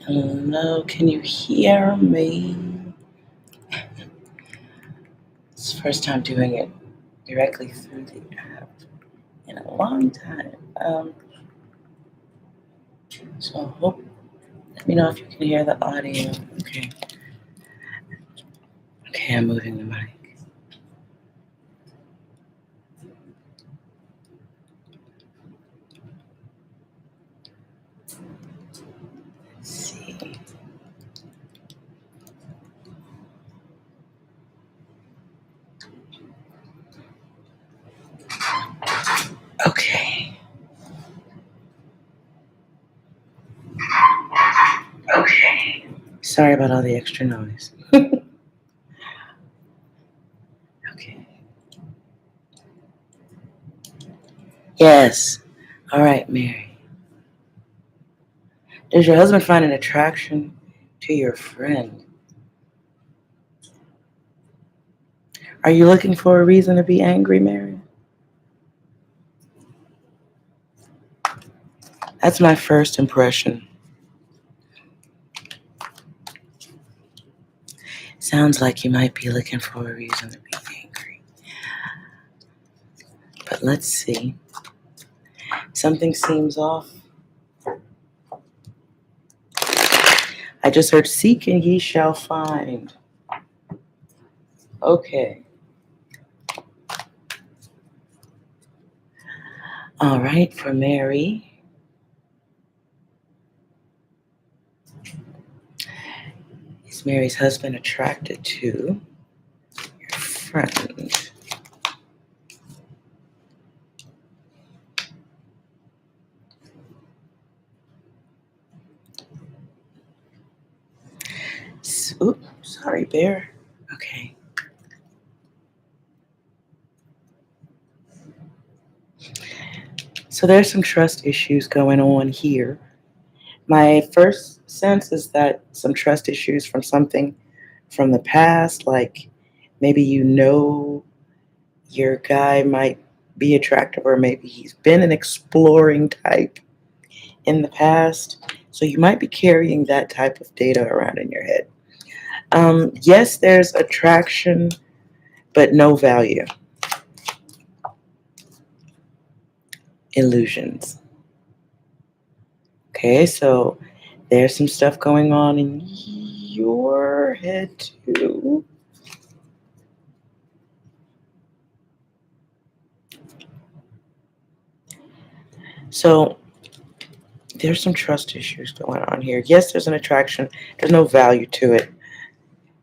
Hello, can you hear me? It's the first time doing it directly through the app in a long time. So I hope, let me know if you can hear the audio. Okay. Okay, I'm moving the mic. Let's see. Okay. Okay. Sorry about all the extra noise. Okay. Yes. All right, Mary. Does your husband find an attraction to your friend? Are you looking for a reason to be angry, Mary? That's my first impression. Sounds like you might be looking for a reason to be angry. But let's see. Something seems off. I just heard seek and ye shall find. Okay. All right, for Mary. Is Mary's husband attracted to your friend? Oops, sorry, bear. Okay. So there's some trust issues going on here. My first sense is that some trust issues from something from the past, like maybe your guy might be attractive, or maybe he's been an exploring type in the past. So you might be carrying that type of data around in your head. Yes, there's attraction, but no value. Illusions. Okay, so there's some stuff going on in your head too. So there's some trust issues going on here. Yes, there's an attraction. There's no value to it.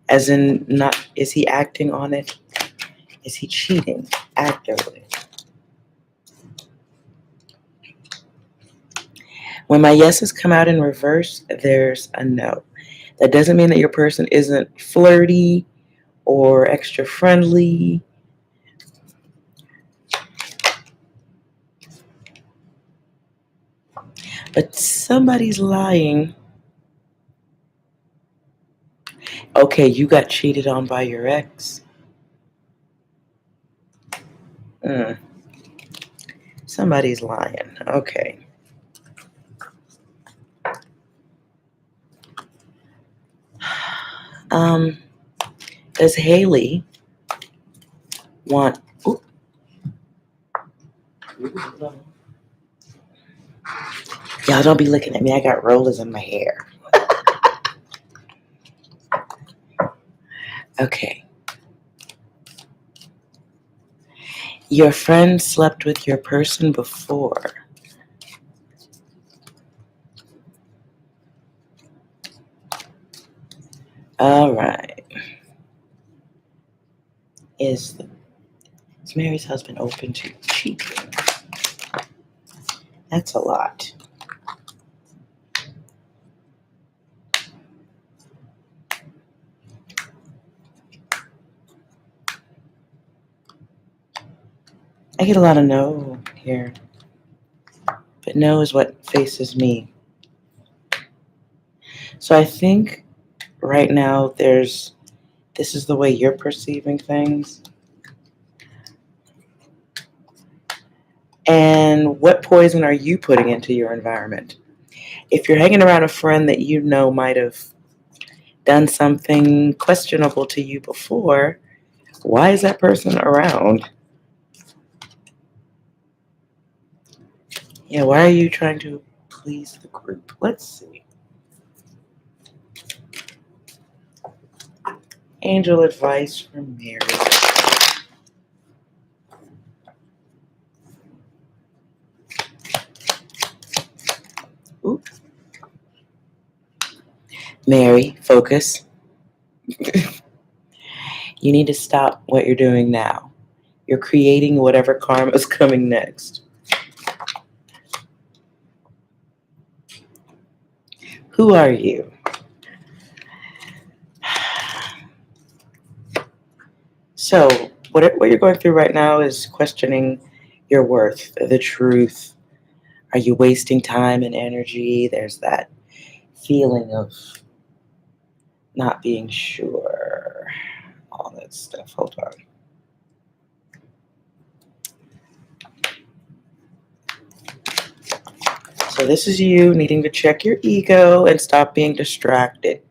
As in, not, is he acting on it? Is he cheating actively? When my yeses come out in reverse, there's a no. That doesn't mean that your person isn't flirty or extra friendly. But somebody's lying. Okay, you got cheated on by your ex. Somebody's lying. Okay. Does Haley want... Ooh. Y'all don't be looking at me. I got rollers in my hair. Okay. Your friend slept with your person before. All right. Is Mary's husband open to cheating? That's a lot. I get a lot of no here. But no is what faces me. So I think right now this is the way you're perceiving things. And what poison are you putting into your environment? If you're hanging around a friend that you know might have done something questionable to you before, why is that person around? Yeah, why are you trying to please the group? Let's see. Angel advice from Mary. Ooh. Mary, focus. You need to stop what you're doing now. You're creating whatever karma is coming next. Who are you? So, what you're going through right now is questioning your worth, the truth. Are you wasting time and energy? There's that feeling of not being sure. All that stuff. Hold on. So this is you needing to check your ego and stop being distracted.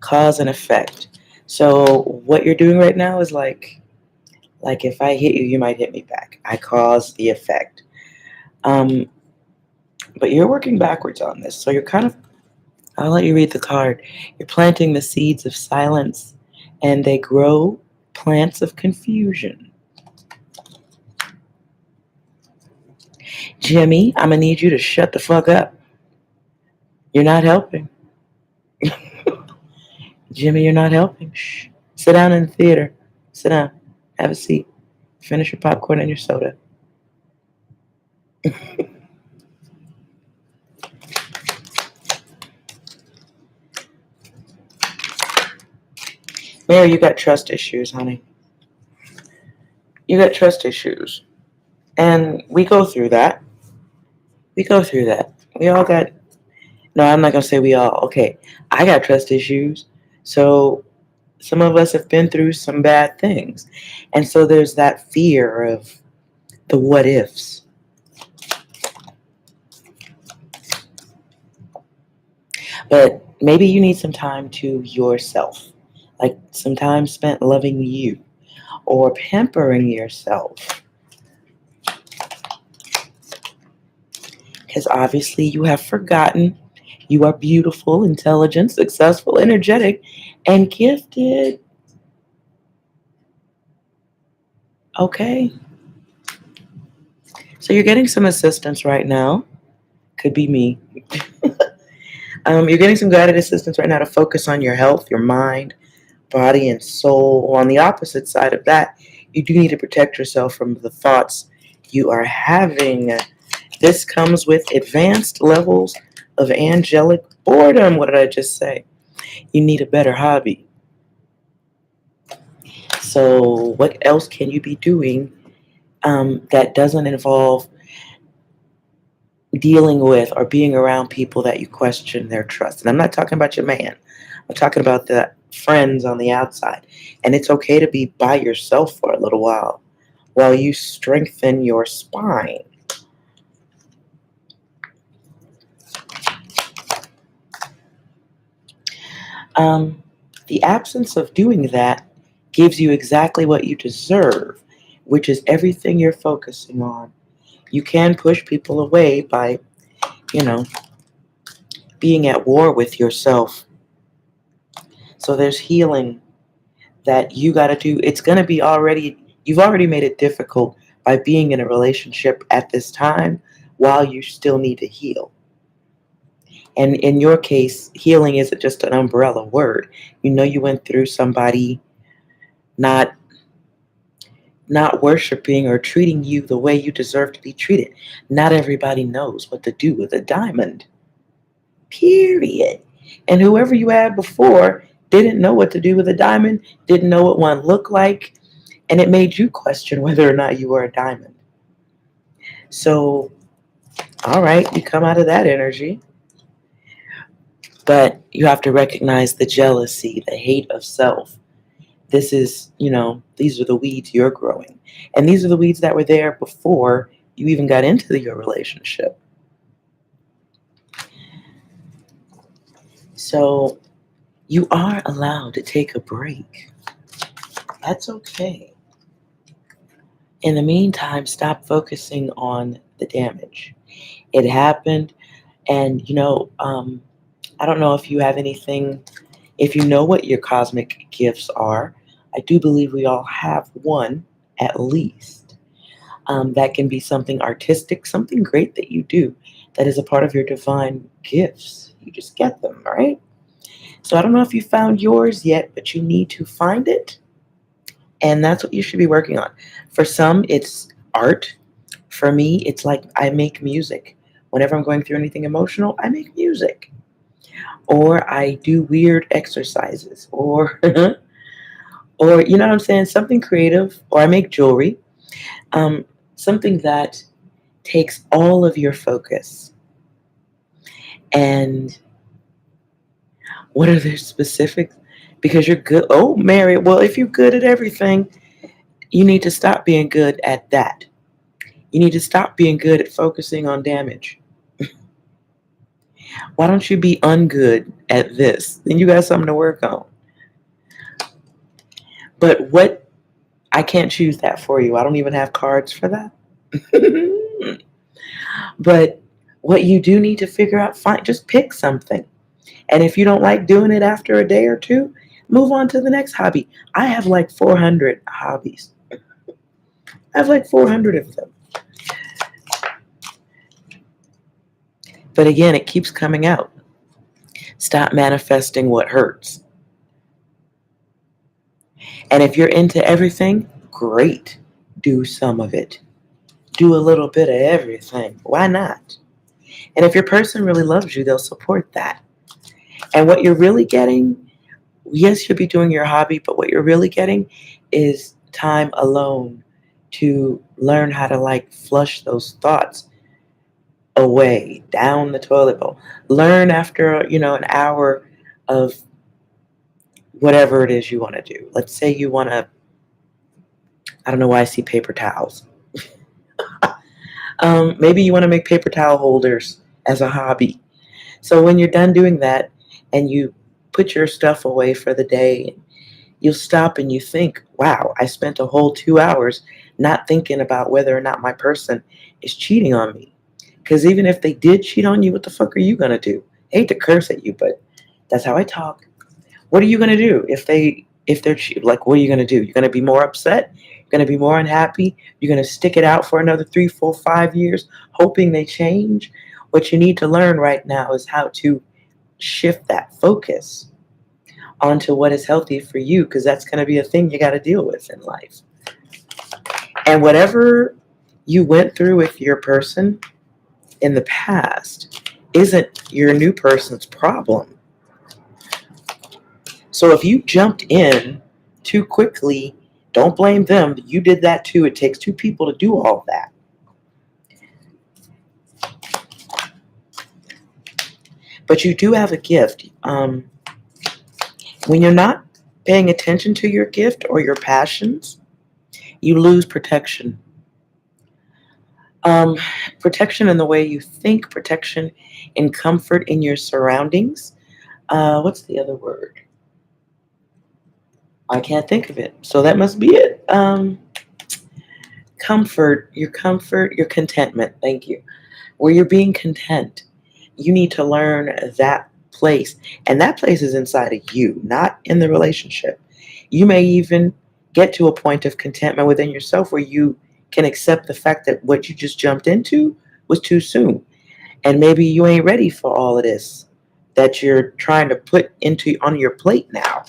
Cause and effect. So what you're doing right now is like if I hit you, you might hit me back. I cause the effect. But you're working backwards on this. So you're kind of, I'll let you read the card. You're planting the seeds of silence and they grow plants of confusion. Jimmy, I'm going to need you to shut the fuck up. You're not helping. Jimmy, you're not helping. Shh. Sit down in the theater. Sit down. Have a seat. Finish your popcorn and your soda. Mary, you got trust issues, honey. You got trust issues. And we go through that. We go through that. We all got, no, I'm not going to say we all. Okay, I got trust issues. So some of us have been through some bad things. And so there's that fear of the what ifs. But maybe you need some time to yourself, like some time spent loving you or pampering yourself. Because obviously you have forgotten you are beautiful, intelligent, successful, energetic, and gifted. Okay. So you're getting some assistance right now. Could be me. You're getting some guided assistance right now to focus on your health, your mind, body, and soul. On the opposite side of that, you do need to protect yourself from the thoughts you are having. This comes with advanced levels of angelic boredom. What did I just say? You need a better hobby. So what else can you be doing that doesn't involve dealing with or being around people that you question their trust? And I'm not talking about your man. I'm talking about the friends on the outside. And it's okay to be by yourself for a little while you strengthen your spine. The absence of doing that gives you exactly what you deserve, which is everything you're focusing on. You can push people away by, being at war with yourself. So there's healing that you got to do. It's going to be you've already made it difficult by being in a relationship at this time while you still need to heal. And in your case, healing isn't just an umbrella word. You went through somebody not worshiping or treating you the way you deserve to be treated. Not everybody knows what to do with a diamond. Period. And whoever you had before didn't know what to do with a diamond, didn't know what one looked like, and it made you question whether or not you were a diamond. So, all right, you come out of that energy. But you have to recognize the jealousy, the hate of self. This is, these are the weeds you're growing. And these are the weeds that were there before you even got into your relationship. So you are allowed to take a break. That's okay. In the meantime, stop focusing on the damage. It happened, and I don't know if you have anything, if you know what your cosmic gifts are. I do believe we all have one at least. That can be something artistic, something great that you do that is a part of your divine gifts. You just get them, right? So I don't know if you found yours yet, but you need to find it. And that's what you should be working on. For some, it's art. For me, it's like I make music. Whenever I'm going through anything emotional, I make music. Or I do weird exercises. Or you know what I'm saying? Something creative. Or I make jewelry. Something that takes all of your focus. And what are the specifics? Because you're good. Oh, Mary, well, if you're good at everything, you need to stop being good at that. You need to stop being good at focusing on damage. Why don't you be ungood at this? Then you got something to work on. But what, I can't choose that for you. I don't even have cards for that. But what you do need to figure out, just pick something. And if you don't like doing it after a day or two, move on to the next hobby. I have like 400 hobbies. I have like 400 of them. But again, it keeps coming out. Stop manifesting what hurts. And if you're into everything, great. Do some of it. Do a little bit of everything. Why not? And if your person really loves you, they'll support that. And what you're really getting, yes, you'll be doing your hobby, but what you're really getting is time alone to learn how to like flush those thoughts away down the toilet bowl. Learn after, an hour of whatever it is you want to do. Let's say you want to, I don't know why I see paper towels. Maybe you want to make paper towel holders as a hobby. So when you're done doing that and you put your stuff away for the day, you'll stop and you think, wow, I spent a whole 2 hours not thinking about whether or not my person is cheating on me. Because even if they did cheat on you, what the fuck are you going to do? I hate to curse at you, but that's how I talk. What are you going to do if they're like, what are you going to do? You're going to be more upset? You're going to be more unhappy? You're going to stick it out for another 3, 4, 5 years, hoping they change? What you need to learn right now is how to shift that focus onto what is healthy for you, because that's going to be a thing you got to deal with in life. And whatever you went through with your person in the past isn't your new person's problem. So if you jumped in too quickly, don't blame them. You did that too. It takes 2 people to do all that. But you do have a gift. When you're not paying attention to your gift or your passions, you lose protection. Protection in the way you think, protection in comfort in your surroundings. What's the other word? I can't think of it. So that must be it. Comfort, your contentment. Thank you. Where you're being content. You need to learn that place. And that place is inside of you, not in the relationship. You may even get to a point of contentment within yourself where you can accept the fact that what you just jumped into was too soon. And maybe you ain't ready for all of this that you're trying to put on your plate now.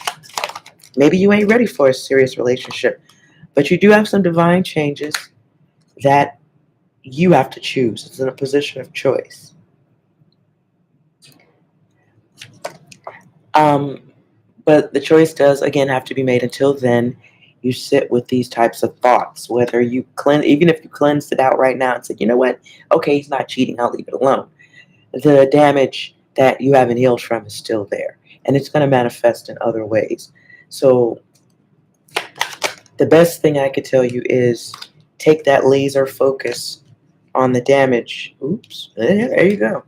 Maybe you ain't ready for a serious relationship, but you do have some divine changes that you have to choose. It's in a position of choice. But the choice does, again, have to be made. Until then, you sit with these types of thoughts, whether you even if you cleansed it out right now and said, you know what? Okay, he's not cheating. I'll leave it alone. The damage that you haven't healed from is still there, and it's going to manifest in other ways. So the best thing I could tell you is take that laser focus on the damage. Oops, there you go.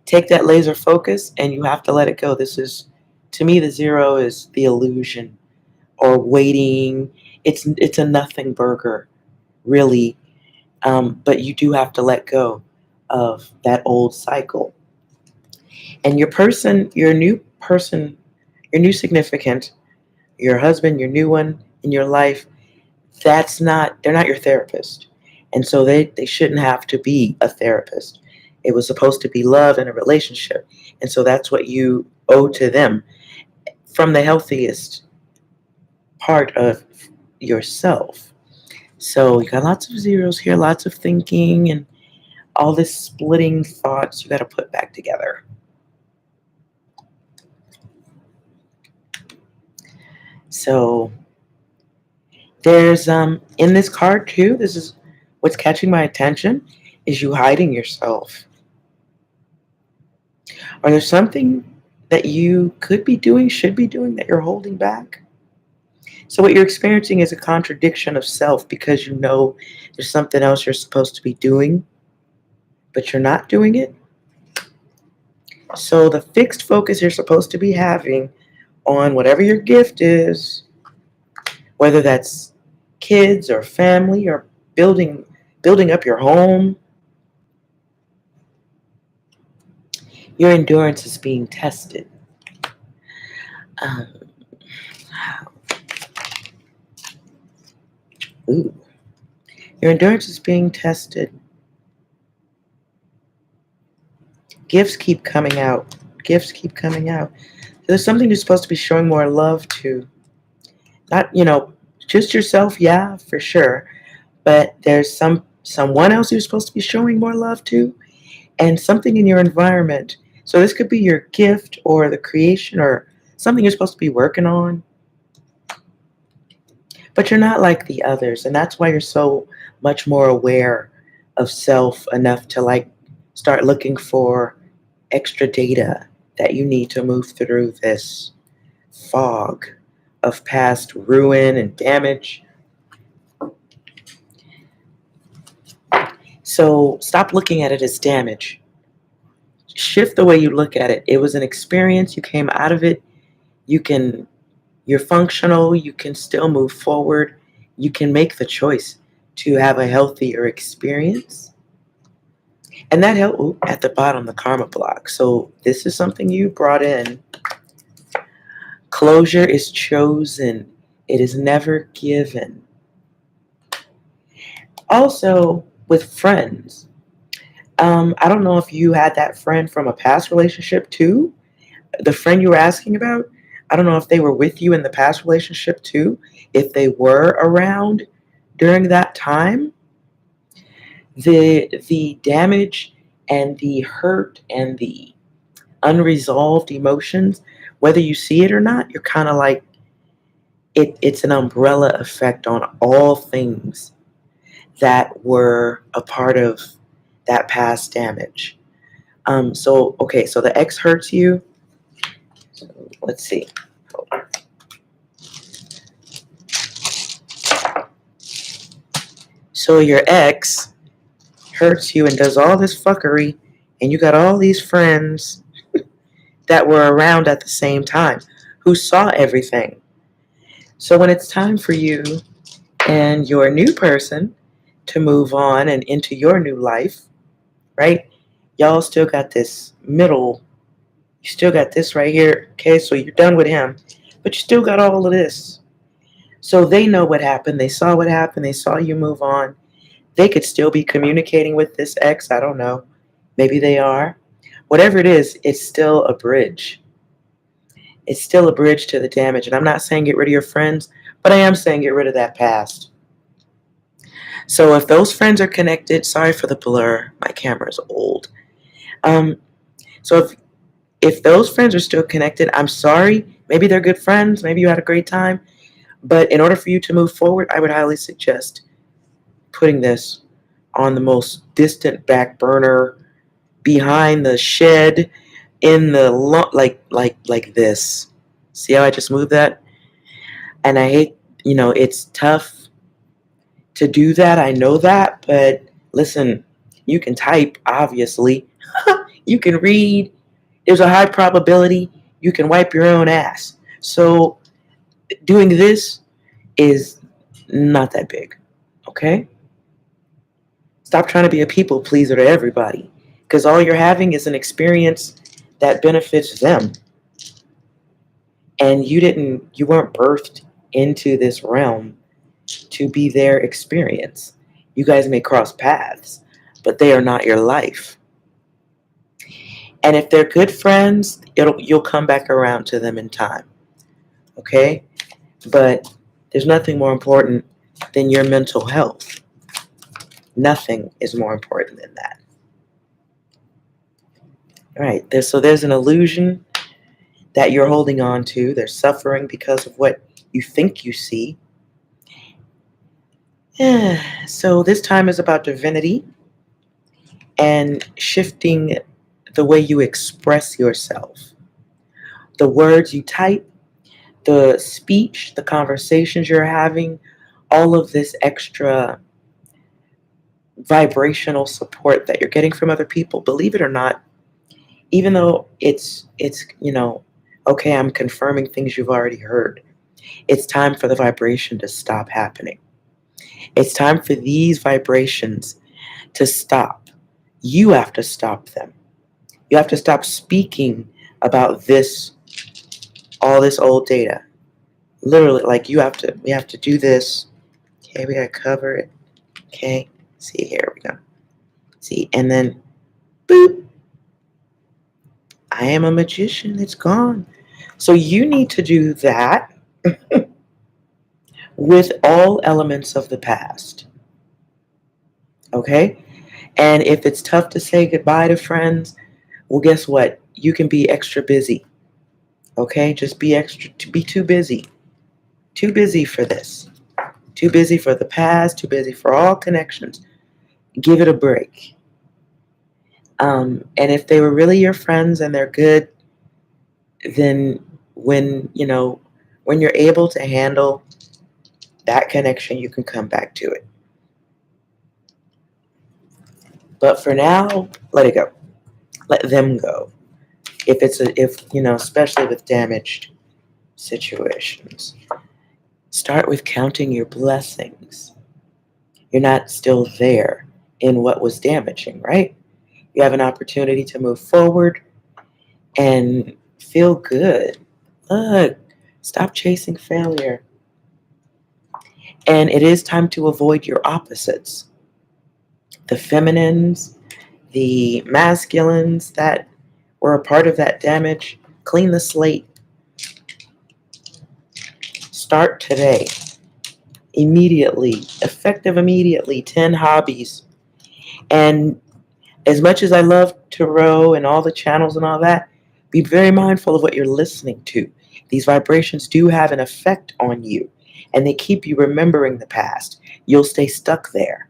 Take that laser focus and you have to let it go. This is, to me, the 0 is the illusion or waiting. It's a nothing burger, really. But you do have to let go of that old cycle. And your new person, your new significant, your husband, your new one in your life, they're not your therapist. And so they shouldn't have to be a therapist. It was supposed to be love and a relationship. And so that's what you owe to them from the healthiest part of yourself. So you got lots of zeros here, lots of thinking, and all this splitting thoughts you got to put back together. So there's in this card too, this is what's catching my attention, is you hiding yourself. Or there's something that you could be doing, should be doing, that you're holding back. So what you're experiencing is a contradiction of self, because you know there's something else you're supposed to be doing, but you're not doing it. So the fixed focus you're supposed to be having on whatever your gift is, whether that's kids or family or building up your home, your endurance is being tested. Your endurance is being tested. Gifts keep coming out. Gifts keep coming out. There's something you're supposed to be showing more love to. Not, just yourself, yeah, for sure. But there's someone else you're supposed to be showing more love to, and something in your environment. So this could be your gift or the creation or something you're supposed to be working on. But you're not like the others, and that's why you're so much more aware of self enough to start looking for extra data that you need to move through this fog of past ruin and damage. So stop looking at it as damage. Shift the way you look at it. It was an experience. You came out of it. You're functional. You can still move forward. You can make the choice to have a healthier experience. And that help at the bottom, the karma block. So this is something you brought in. Closure is chosen. It is never given. Also, with friends, I don't know if you had that friend from a past relationship too. The friend you were asking about, I don't know if they were with you in the past relationship too, if they were around during that time. The damage and the hurt and the unresolved emotions, whether you see it or not, you're kind of like, it's an umbrella effect on all things that were a part of that past damage. So the ex hurts you. So let's see. So your ex hurts you and does all this fuckery, and you got all these friends that were around at the same time who saw everything. So when it's time for you and your new person to move on and into your new life, right? Y'all still got this middle. You still got this right here. Okay, so you're done with him, but you still got all of this. So they know what happened. They saw what happened. They saw you move on. They could still be communicating with this ex. I don't know. Maybe they are. Whatever it is, it's still a bridge. It's still a bridge to the damage. And I'm not saying get rid of your friends, but I am saying get rid of that past. So if those friends are connected, sorry for the blur. My camera's old. So if those friends are still connected, I'm sorry. Maybe they're good friends. Maybe you had a great time. But in order for you to move forward, I would highly suggest putting this on the most distant back burner, behind the shed, in the like this. See how I just moved that? And I hate, it's tough to do that. I know that, but Listen, you can type, obviously. You can read. There's a high probability you can wipe your own ass. So doing this is not that big. Okay? Stop trying to be a people pleaser to everybody, because all you're having is an experience that benefits them. And you weren't birthed into this realm to be their experience. You guys may cross paths, but they are not your life. And if they're good friends, you'll come back around to them in time. Okay? But there's nothing more important than your mental health. Nothing is more important than that. All right, so there's an illusion that you're holding on to. They're suffering because of what you think you see. So this time is about divinity and shifting the way you express yourself. The words you type, the speech, the conversations you're having, all of this extra vibrational support that you're getting from other people, believe it or not, even though it's okay, I'm confirming things you've already heard. It's time for the vibration to stop happening. It's time for these vibrations to stop. You have to stop them. You have to stop speaking about all this old data. Literally, like we have to do this. Okay, we gotta cover it. Okay, see, here we go. See, and then boop. I am a magician. It's gone. So you need to do that with all elements of the past. Okay? And if it's tough to say goodbye to friends, well, guess what? You can be extra busy. Okay? Just be too busy. Too busy for this. Too busy for the past, too busy for all connections. Give it a break. And if they were really your friends and they're good, then when you're able to handle that connection, you can come back to it. But for now, let it go. Let them go. Especially with damaged situations. Start with counting your blessings. You're not still there in what was damaging, right? You have an opportunity to move forward and feel good. Look, stop chasing failure. And it is time to avoid your opposites. The feminines, the masculines that were a part of that damage. Clean the slate. Start today. Immediately. Effective immediately. 10 hobbies. And as much as I love tarot and all the channels and all that, be very mindful of what you're listening to. These vibrations do have an effect on you, and they keep you remembering the past. You'll stay stuck there.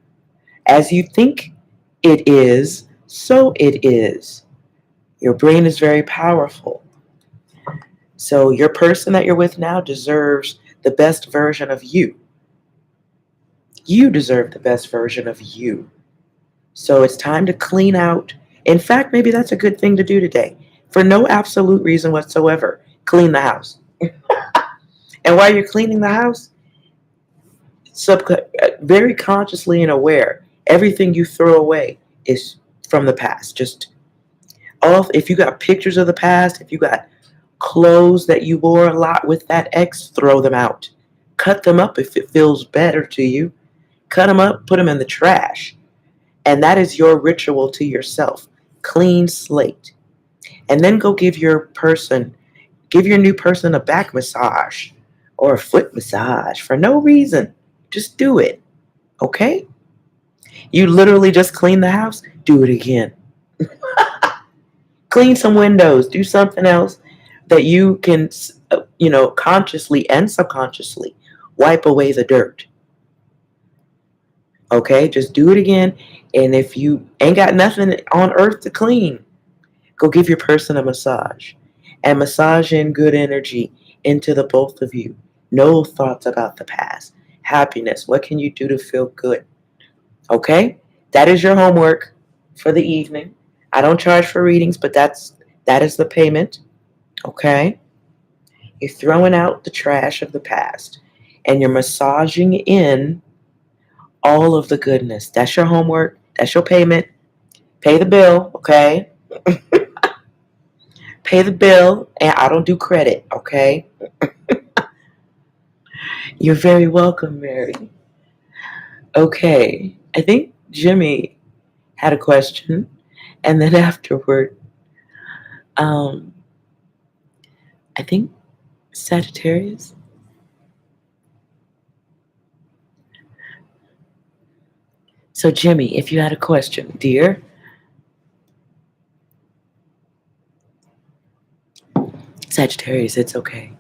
As you think it is, so it is. Your brain is very powerful. So your person that you're with now deserves the best version of you. You deserve the best version of you. So it's time to clean out. In fact, maybe that's a good thing to do today. For no absolute reason whatsoever, clean the house. And while you're cleaning the house, very consciously and aware, everything you throw away is from the past. If you got pictures of the past, if you got clothes that you wore a lot with that ex, throw them out. Cut them up if it feels better to you. Cut them up, put them in the trash. And that is your ritual to yourself. Clean slate. And then go give your new person a back massage or a foot massage for no reason. Just do it. Okay? You literally just clean the house, do it again. Clean some windows, do something else that you can, consciously and subconsciously wipe away the dirt. Okay? Just do it again. And if you ain't got nothing on earth to clean, go give your person a massage and massage in good energy into the both of you. No thoughts about the past. Happiness. What can you do to feel good? Okay? That is your homework for the evening. I don't charge for readings, but that is the payment. Okay? You're throwing out the trash of the past and you're massaging in all of the goodness. That's your homework. That's your payment. Pay the bill, okay? Pay the bill, and I don't do credit, okay? You're very welcome, Mary. Okay, I think Jimmy had a question, and then afterward, I think Sagittarius. So, Jimmy, if you had a question, dear. Sagittarius, it's okay.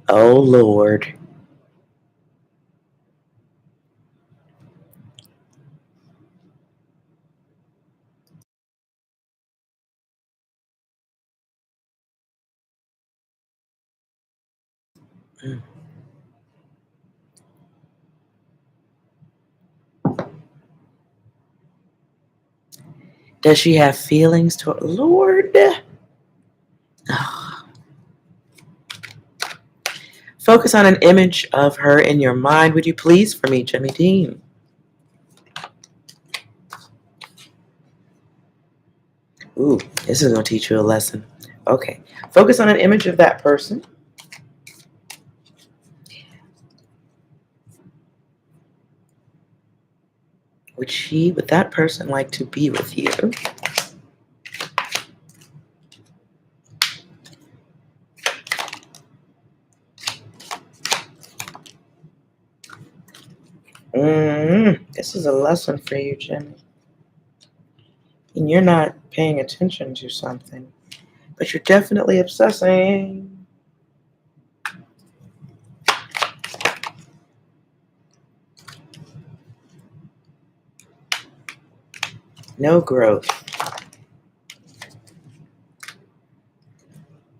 Oh, Lord. Mm. Does she have feelings toward Lord? Oh. Focus on an image of her in your mind, would you please, for me, Jimmy Dean? Ooh, this is going to teach you a lesson. Okay. Focus on an image of that person. Would that person like to be with you? This is a lesson for you, Jimmy. And you're not paying attention to something, but you're definitely obsessing. No growth.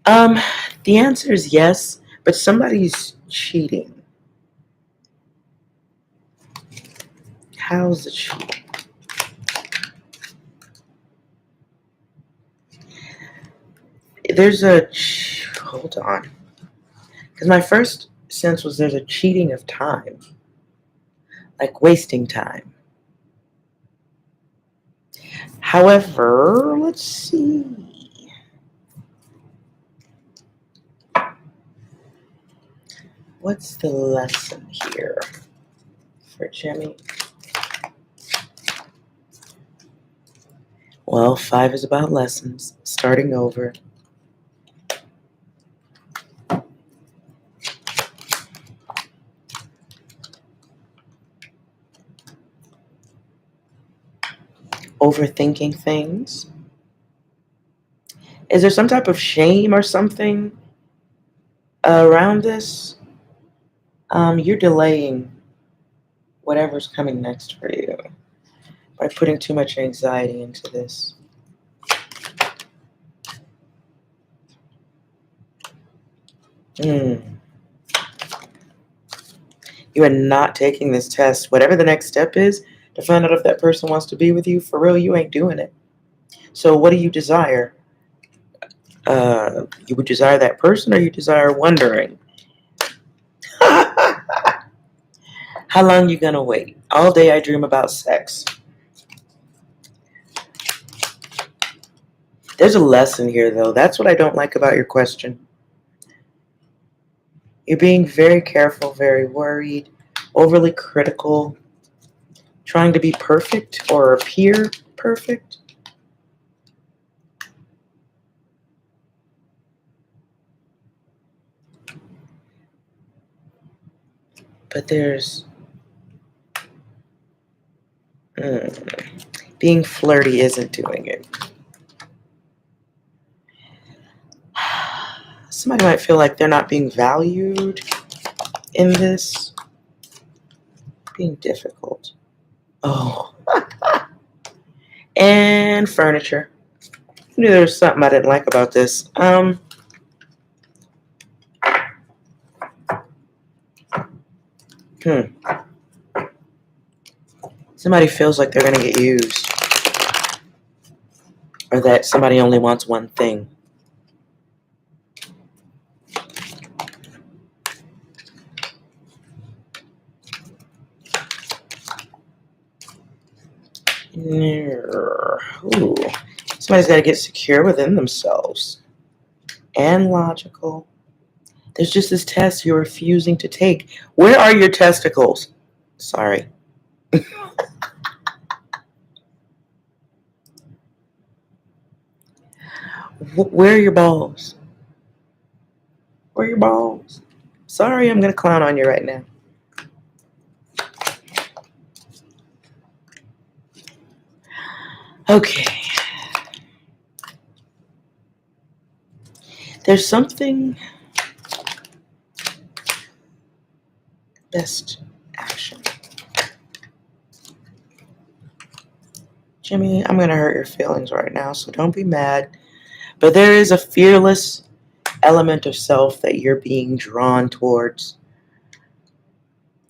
The answer is yes, but somebody's cheating. How's the cheating? Hold on. Because my first sense was there's a cheating of time. Like wasting time. However, let's see. What's the lesson here for Jimmy? Well, 5 is about lessons, starting over. Overthinking things. Is there some type of shame or something around this? You're delaying whatever's coming next for you by putting too much anxiety into this. You are not taking this test. Whatever the next step is to find out if that person wants to be with you, for real, you ain't doing it. So what do you desire? You would desire that person, or you desire wondering? How long you gonna wait? All day I dream about sex. There's a lesson here, though. That's what I don't like about your question. You're being very careful, very worried, overly critical, trying to be perfect or appear perfect. But there's being flirty isn't doing it. Somebody might feel like they're not being valued in this. Being difficult. Oh. And furniture. I knew there was something I didn't like about this. Somebody feels like they're going to get used, or that somebody only wants one thing. Ooh. Somebody's got to get secure within themselves and logical. There's just this test you're refusing to take. Where are your testicles? Sorry. Where are your balls? Where are your balls? Sorry, I'm going to clown on you right now. Okay. There's something. Best action. Jimmy, I'm going to hurt your feelings right now, so don't be mad. But there is a fearless element of self that you're being drawn towards.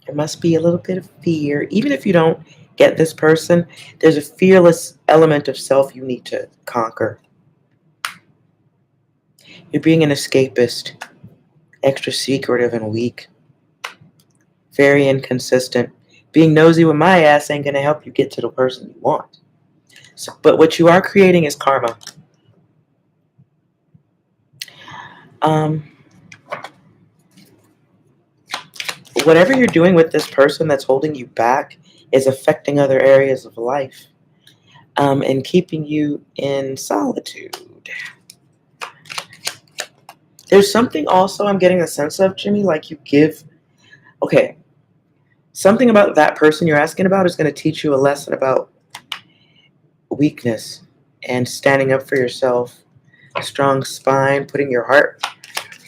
There must be a little bit of fear. Even if you don't get this person, there's a fearless element of self you need to conquer. You're being an escapist, extra secretive and weak, very inconsistent. Being nosy with my ass ain't going to help you get to the person you want. So, but what you are creating is karma. Whatever you're doing with this person that's holding you back is affecting other areas of life, and keeping you in solitude. There's something also I'm getting a sense of, Jimmy, like you give. Okay, something about that person you're asking about is going to teach you a lesson about weakness and standing up for yourself, strong spine, putting your heart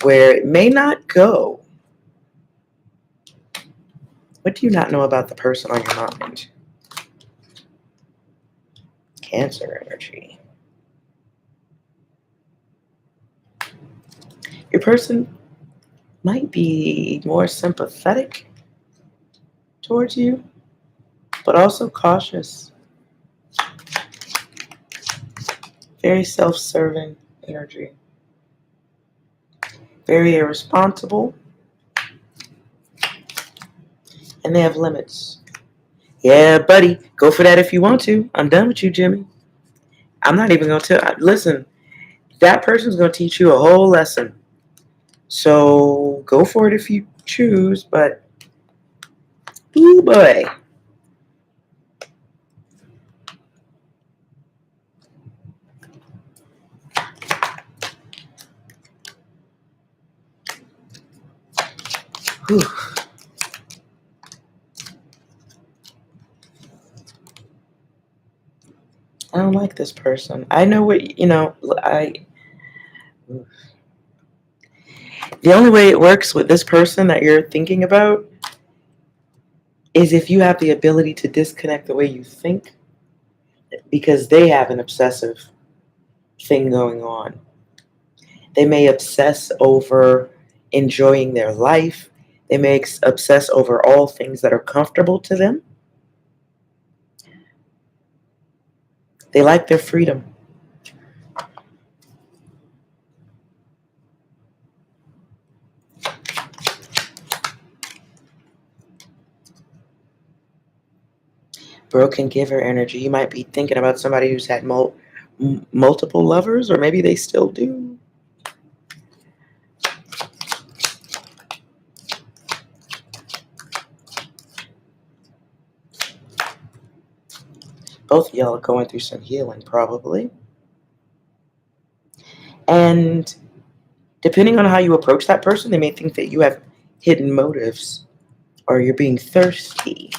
where it may not go. What do you not know about the person on your mind? Cancer energy. Your person might be more sympathetic towards you, but also cautious. Very self-serving energy. Very irresponsible. And they have limits. Yeah, buddy, go for that if you want to. I'm done with you, Jimmy. I'm not even going to tell. Listen, that person's going to teach you a whole lesson. So go for it if you choose, but ooh boy. Whew. I don't like this person. I know what, the only way it works with this person that you're thinking about is if you have the ability to disconnect the way you think, because they have an obsessive thing going on. They may obsess over enjoying their life. They may obsess over all things that are comfortable to them. They like their freedom. Broken giver energy. You might be thinking about somebody who's had multiple lovers, or maybe they still do. Both of y'all are going through some healing, probably. And depending on how you approach that person, they may think that you have hidden motives or you're being thirsty.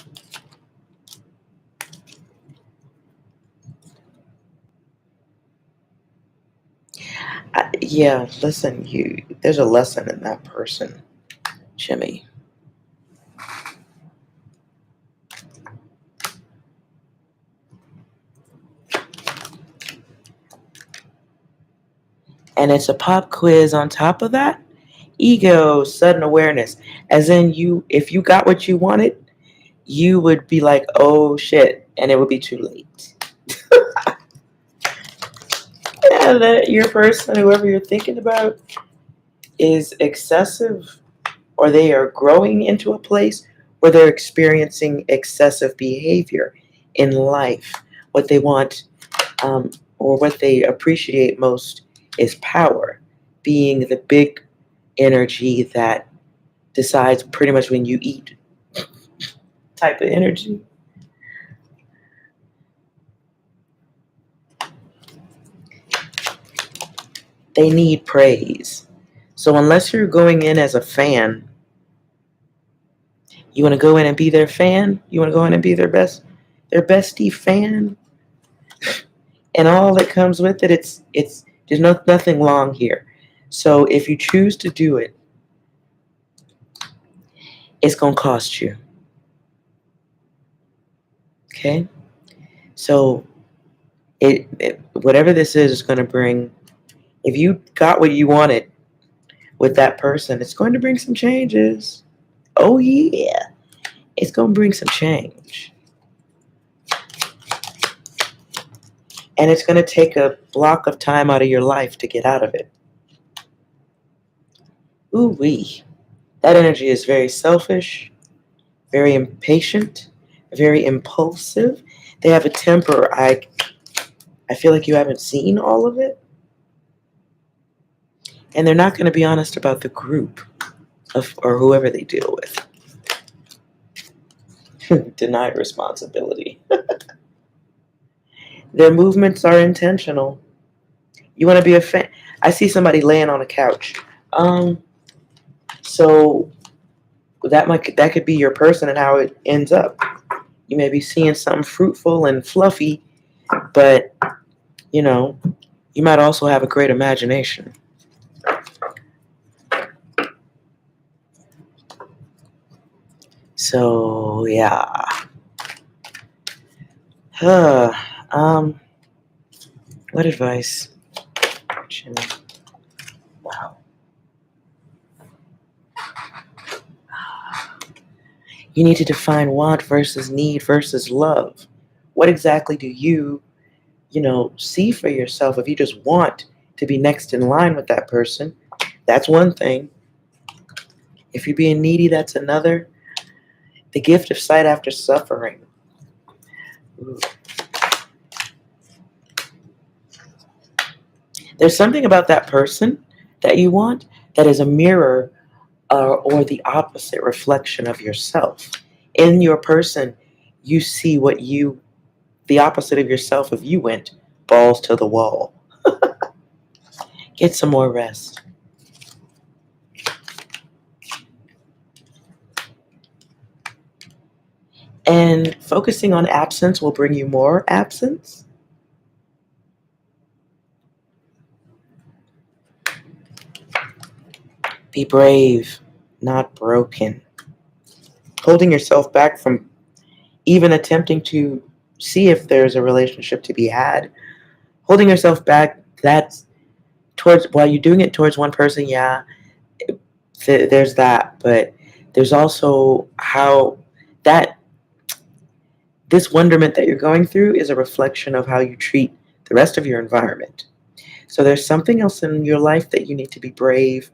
Yeah, listen, there's a lesson in that person, Jimmy. And it's a pop quiz on top of that. Ego, sudden awareness. As in, if you got what you wanted, you would be like, oh shit, and it would be too late. And that your person, whoever you're thinking about, is excessive, or they are growing into a place where they're experiencing excessive behavior in life. What they want, or what they appreciate most, is power, being the big energy that decides pretty much when you eat type of energy. They need praise. So unless you're going in as a fan, you want to go in and be their fan, you want to go in and be their bestie fan, and all that comes with it, it's there's nothing long here. So if you choose to do it, it's gonna cost you. Okay? So whatever this is gonna bring, if you got what you wanted with that person, it's going to bring some changes. Oh yeah. It's gonna bring some change. And it's gonna take a block of time out of your life to get out of it. Ooh wee. That energy is very selfish, very impatient, very impulsive. They have a temper. I feel like you haven't seen all of it. And they're not going to be honest about the group or whoever they deal with. Deny responsibility. Their movements are intentional. You want to be a fan. I see somebody laying on a couch. So that could be your person and how it ends up. You may be seeing something fruitful and fluffy, but you know, you might also have a great imagination. So yeah. What advice? Wow. You need to define want versus need versus love. What exactly do you see for yourself? If you just want to be next in line with that person, that's one thing. If you're being needy, that's another. The gift of sight after suffering. Ooh. There's something about that person that you want that is a mirror or the opposite reflection of yourself. In your person, you see the opposite of yourself if you went balls to the wall. Get some more rest. And focusing on absence will bring you more absence. Be brave, not broken. Holding yourself back from even attempting to see if there's a relationship to be had. Holding yourself back, that's while you're doing it towards one person, yeah, there's that. But there's also how that this wonderment that you're going through is a reflection of how you treat the rest of your environment. So there's something else in your life that you need to be brave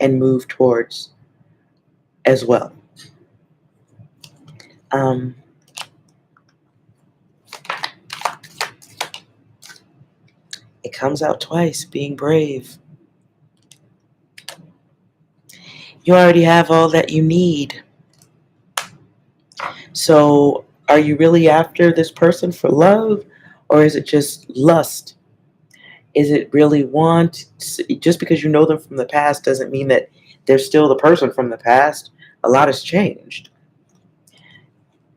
and move towards as well. It comes out twice, being brave. You already have all that you need. So are you really after this person for love, or is it just lust? Is it really want? Just because you know them from the past doesn't mean that they're still the person from the past. A lot has changed.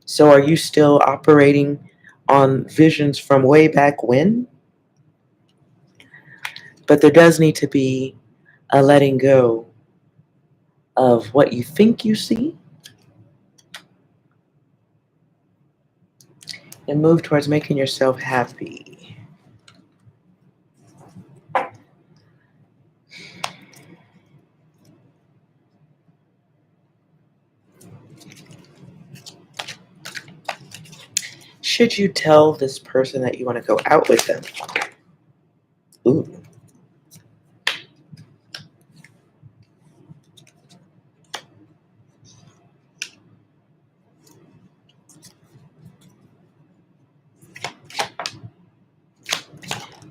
So are you still operating on visions from way back when? But there does need to be a letting go of what you think you see and move towards making yourself happy. should you tell this person that you want to go out with them? Ooh.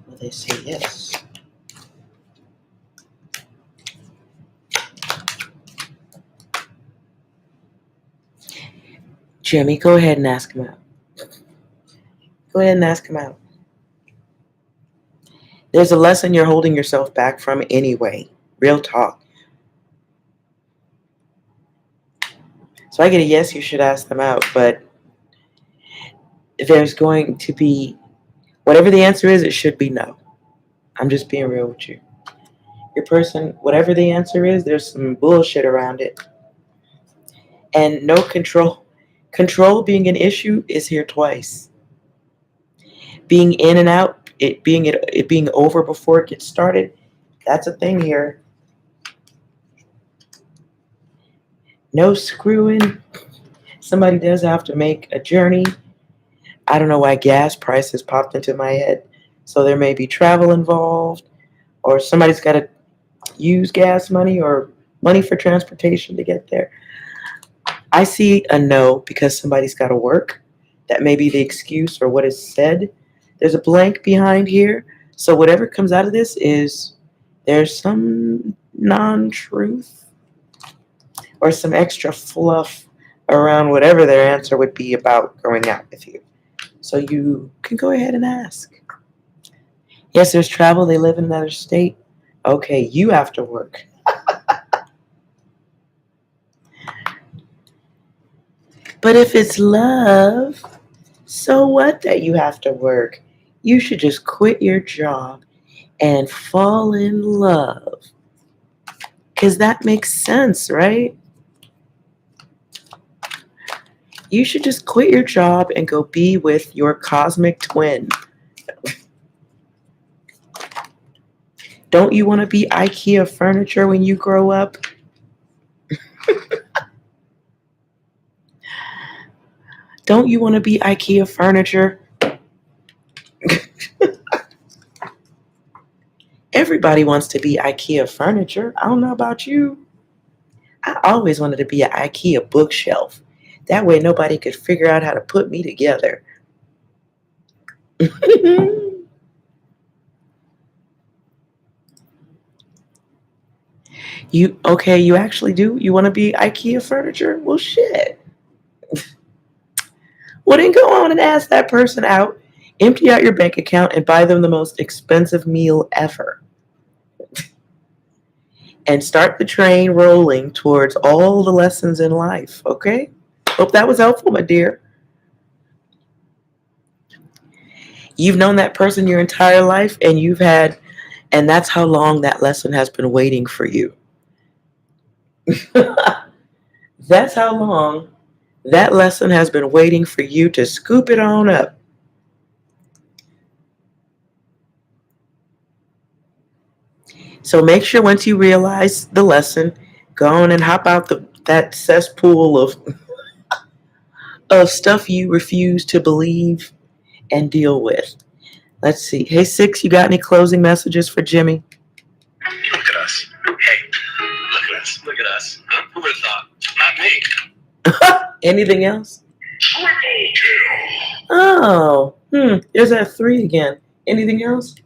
Will they say yes? Jimmy, go ahead and ask him out. Go ahead and ask him out. There's a lesson you're holding yourself back from anyway. Real talk. So I get a yes, you should ask them out, but there's going to be, whatever the answer is, it should be no. I'm just being real with you. Your person, whatever the answer is, there's some bullshit around it. And no control. Control being an issue is here twice. Being in and out, it being over before it gets started, that's a thing here. No screwing. Somebody does have to make a journey. I don't know why gas prices popped into my head. So there may be travel involved, or somebody's got to use gas money or money for transportation to get there. I see a no because somebody's got to work. That may be the excuse or what is said. There's a blank behind here. So whatever comes out of this is there's some non-truth or some extra fluff around whatever their answer would be about going out with you. So you can go ahead and ask. Yes, there's travel. They live in another state. Okay, you have to work. But if it's love, so what that you have to work? You should just quit your job and fall in love. Because that makes sense, right? You should just quit your job and go be with your cosmic twin. Don't you want to be IKEA furniture when you grow up? Don't you want to be IKEA furniture? Everybody wants to be IKEA furniture. I don't know about you. I always wanted to be an IKEA bookshelf. That way nobody could figure out how to put me together. You actually do? You want to be IKEA furniture? Well, shit. Well, then go on and ask that person out, empty out your bank account, and buy them the most expensive meal ever. And start the train rolling towards all the lessons in life, okay? Hope that was helpful, my dear. You've known that person your entire life, and that's how long that lesson has been waiting for you. That's how long that lesson has been waiting for you to scoop it on up. So make sure once you realize the lesson, go on and hop out that cesspool of stuff you refuse to believe and deal with. Let's see. Hey, Six, you got any closing messages for Jimmy? Look at us. Hey, look at us. Look at us. Huh? Who would have thought? Not me. Anything else? 22. Oh, there's that 3 again. Anything else?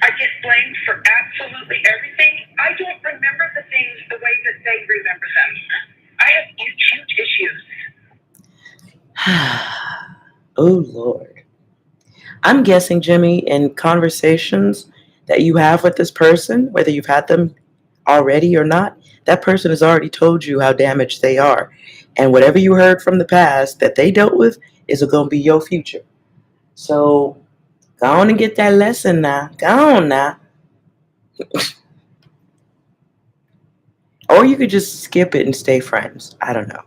I get blamed for absolutely everything. I don't remember the things the way that they remember them. I have huge issues. Oh, Lord. I'm guessing, Jimmy, in conversations that you have with this person, whether you've had them already or not, that person has already told you how damaged they are. And whatever you heard from the past that they dealt with is going to be your future. So go on and get that lesson now. Go on now. Or you could just skip it and stay friends. I don't know.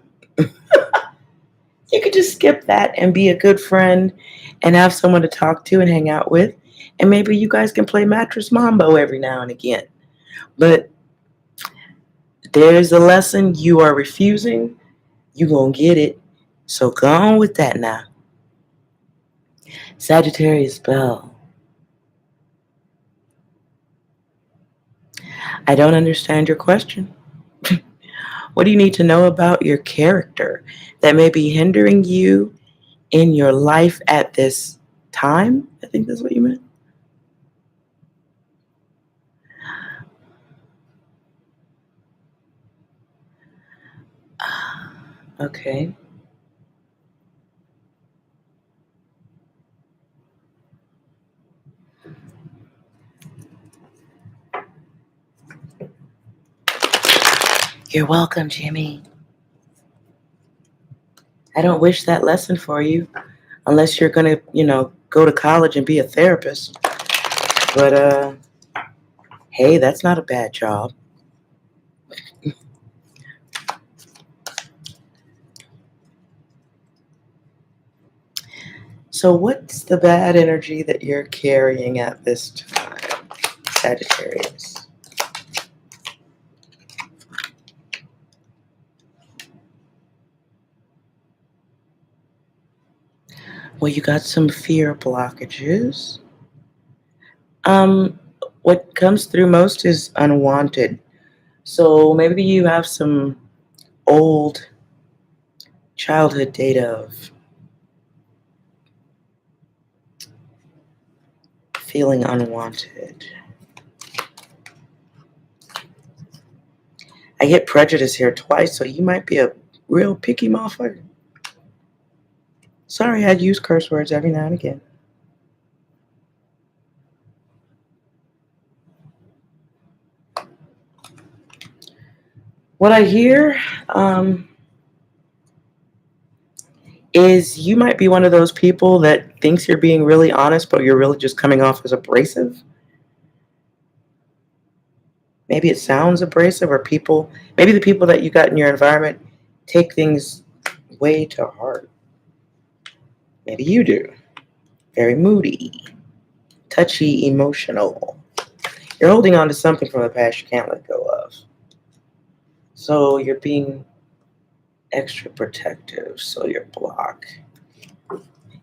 You could just skip that and be a good friend and have someone to talk to and hang out with. And maybe you guys can play mattress mambo every now and again. But there's a lesson you are refusing. You're going to get it. So go on with that now. Sagittarius Bell. I don't understand your question. What do you need to know about your character that may be hindering you in your life at this time? I think that's what you meant. Okay. You're welcome, Jimmy. I don't wish that lesson for you unless you're going to, go to college and be a therapist. But, hey, that's not a bad job. So what's the bad energy that you're carrying at this time, Sagittarius? Well, you got some fear blockages. What comes through most is unwanted. So maybe you have some old childhood data of feeling unwanted. I get prejudice here twice, so you might be a real picky motherfucker. Sorry, I use curse words every now and again. What I hear is you might be one of those people that thinks you're being really honest, but you're really just coming off as abrasive. Maybe it sounds abrasive, or maybe the people that you got in your environment take things way to heart. Maybe you do. Very moody, touchy, emotional. You're holding on to something from the past you can't let go of. So you're being extra protective. So your block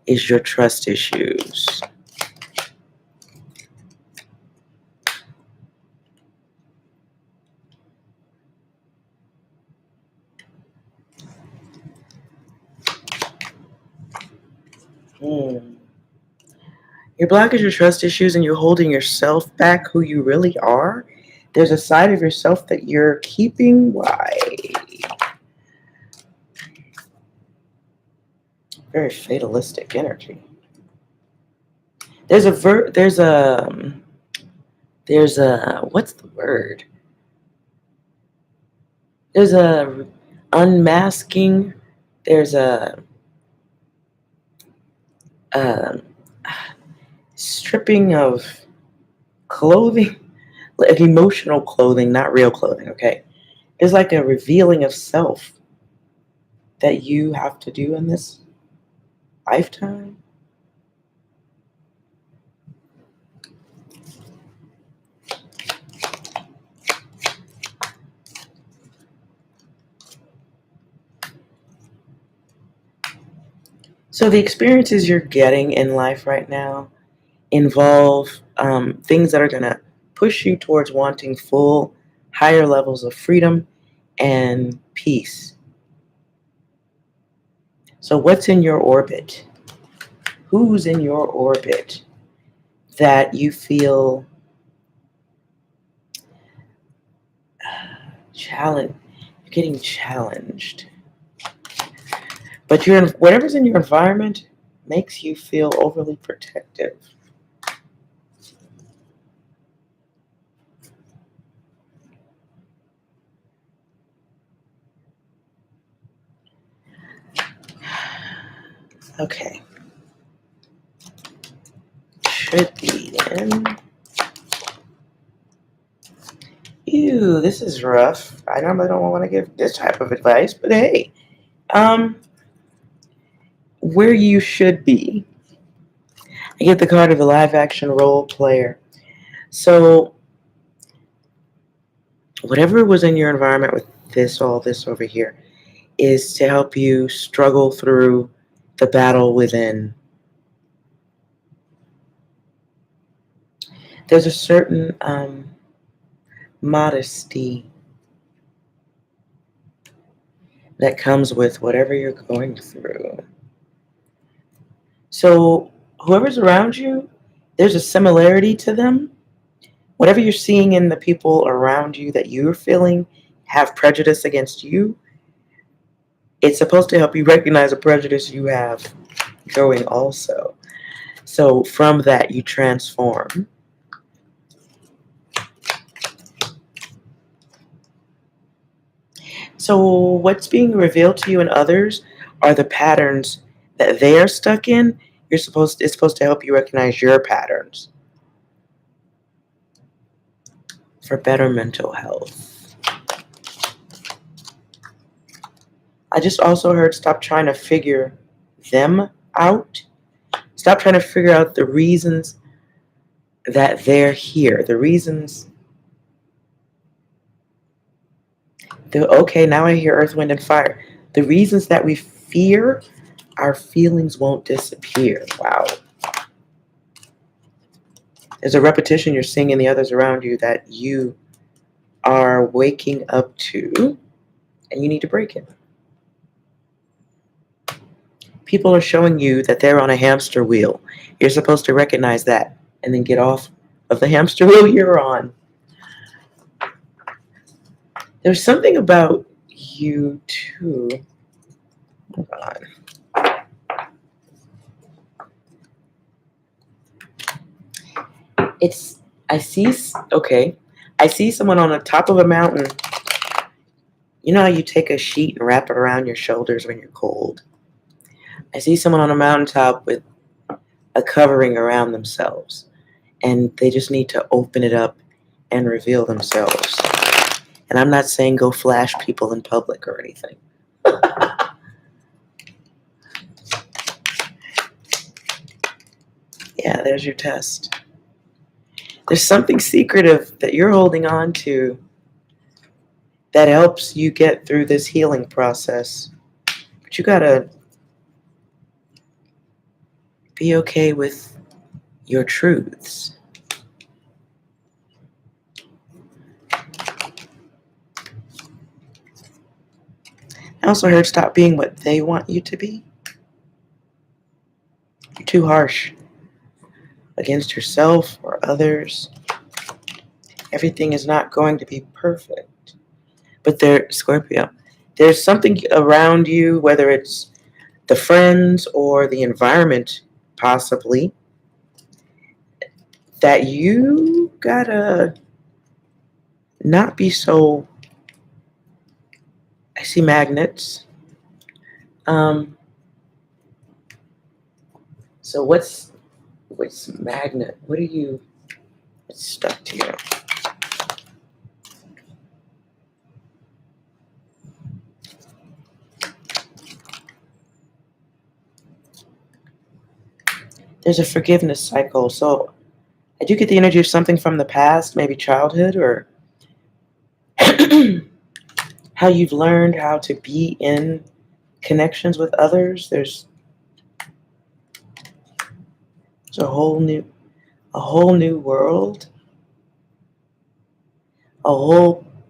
is your trust issues. Your block is your trust issues, and you're holding yourself back, who you really are. There's a side of yourself that you're keeping. Why? Very fatalistic energy. There's a what's the word? There's a unmasking. There's a stripping of clothing, like emotional clothing, not real clothing, okay? There's like a revealing of self that you have to do in this lifetime. So the experiences you're getting in life right now involve things that are going to push you towards wanting full, higher levels of freedom and peace. So what's in your orbit? Who's in your orbit that you feel challenged? You're getting challenged. But whatever's in your environment makes you feel overly protective. Okay. Should be in. Ew, this is rough. I normally don't want to give this type of advice, but hey. Where you should be. I get the card of the live action role player. So whatever was in your environment with all this over here is to help you struggle through the battle within. There's a certain modesty that comes with whatever you're going through. So whoever's around you, there's a similarity to them. Whatever you're seeing in the people around you that you're feeling have prejudice against you, it's supposed to help you recognize a prejudice you have going also. So from that, you transform. So what's being revealed to you and others are the patterns that they're stuck in. It's supposed to help you recognize your patterns for better mental health. I just also heard stop trying to figure them out. Stop trying to figure out the reasons that they're here. The reasons. Okay, now I hear earth, wind, and fire. The reasons that we fear, our feelings won't disappear. Wow. There's a repetition you're seeing in the others around you that you are waking up to, and you need to break it. People are showing you that they're on a hamster wheel. You're supposed to recognize that and then get off of the hamster wheel you're on. There's something about you too. Hold on. I see someone on the top of a mountain. You know how you take a sheet and wrap it around your shoulders when you're cold? I see someone on a mountaintop with a covering around themselves, and they just need to open it up and reveal themselves. And I'm not saying go flash people in public or anything. Yeah, there's your test. There's something secretive that you're holding on to that helps you get through this healing process. But you gotta be okay with your truths. I also heard stop being what they want you to be. You're too harsh against yourself or others. Everything is not going to be perfect. But Scorpio, there's something around you, whether it's the friends or the environment, possibly, that you gotta not be so. I see magnets. So what's magnet? What are you? It's stuck to you. There's a forgiveness cycle. So I do get the energy of something from the past, maybe childhood, or how you've learned how to be in connections with others. There's a whole new world,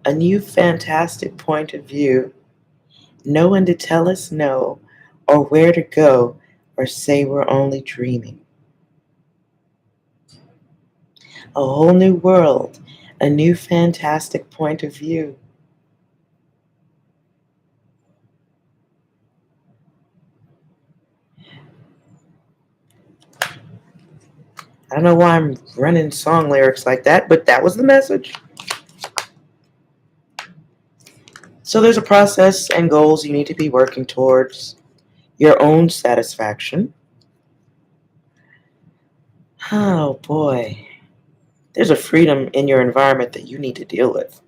a new fantastic point of view. No one to tell us no, or where to go, or say we're only dreaming. A whole new world, a new fantastic point of view. I don't know why I'm running song lyrics like that, but that was the message. So there's a process and goals you need to be working towards your own satisfaction. Oh boy. There's a freedom in your environment that you need to deal with.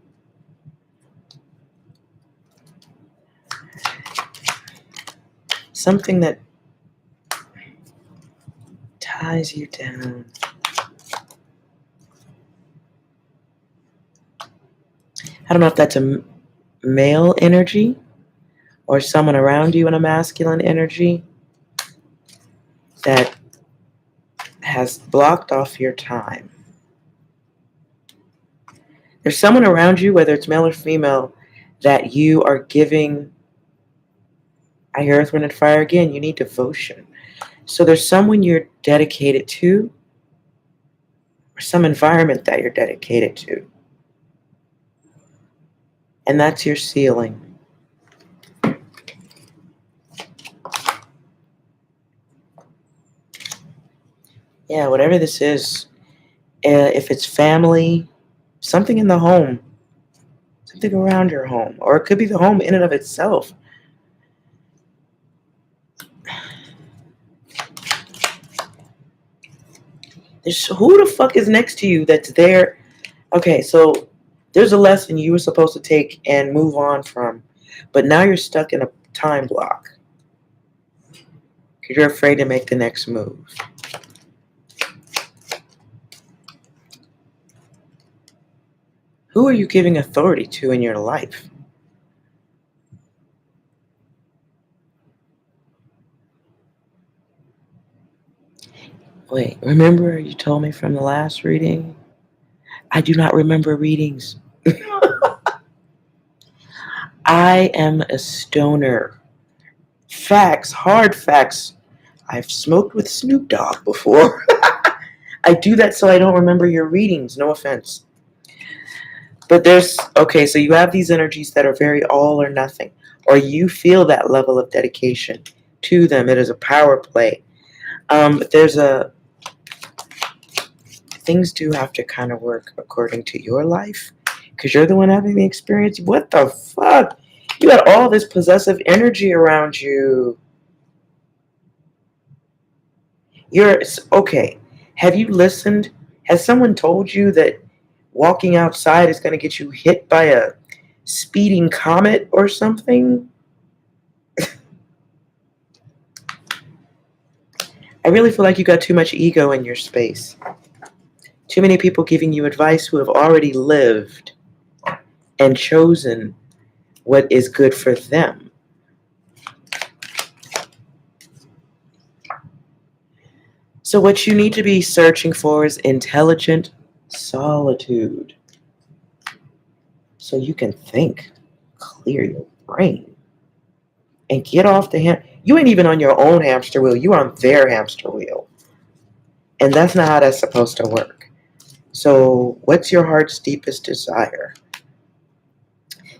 Something that ties you down. I don't know if that's a male energy or someone around you in a masculine energy that has blocked off your time. There's someone around you, whether it's male or female, that you are giving. I hear Earth, Wind, and Fire again. You need devotion. So there's someone you're dedicated to, or some environment that you're dedicated to. And that's your ceiling. Yeah, whatever this is, if it's family, something in the home, something around your home, or it could be the home in and of itself. Who the fuck is next to you that's there? Okay, so there's a lesson you were supposed to take and move on from, but now you're stuck in a time block because you're afraid to make the next move. Who are you giving authority to in your life? Wait, remember you told me from the last reading? I do not remember readings. I am a stoner. Facts, hard facts. I've smoked with Snoop Dogg before. I do that so I don't remember your readings, no offense. But okay, so you have these energies that are very all or nothing, or you feel that level of dedication to them. It is a power play. But things do have to kind of work according to your life, because you're the one having the experience. What the fuck? You got all this possessive energy around you. Okay. Have you listened? Has someone told you that walking outside is going to get you hit by a speeding comet or something? I really feel like you got too much ego in your space. Too many people giving you advice who have already lived and chosen what is good for them. So what you need to be searching for is intelligent solitude. So you can think, clear your brain, and get off the you ain't even on your own hamster wheel, you on their hamster wheel. And that's not how that's supposed to work. So what's your heart's deepest desire?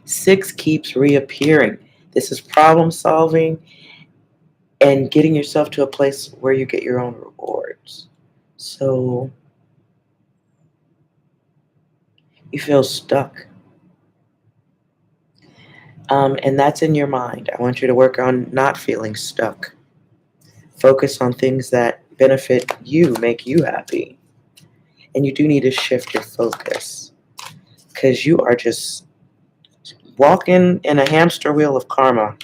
6 keeps reappearing. This is problem solving and getting yourself to a place where you get your own rewards. So you feel stuck. And that's in your mind. I want you to work on not feeling stuck. Focus on things that benefit you, make you happy. And you do need to shift your focus, because you are just walking in a hamster wheel of karma.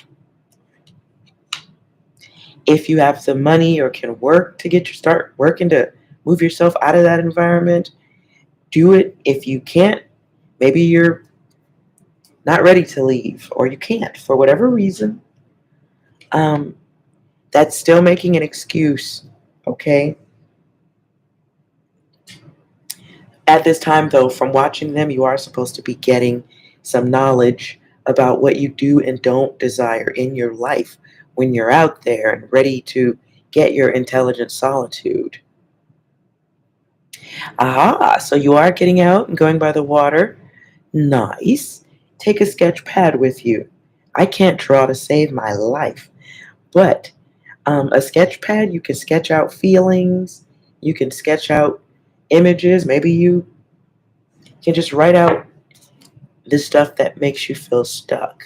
If you have the money or can work to start working to move yourself out of that environment, do it. If you can't, maybe you're not ready to leave, or you can't for whatever reason. That's still making an excuse, okay? At this time, though, from watching them, you are supposed to be getting some knowledge about what you do and don't desire in your life when you're out there and ready to get your intelligent solitude. Aha, so you are getting out and going by the water. Nice. Take a sketch pad with you. I can't draw to save my life, but a sketch pad, you can sketch out feelings, you can sketch out images. Maybe you can just write out the stuff that makes you feel stuck.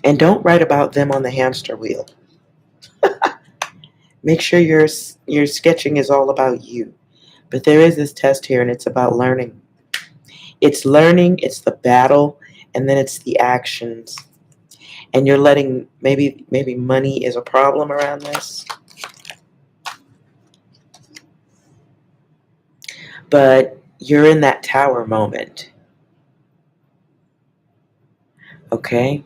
And don't write about them on the hamster wheel. Make sure your sketching is all about you. But there is this test here, and it's about learning. It's learning, it's the battle, and then it's the actions. And you're letting, maybe money is a problem around this. But you're in that tower moment. Okay?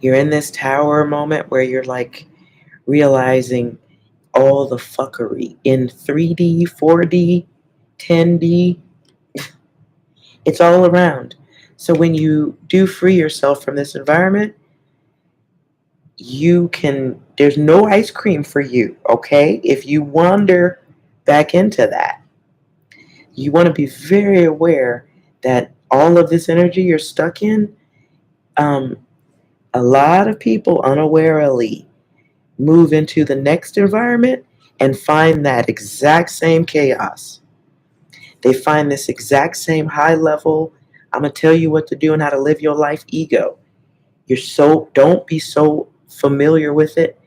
You're in this tower moment where you're like realizing all the fuckery in 3D, 4D, 10D. It's all around. So when you do free yourself from this environment, there's no ice cream for you, okay? If you wander back into that, you want to be very aware that all of this energy you're stuck in, a lot of people unawarely move into the next environment and find that exact same chaos. They find this exact same high level, I'm going to tell you what to do and how to live your life ego. Don't be so familiar with it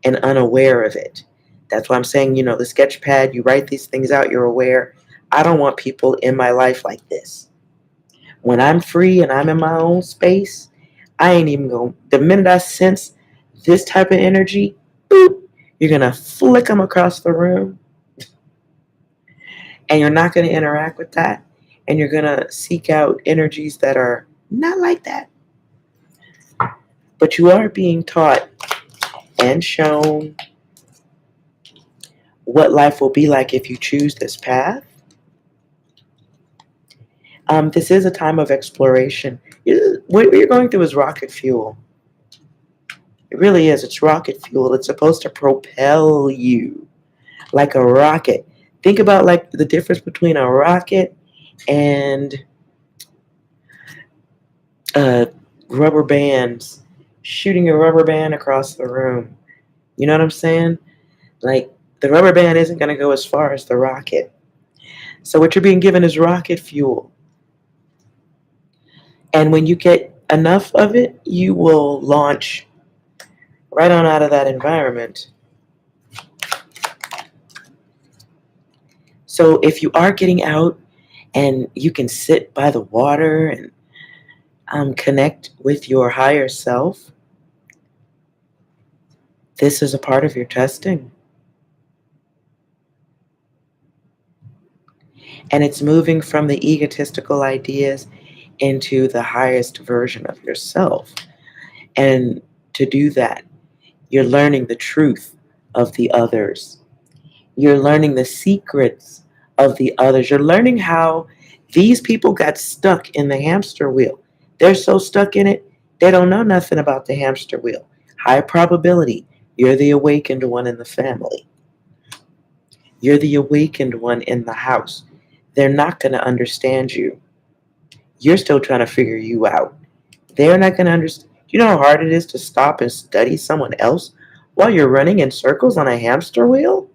and unaware of it. That's why I'm saying, the sketch pad, you write these things out, you're aware. I don't want people in my life like this. When I'm free and I'm in my own space, I ain't even going, the minute I sense this type of energy, boop, you're going to flick them across the room and you're not going to interact with that. And you're going to seek out energies that are not like that. But you are being taught and shown what life will be like if you choose this path. This is a time of exploration. What you're going through is rocket fuel. It really is. It's rocket fuel. It's supposed to propel you like a rocket. Think about like the difference between a rocket and rubber bands. Shooting a rubber band across the room. You know what I'm saying? Like, the rubber band isn't going to go as far as the rocket. So what you're being given is rocket fuel. And when you get enough of it, you will launch right on out of that environment. So if you are getting out and you can sit by the water and connect with your higher self, this is a part of your testing. And it's moving from the egotistical ideas into the highest version of yourself. And to do that, you're learning the truth of the others. You're learning the secrets of the others. You're learning how these people got stuck in the hamster wheel. They're so stuck in it, they don't know nothing about the hamster wheel. High probability, you're the awakened one in the family. You're the awakened one in the house. They're not going to understand you. You're still trying to figure you out. They're not going to understand. You know how hard it is to stop and study someone else while you're running in circles on a hamster wheel?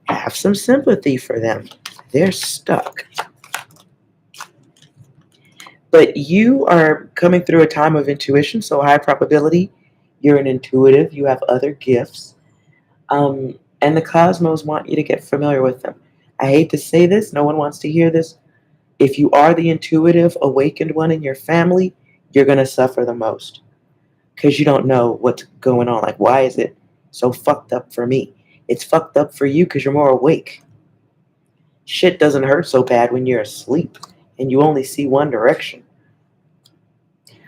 Have some sympathy for them. They're stuck. But you are coming through a time of intuition, so high probability, you're an intuitive, you have other gifts. And the cosmos want you to get familiar with them. I hate to say this, no one wants to hear this. If you are the intuitive, awakened one in your family, you're going to suffer the most. Because you don't know what's going on. Like, why is it so fucked up for me? It's fucked up for you because you're more awake. Shit doesn't hurt so bad when you're asleep and you only see one direction.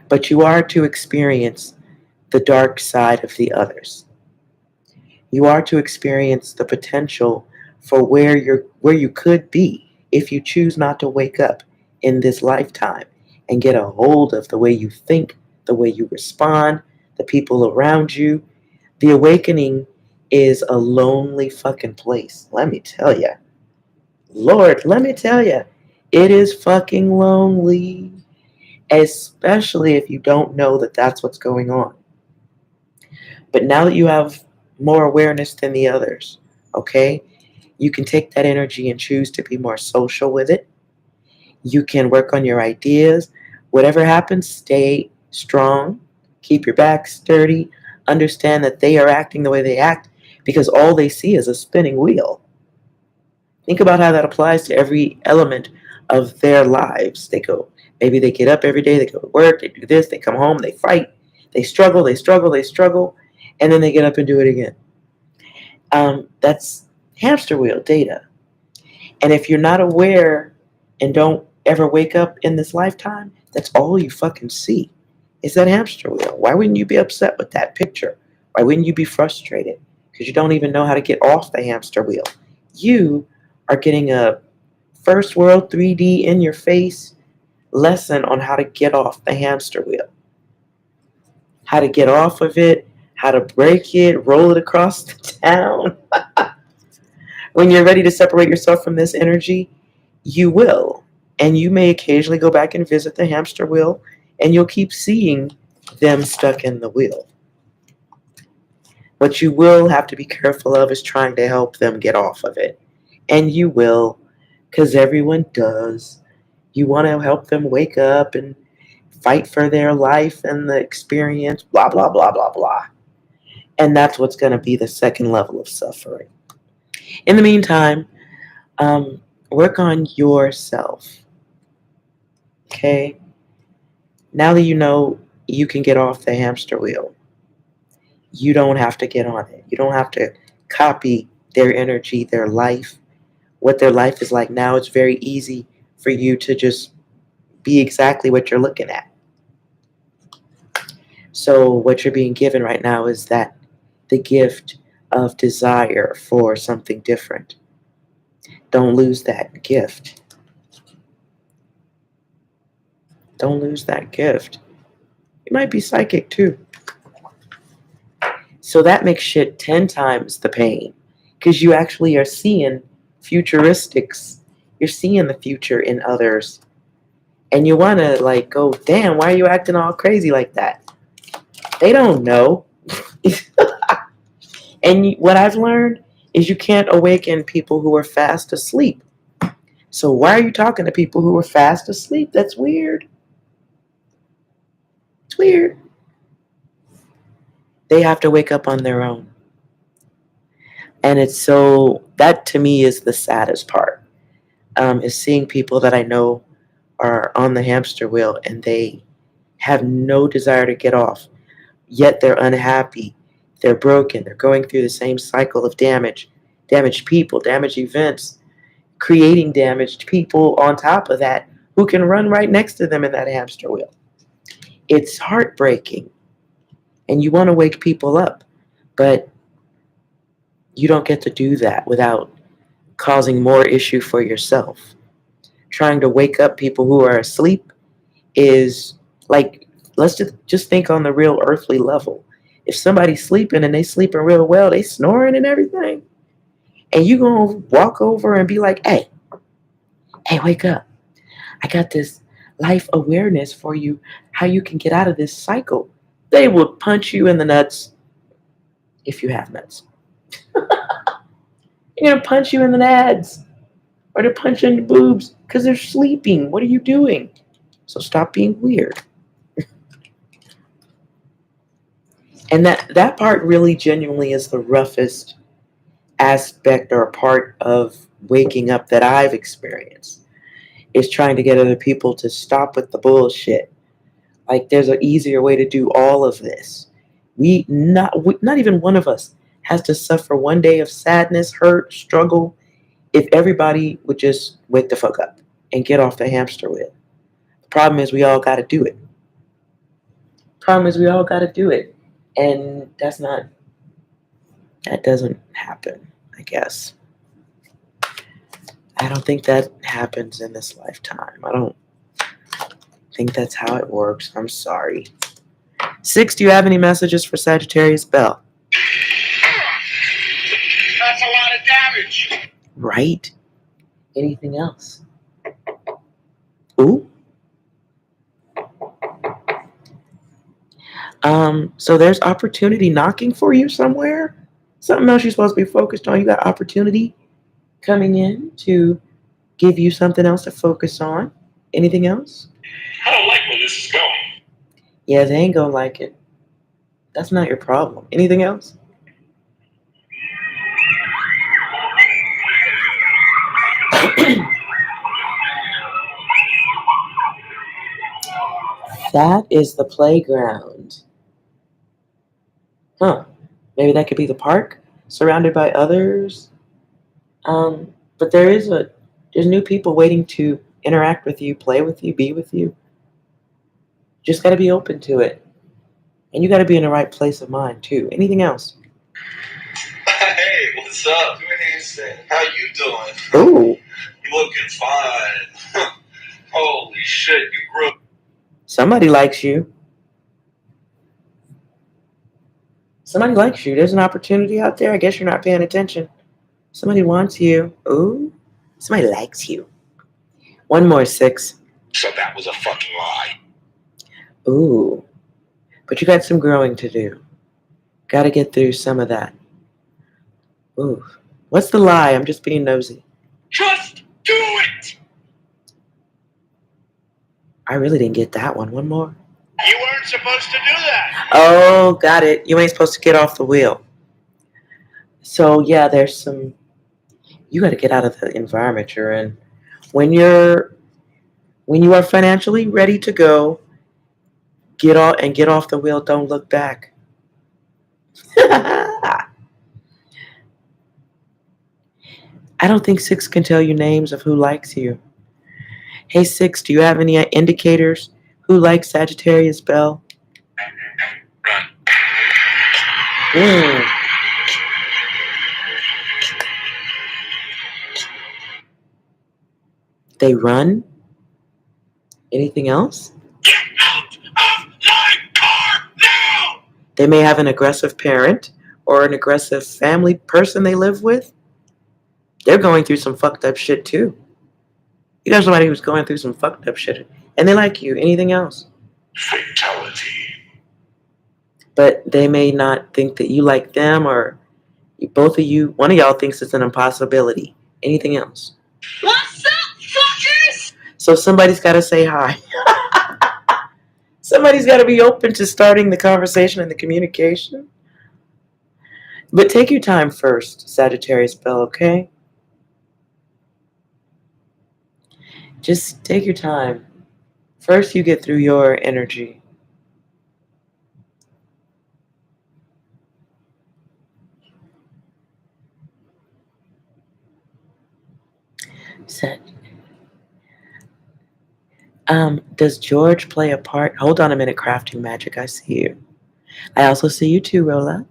But you are to experience the dark side of the others. You are to experience the potential for where you could be if you choose not to wake up in this lifetime and get a hold of the way you think, the way you respond, the people around you. The awakening is a lonely fucking place. Let me tell you. Lord, let me tell you. It is fucking lonely. Especially if you don't know that that's what's going on. But now that you have more awareness than the others, okay? You can take that energy and choose to be more social with it. You can work on your ideas. Whatever happens, stay strong. Keep your back sturdy. Understand that they are acting the way they act because all they see is a spinning wheel. Think about how that applies to every element of their lives. Maybe they get up every day, they go to work, they do this, they come home, they fight, they struggle, and then they get up and do it again. That's hamster wheel data. And if you're not aware and don't ever wake up in this lifetime, that's all you fucking see is that hamster wheel. Why wouldn't you be upset with that picture? Why wouldn't you be frustrated? because you don't even know how to get off the hamster wheel. You are getting a first world 3D in your face lesson on how to get off the hamster wheel. How to get off of it, how to break it, roll it across the town. When you're ready to separate yourself from this energy, you will. And you may occasionally go back and visit the hamster wheel, and you'll keep seeing them stuck in the wheel. What you will have to be careful of is trying to help them get off of it. And you will, because everyone does. You want to help them wake up and fight for their life and the experience, blah, blah, blah, blah, blah. And that's what's going to be the second level of suffering. In the meantime, work on yourself. Okay? Now that you know you can get off the hamster wheel, you don't have to get on it. You don't have to copy their energy, their life, what their life is like now. It's very easy for you to just be exactly what you're looking at. So what you're being given right now is that the gift of desire for something different. Don't lose that gift. Don't lose that gift. You might be psychic too. So that makes shit 10 times the pain, because you actually are seeing futuristics. You're seeing the future in others. And you want to like go, damn, why are you acting all crazy like that? They don't know. And what I've learned is you can't awaken people who are fast asleep. So why are you talking to people who are fast asleep? That's weird. It's weird. They have to wake up on their own. And it's so, that to me is the saddest part, is seeing people that I know are on the hamster wheel and they have no desire to get off, yet they're unhappy, they're broken, they're going through the same cycle of damage, damaged people, damaged events, creating damaged people on top of that who can run right next to them in that hamster wheel. It's heartbreaking. And you want to wake people up, but you don't get to do that without causing more issue for yourself. Trying to wake up people who are asleep is like, let's just think on the real earthly level. If somebody's sleeping and they sleeping real well, they snoring and everything, and you gonna walk over and be like, hey, wake up. I got this life awareness for you, how you can get out of this cycle. They will punch you in the nuts if you have nuts. They're going to punch you in the nads. Or they're punching the boobs because they're sleeping. What are you doing? So stop being weird. And that part really genuinely is the roughest aspect or part of waking up that I've experienced. Is trying to get other people to stop with the bullshit. Like there's an easier way to do all of this. Not even one of us has to suffer one day of sadness, hurt, struggle, if everybody would just wake the fuck up and get off the hamster wheel. The problem is we all got to do it. And that doesn't happen, I guess. I don't think that happens in this lifetime. I don't think that's how it works. I'm sorry. 6, do you have any messages for Sagittarius Bell? That's a lot of damage. Right? Anything else? Ooh. So there's opportunity knocking for you somewhere. Something else you're supposed to be focused on. You got opportunity coming in to give you something else to focus on. Anything else? I don't like where this is going. Yeah, they ain't gonna like it. That's not your problem. Anything else? That is the playground. Huh. Maybe that could be the park, surrounded by others. But there's new people waiting to interact with you, play with you, be with you. Just got to be open to it. And you got to be in the right place of mind, too. Anything else? What's up? How you doing? Ooh. You looking fine. Holy shit, you grew. Somebody likes you. Somebody likes you. There's an opportunity out there. I guess you're not paying attention. Somebody wants you. Ooh. Somebody likes you. One more, 6. So that was a fucking lie. Ooh. But you got some growing to do. Got to get through some of that. Ooh. What's the lie? I'm just being nosy. Just do it! I really didn't get that one. One more. You weren't supposed to do that. Oh, got it. You ain't supposed to get off the wheel. So, yeah, there's some... You got to get out of the environment you're in. When you are financially ready to go, get off the wheel. Don't look back. I don't think 6 can tell you names of who likes you. Hey, 6, do you have any indicators? Who likes Sagittarius, Bell? Run. They run? Anything else? Get out of my car now! They may have an aggressive parent or an aggressive family person they live with. They're going through some fucked up shit too. You got somebody who's going through some fucked up shit and they like you. Anything else? Fatality. But they may not think that you like them, or both of you, one of y'all thinks it's an impossibility. Anything else? What's up, fuckers? So somebody's got to say hi. Somebody's got to be open to starting the conversation and the communication. But take your time first, Sagittarius Bell, okay? Just take your time. First, you get through your energy. Set. Does George play a part? Hold on a minute, crafting magic. I see you. I also see you too, Rola.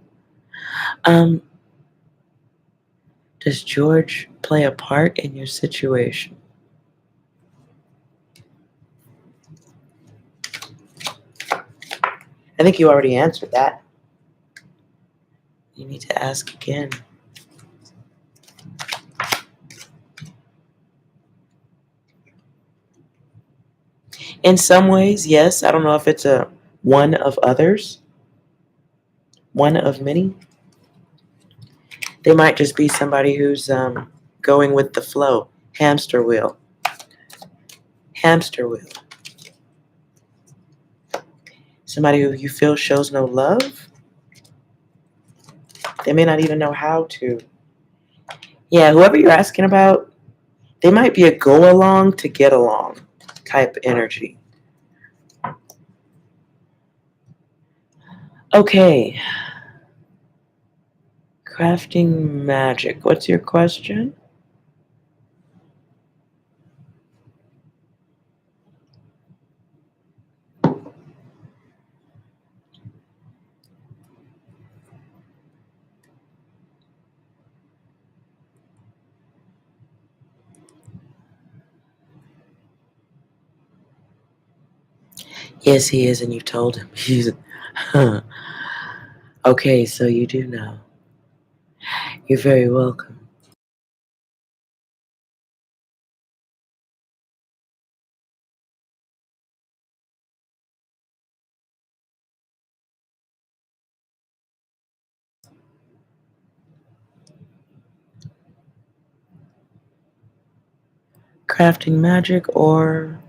Does George play a part in your situation? I think you already answered that. You need to ask again. In some ways, yes. I don't know if it's a one of others, one of many. They might just be somebody who's going with the flow. Hamster wheel. Hamster wheel. Somebody who you feel shows no love. They may not even know how to. Yeah, whoever you're asking about, they might be a go along to get along type energy. Okay. Crafting magic. What's your question? Yes, he is, and you told him. He's. Okay, so you do know. You're very welcome. Crafting magic or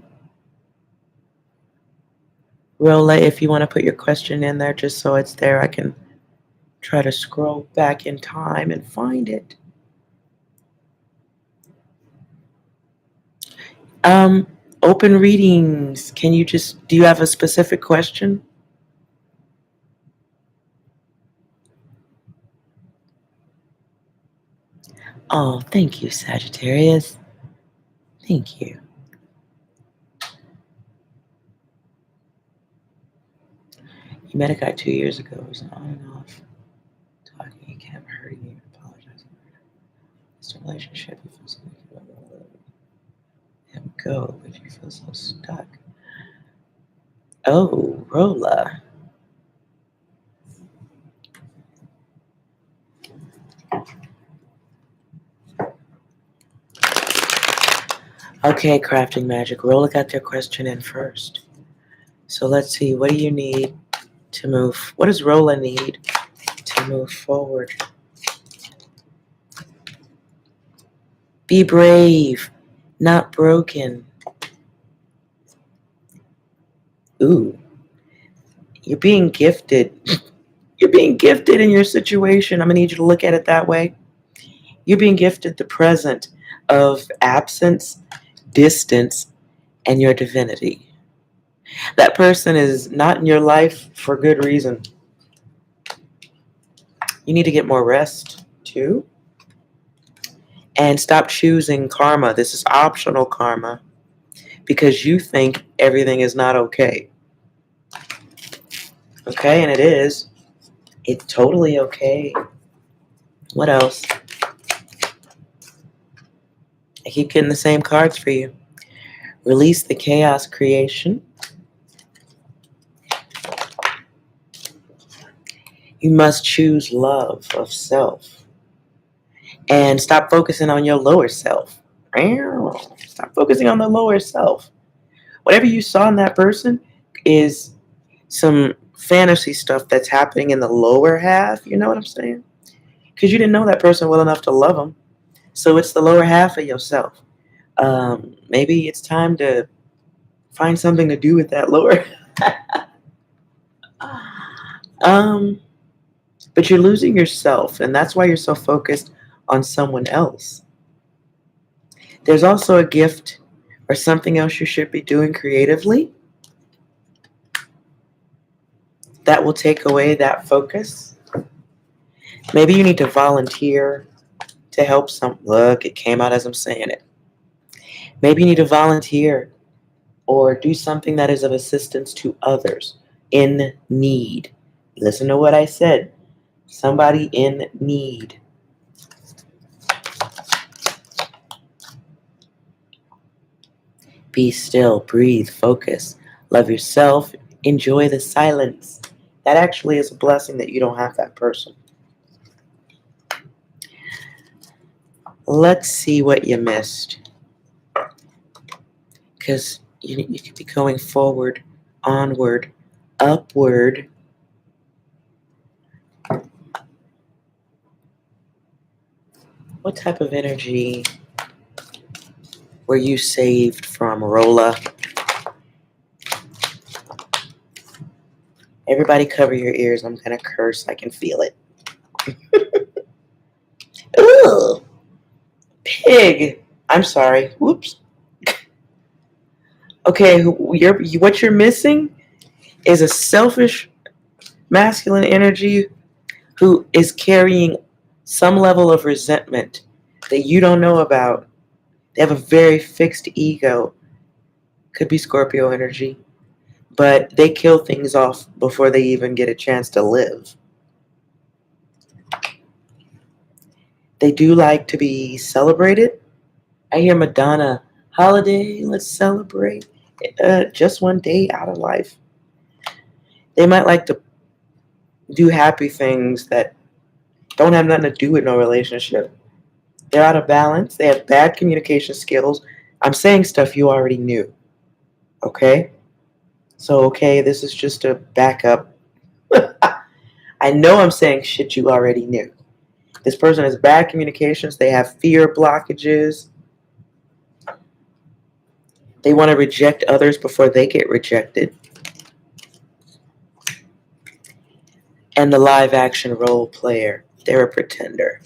Rolla, if you want to put your question in there just so it's there, I can try to scroll back in time and find it. Open readings. Do you have a specific question? Oh, thank you, Sagittarius. Thank you. You met a guy 2 years ago who's on and off talking. He kept hurting you. Apologizing. Lost a relationship, you feel so like you don't want to let him go, but you feel so stuck. Oh, Rolla. Okay, Crafting Magic. Rolla got their question in first. So let's see, what do you need to move? What does Rolla need to move forward? Be brave, not broken. Ooh, you're being gifted. You're being gifted in your situation. I'm going to need you to look at it that way. You're being gifted the present of absence, distance, and your divinity. That person is not in your life for good reason. You need to get more rest, too. And stop choosing karma. This is optional karma because you think everything is not okay. Okay, and it is. It's totally okay. What else? I keep getting the same cards for you. Release the chaos creation. You must choose love of self. And stop focusing on your lower self. Stop focusing on the lower self. Whatever you saw in that person is some fantasy stuff that's happening in the lower half. You know what I'm saying? Because you didn't know that person well enough to love them. So it's the lower half of yourself. Maybe it's time to find something to do with that lower. But you're losing yourself, and that's why you're so focused on someone else. There's also a gift or something else you should be doing creatively that will take away that focus. Maybe you need to volunteer to help some. Look, it came out as I'm saying it. Maybe you need to volunteer or do something that is of assistance to others in need. Listen to what I said. Somebody in need. Be still, breathe, focus, love yourself, enjoy the silence. That actually is a blessing that you don't have that person. Let's see what you missed. Because you could be going forward, onward, upward. What type of energy were you saved from, Rolla? Everybody cover your ears. I'm going to curse. I can feel it. Ugh. Pig. I'm sorry. Whoops. Okay, what you're missing is a selfish masculine energy who is carrying some level of resentment that you don't know about. They have a very fixed ego. Could be Scorpio energy. But they kill things off before they even get a chance to live. They do like to be celebrated. I hear Madonna, holiday, let's celebrate. Just one day out of life. They might like to do happy things that don't have nothing to do with no relationship. They're out of balance. They have bad communication skills. I'm saying stuff you already knew. Okay? So, okay, this is just a backup. I know I'm saying shit you already knew. This person has bad communications. They have fear blockages. They want to reject others before they get rejected. And the live action role player. They're a pretender.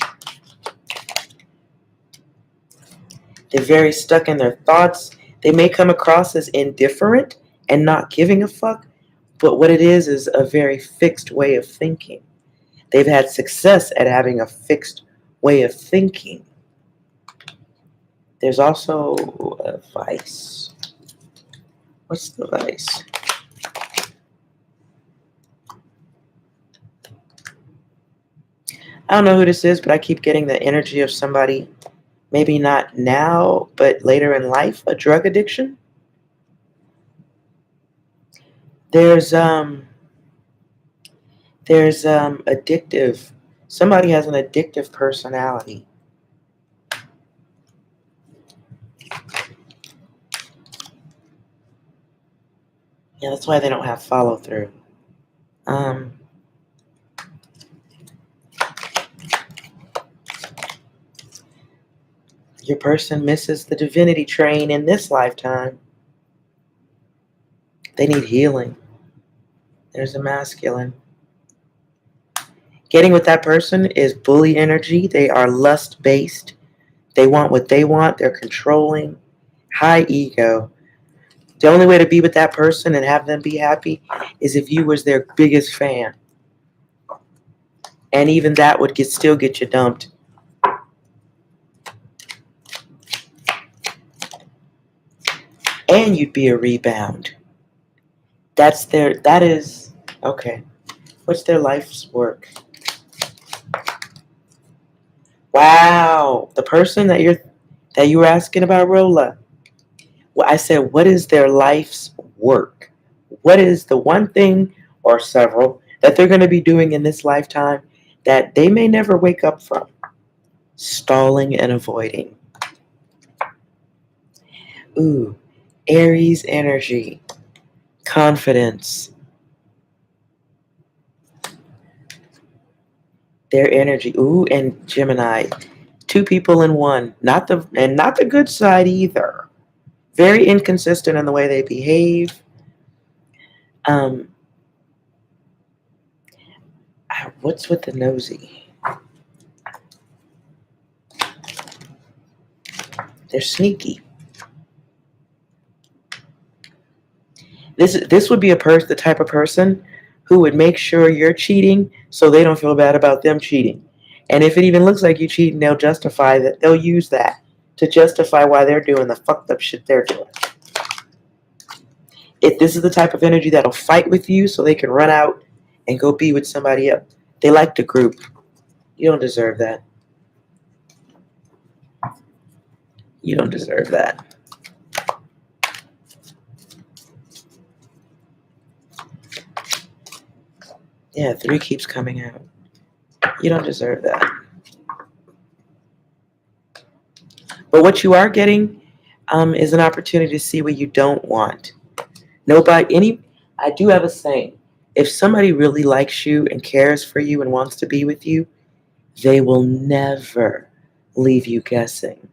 They're very stuck in their thoughts. They may come across as indifferent and not giving a fuck, but what it is a very fixed way of thinking. They've had success at having a fixed way of thinking. There's also a vice. What's the vice? I don't know who this is, but I keep getting the energy of somebody maybe not now, but later in life, a drug addiction. There's addictive. Somebody has an addictive personality. Yeah, that's why they don't have follow through. Your person misses the divinity train in this lifetime. They need healing. There's a masculine. Getting with that person is bully energy. They are lust based. They want what they want. They're controlling. High ego. The only way to be with that person and have them be happy is if you was their biggest fan. And even that would still get you dumped. And you'd be a rebound. That is, okay. What's their life's work? Wow. The person that you were asking about, Rola. Well, I said, what is their life's work? What is the one thing or several that they're going to be doing in this lifetime that they may never wake up from? Stalling and avoiding. Ooh, Aries energy. Confidence. Their energy. Ooh, and Gemini. Two people in one. Not the good side either. Very inconsistent in the way they behave. What's with the nosy? They're sneaky. This would be the type of person who would make sure you're cheating so they don't feel bad about them cheating. And if it even looks like you cheating, they'll justify that. They'll use that to justify why they're doing the fucked up shit they're doing. If this is the type of energy that'll fight with you so they can run out and go be with somebody else. They like the group. You don't deserve that. You don't deserve that. Yeah, 3 keeps coming out. You don't deserve that. But what you are getting is an opportunity to see what you don't want. I do have a saying. If somebody really likes you and cares for you and wants to be with you, they will never leave you guessing.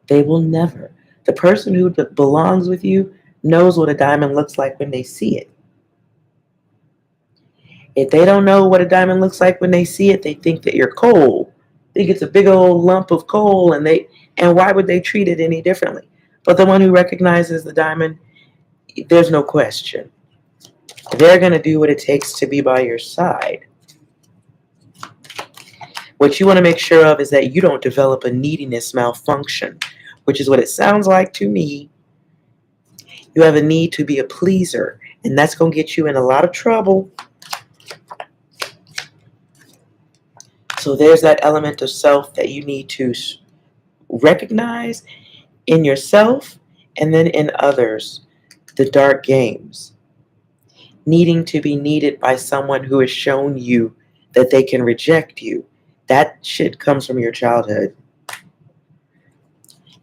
They will never. The person who belongs with you knows what a diamond looks like when they see it. If they don't know what a diamond looks like when they see it, they think that you're coal. They think it's a big old lump of coal, and why would they treat it any differently? But the one who recognizes the diamond, there's no question. They're going to do what it takes to be by your side. What you want to make sure of is that you don't develop a neediness malfunction, which is what it sounds like to me. You have a need to be a pleaser, and that's going to get you in a lot of trouble. So there's that element of self that you need to recognize in yourself and then in others. The dark games. Needing to be needed by someone who has shown you that they can reject you. That shit comes from your childhood.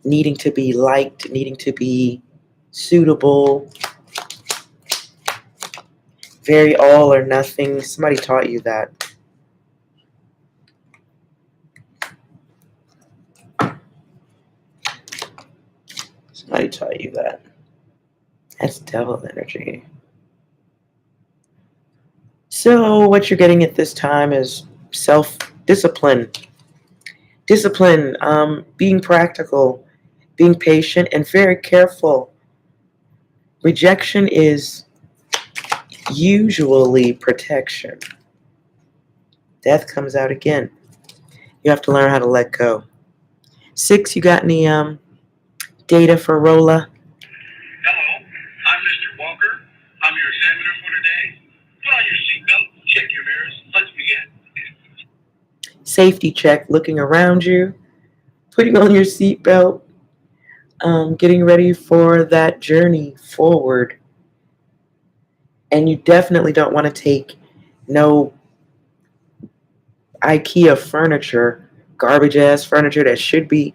Needing to be liked, needing to be suitable. Very all or nothing. Somebody taught you that. Somebody taught you that. That's devil energy. So what you're getting at this time is self-discipline. Discipline, being practical, being patient, and very careful. Rejection is usually protection. Death comes out again. You have to learn how to let go. 6, you got any data for Rola? Hello, I'm Mr. Walker. I'm your examiner for today. Put on your seatbelt, check your mirrors. Let's begin. Safety check, looking around you. putting on your seatbelt, getting ready for that journey forward. And you definitely don't want to take no IKEA furniture, garbage ass furniture that should be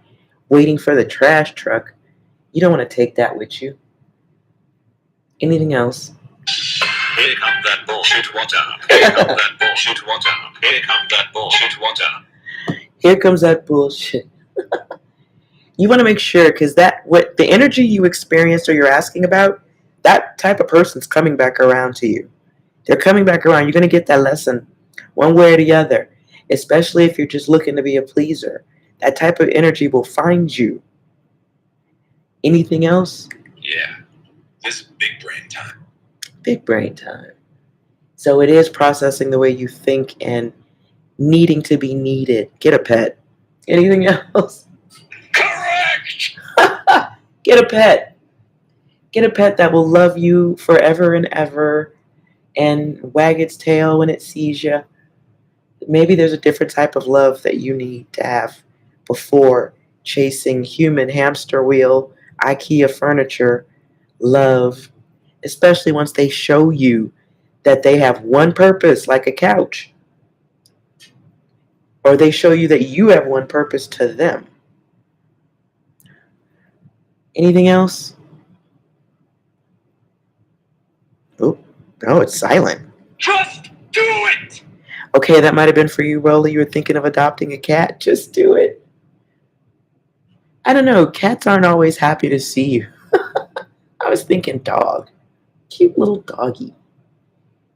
waiting for the trash truck. You don't want to take that with you. Anything else? Here comes that bullshit water. Here comes that bullshit water. Here comes that bullshit water. Here comes that bullshit. You want to make sure, because what the energy you experienced or you're asking about, that type of person's coming back around to you. They're coming back around. You're going to get that lesson one way or the other, especially if you're just looking to be a pleaser. That type of energy will find you. Anything else? Yeah, this is big brain time. Big brain time. So it is processing the way you think and needing to be needed. Get a pet. Anything else? Correct! Get a pet. Get a pet that will love you forever and ever and wag its tail when it sees you. Maybe there's a different type of love that you need to have before chasing human hamster wheel, IKEA furniture love, especially once they show you that they have one purpose, like a couch, or they show you that you have one purpose to them. Anything else? Oh, no, it's silent. Just do it! Okay, that might have been for you, Rolla. You were thinking of adopting a cat. Just do it. I don't know. Cats aren't always happy to see you. I was thinking dog. Cute little doggy.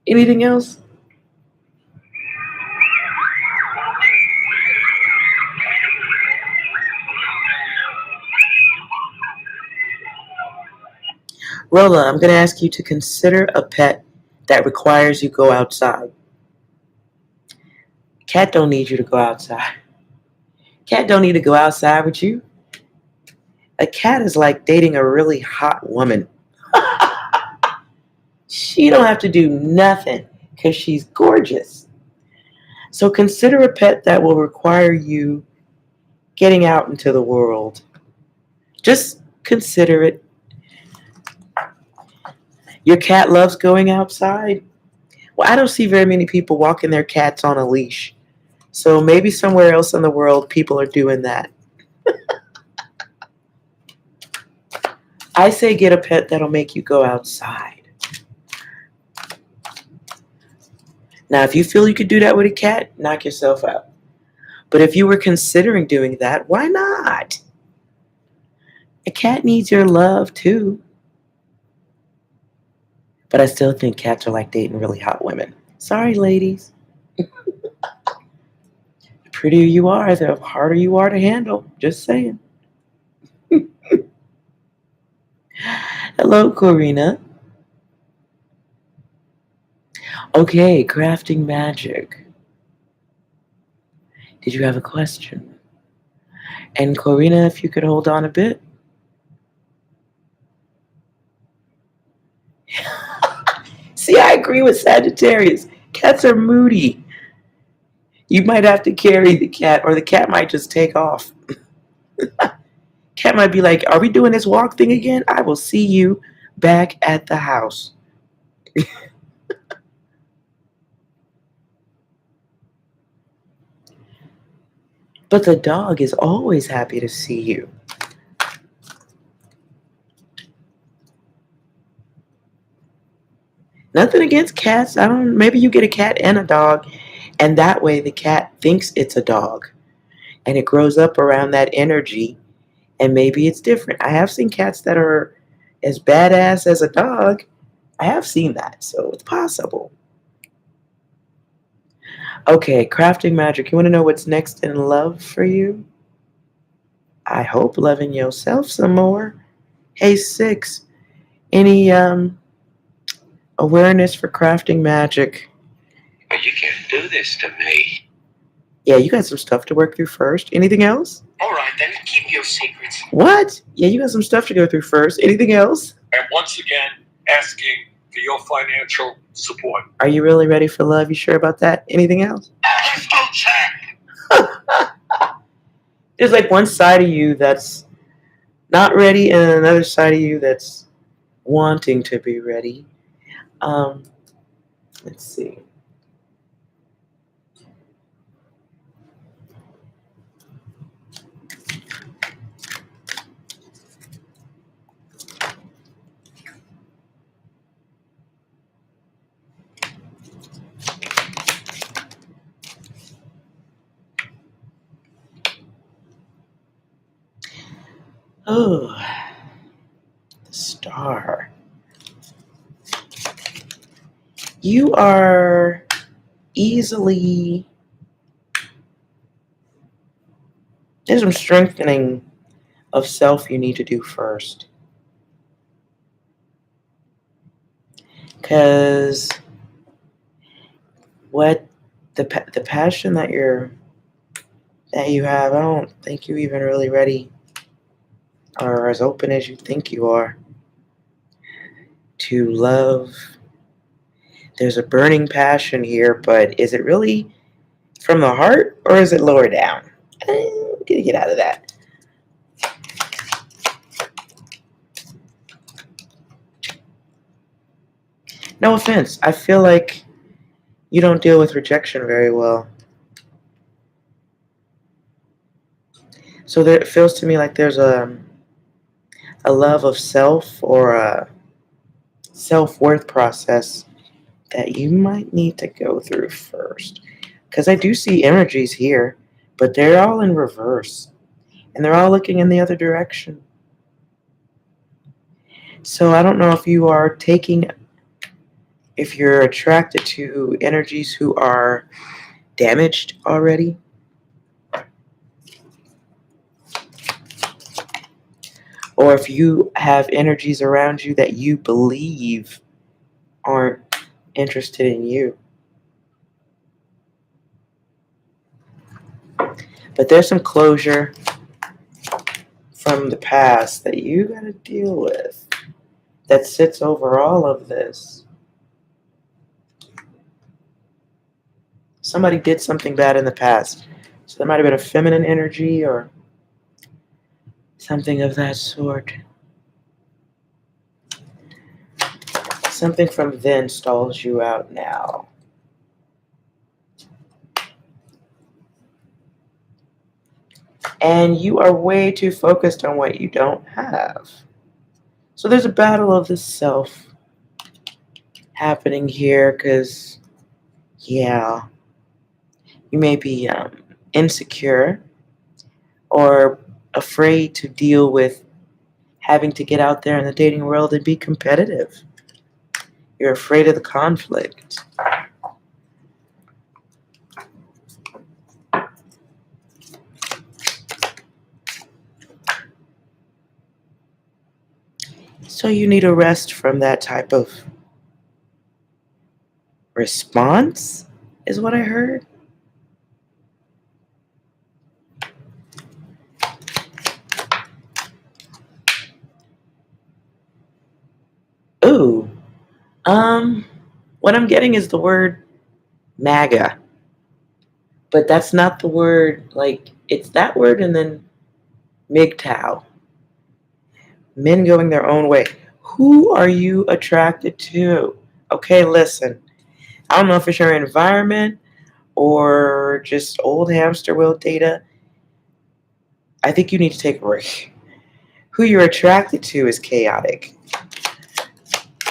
Anything else? Rolla, I'm going to ask you to consider a pet that requires you go outside. Cat don't need you to go outside. Cat don't need to go outside with you. A cat is like dating a really hot woman. She don't have to do nothing because she's gorgeous. So consider a pet that will require you getting out into the world. Just consider it. Your cat loves going outside. Well, I don't see very many people walking their cats on a leash. So maybe somewhere else in the world, people are doing that. I say get a pet that'll make you go outside. Now, if you feel you could do that with a cat, knock yourself out. But if you were considering doing that, why not? A cat needs your love too. But I still think cats are like dating really hot women. Sorry, ladies. The prettier you are, the harder you are to handle. Just saying. Hello, Corina. Okay, crafting magic. Did you have a question? And Corina, if you could hold on a bit. See, I agree with Sagittarius. Cats are moody. You might have to carry the cat, or the cat might just take off. Cat might be like, are we doing this walk thing again? I will see you back at the house. But the dog is always happy to see you. Nothing against cats. Maybe you get a cat and a dog, and that way the cat thinks it's a dog. And it grows up around that energy, and maybe it's different. I have seen cats that are as badass as a dog. I have seen that, so it's possible. Okay, crafting magic. You want to know what's next in love for you? I hope loving yourself some more. Hey, 6, any awareness for crafting magic? But you can't do this to me. Yeah, you got some stuff to work through first. Anything else? All right, then keep your secrets. What? Yeah, you got some stuff to go through first. Anything else? And once again, asking for your financial support. Are you really ready for love? You sure about that? Anything else? Let's go check. There's like one side of you that's not ready and another side of you that's wanting to be ready. Um, let's see. Oh, the star. You are easily. There's some strengthening of self you need to do first. Because what the passion that you have, I don't think you're even really ready or as open as you think you are to love. There's a burning passion here, but is it really from the heart or is it lower down? I'm gonna get out of that. No offense. I feel like you don't deal with rejection very well. So there, it feels to me like there's a love of self or a self-worth process that you might need to go through first. Because I do see energies here, but they're all in reverse. And they're all looking in the other direction. So I don't know if you are if you're attracted to energies who are damaged already, or if you have energies around you that you believe aren't interested in you. But there's some closure from the past that you got to deal with that sits over all of this. Somebody did something bad in the past. So there might have been a feminine energy or something of that sort. Something from then stalls you out now. And you are way too focused on what you don't have. So there's a battle of the self happening here because, yeah, you may be insecure or afraid to deal with having to get out there in the dating world and be competitive. You're afraid of the conflict. So you need a rest from that type of response, is what I heard. Ooh. What I'm getting is the word MAGA. But that's not the word, like, it's that word and then MGTOW. Men going their own way. Who are you attracted to? Okay, listen. I don't know if it's your environment or just old hamster wheel data. I think you need to take a break. Who you're attracted to is chaotic.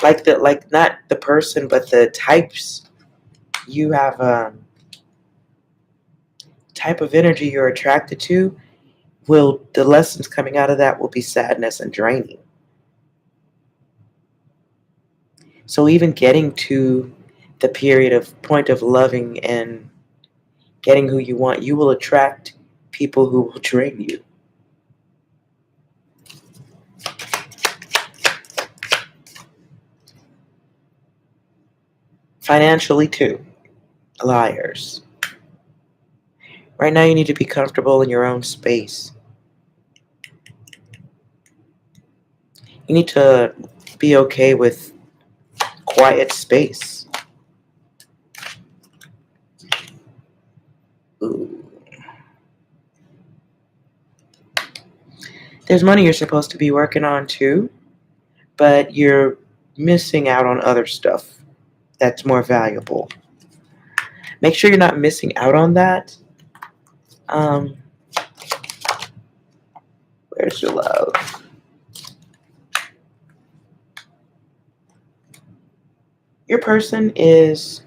Like not the person, but the types. You have type of energy you're attracted to. The lessons coming out of that will be sadness and draining. So even getting to the point of loving and getting who you want, you will attract people who will drain you. Financially too. Liars. Right now you need to be comfortable in your own space. You need to be okay with quiet space. Ooh. There's money you're supposed to be working on too, but you're missing out on other stuff that's more valuable. Make sure you're not missing out on that. Um, where's your love? Your person is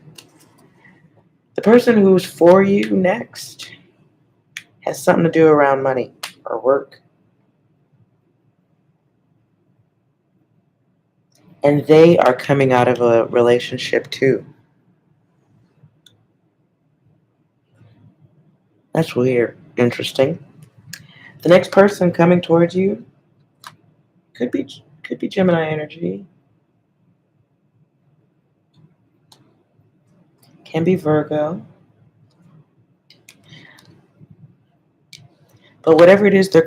the person who's for you next has something to do around money or work. And they are coming out of a relationship too. That's weird. Interesting. The next person coming towards you could be Gemini energy. Can be Virgo. But whatever it is, they're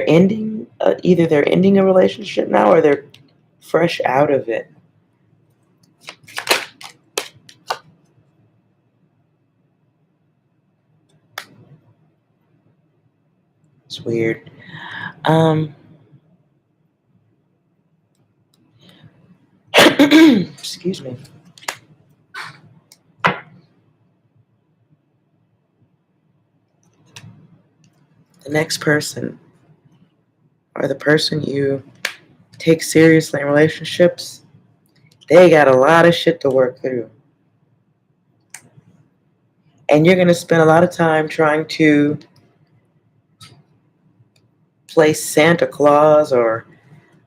ending, either they're ending a relationship now or they're fresh out of it. It's weird. Excuse me. The next person, or the person you take seriously in relationships, they got a lot of shit to work through. And you're going to spend a lot of time trying to play Santa Claus or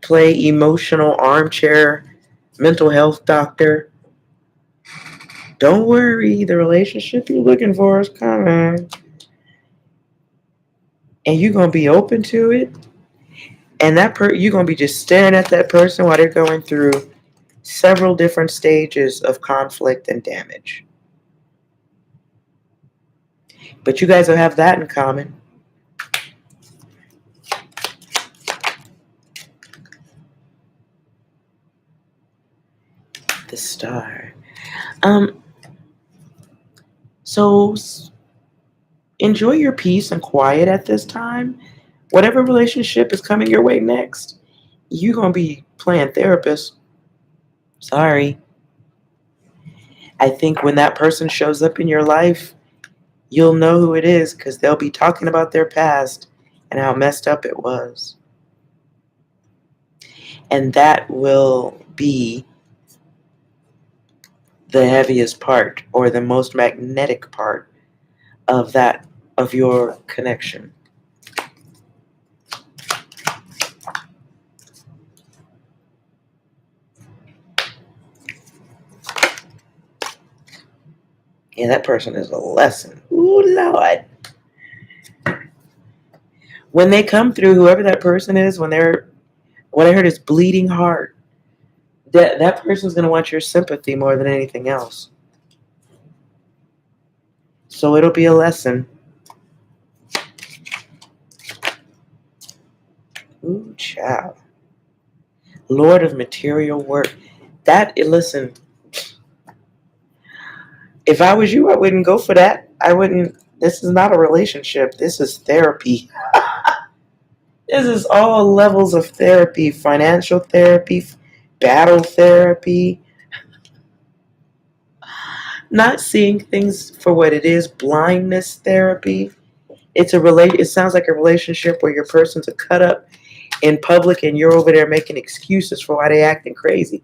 play emotional armchair mental health doctor. Don't worry, the relationship you're looking for is coming. And you're going to be open to it. And you're going to be just staring at that person while they're going through several different stages of conflict and damage. But you guys will have that in common. The Star. So enjoy your peace and quiet at this time. Whatever relationship is coming your way next, you're going to be playing therapist. Sorry. I think when that person shows up in your life, you'll know who it is because they'll be talking about their past and how messed up it was. And that will be the heaviest part or the most magnetic part of your connection. Yeah, that person is a lesson. Ooh, Lord. When they come through, whoever that person is, what I heard is bleeding heart. That person's going to want your sympathy more than anything else. So it'll be a lesson. Ooh, child. Lord of material work. Listen, if I was you, I wouldn't go for that. This is not a relationship. This is therapy. This is all levels of therapy. Financial therapy, battle therapy. Not seeing things for what it is, blindness therapy. It sounds like a relationship where your person's a cut up in public and you're over there making excuses for why they acting crazy.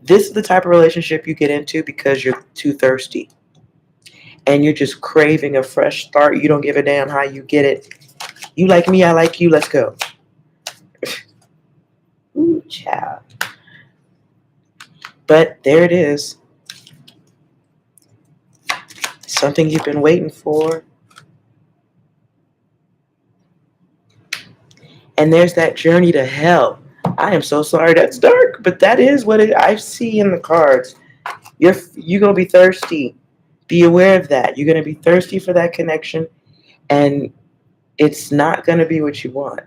This is the type of relationship you get into because you're too thirsty. And you're just craving a fresh start. You don't give a damn how you get it. You like me, I like you, let's go. Ooh, child. But there it is. Something you've been waiting for. And there's that journey to hell. I am so sorry that's dark, but that is what I see in the cards. You're going to be thirsty. Be aware of that. You're going to be thirsty for that connection, and it's not going to be what you want.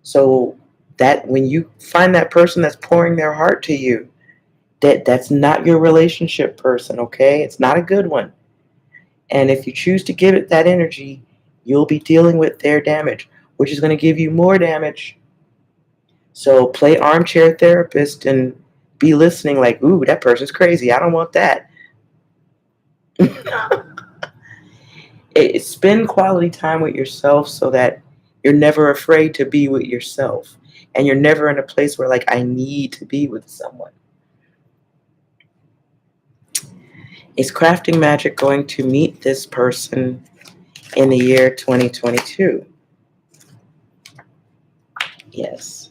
So that when you find that person that's pouring their heart to you, that's not your relationship person, okay? It's not a good one. And if you choose to give it that energy, you'll be dealing with their damage, which is going to give you more damage. So play armchair therapist and be listening like, ooh, that person's crazy. I don't want that. Spend quality time with yourself so that you're never afraid to be with yourself. And you're never in a place where, like, I need to be with someone. Is crafting magic going to meet this person in the year 2022? Yes.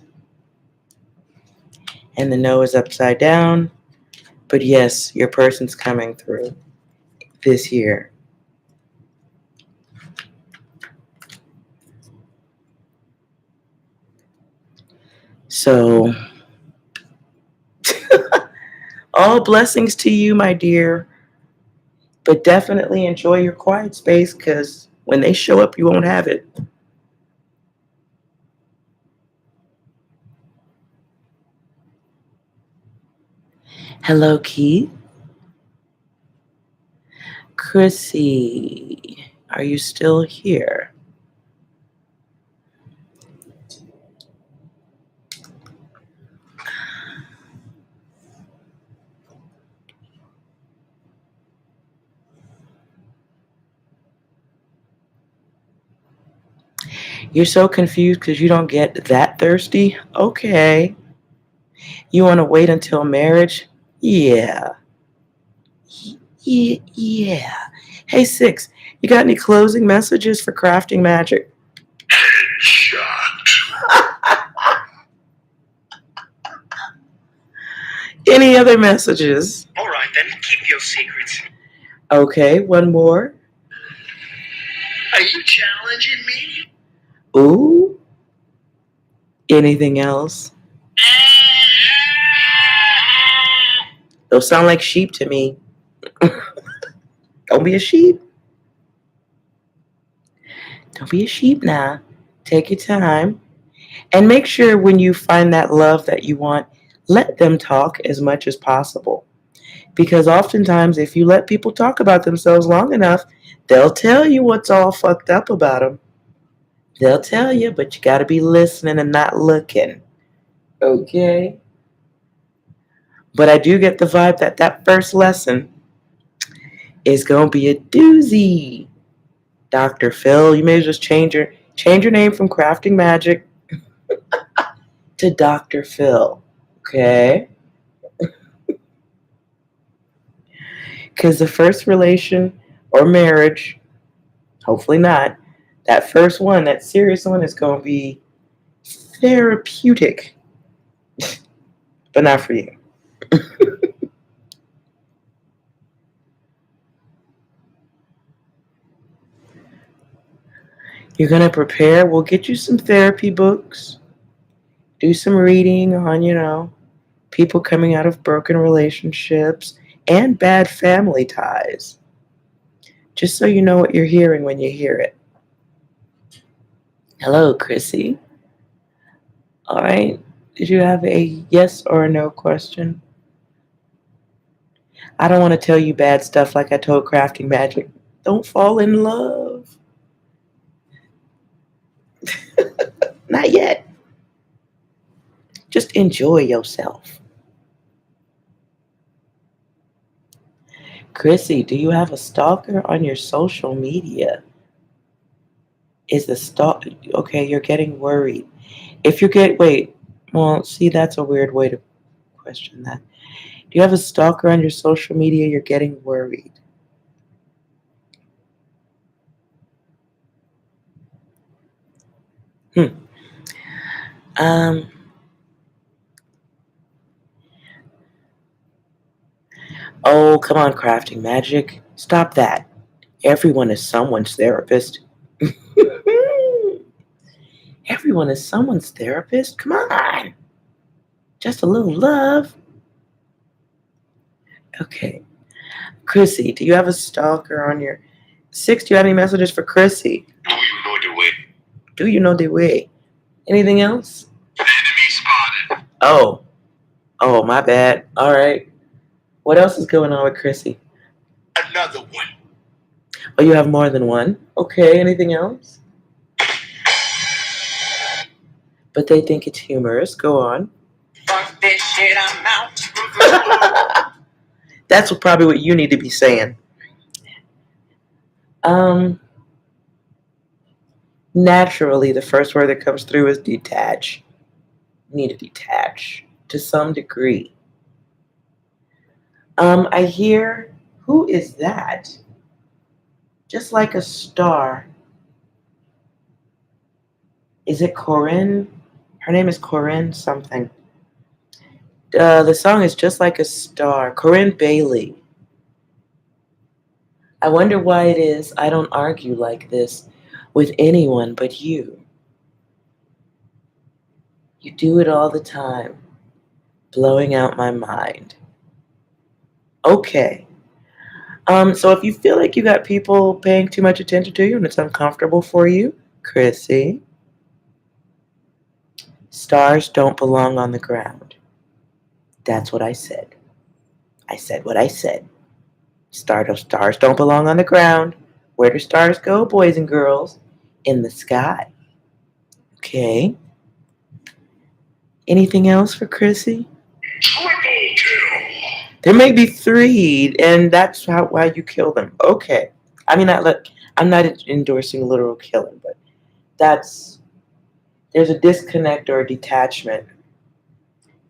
And the no is upside down. But yes, your person's coming through this year. So, all blessings to you, my dear. But definitely enjoy your quiet space, because when they show up, you won't have it. Hello, Keith. Chrissy, are you still here? You're so confused because you don't get that thirsty? Okay. You want to wait until marriage? Yeah. Yeah. Hey, Six, you got any closing messages for crafting magic? Headshot. Any other messages? All right, then, keep your secrets. Okay, one more. Are you challenging me? Ooh. Anything else? Those sound like sheep to me. Don't be a sheep. Don't be a sheep now. Take your time. And make sure when you find that love that you want, let them talk as much as possible. Because oftentimes, if you let people talk about themselves long enough, they'll tell you what's all fucked up about them. They'll tell you, but you got to be listening and not looking. Okay? But I do get the vibe that that first lesson is going to be a doozy. Dr. Phil, you may just change your name from Crafting Magic to Dr. Phil. Okay? Because the first relation or marriage, hopefully not, that first one, that serious one, is going to be therapeutic. But not for you. You're going to prepare. We'll get you some therapy books. Do some reading on, people coming out of broken relationships and bad family ties. Just so you know what you're hearing when you hear it. Hello, Chrissy. All right. Did you have a yes or a no question? I don't want to tell you bad stuff like I told Crafting Magic. Don't fall in love. Not yet. Just enjoy yourself. Chrissy, do you have a stalker on your social media? Is the stalk... Okay, you're getting worried. If you get... Wait. Well, see, that's a weird way to question that. Do you have a stalker on your social media? You're getting worried. Oh, come on, Crafting Magic. Stop that. Everyone is someone's therapist. Everyone is someone's therapist. Come on. Just a little love. Okay. Chrissy, do you have a stalker on your... Six, do you have any messages for Chrissy? Do you know the way? Do you know the way? Anything else? Enemy spotted. Oh, my bad. All right. What else is going on with Chrissy? Another one. Oh, you have more than one? Okay, anything else? But they think it's humorous. Go on. Fuck this shit, I'm out. That's probably what you need to be saying. Naturally, the first word that comes through is detach. You need to detach to some degree. I hear, who is that? Just like a star. Is it Corinne? Her name is Corinne something. The song is Just Like a Star. Corinne Bailey. I wonder why it is I don't argue like this with anyone but you. You do it all the time, blowing out my mind. Okay. So if you feel like you got people paying too much attention to you and it's uncomfortable for you, Chrissy, stars don't belong on the ground. That's what I said. I said what I said. Stars don't belong on the ground. Where do stars go, boys and girls? In the sky. Okay. Anything else for Chrissy? Triple kill. There may be three, and that's why you kill them. Okay. I mean, I'm not endorsing literal killing, but there's a disconnect or a detachment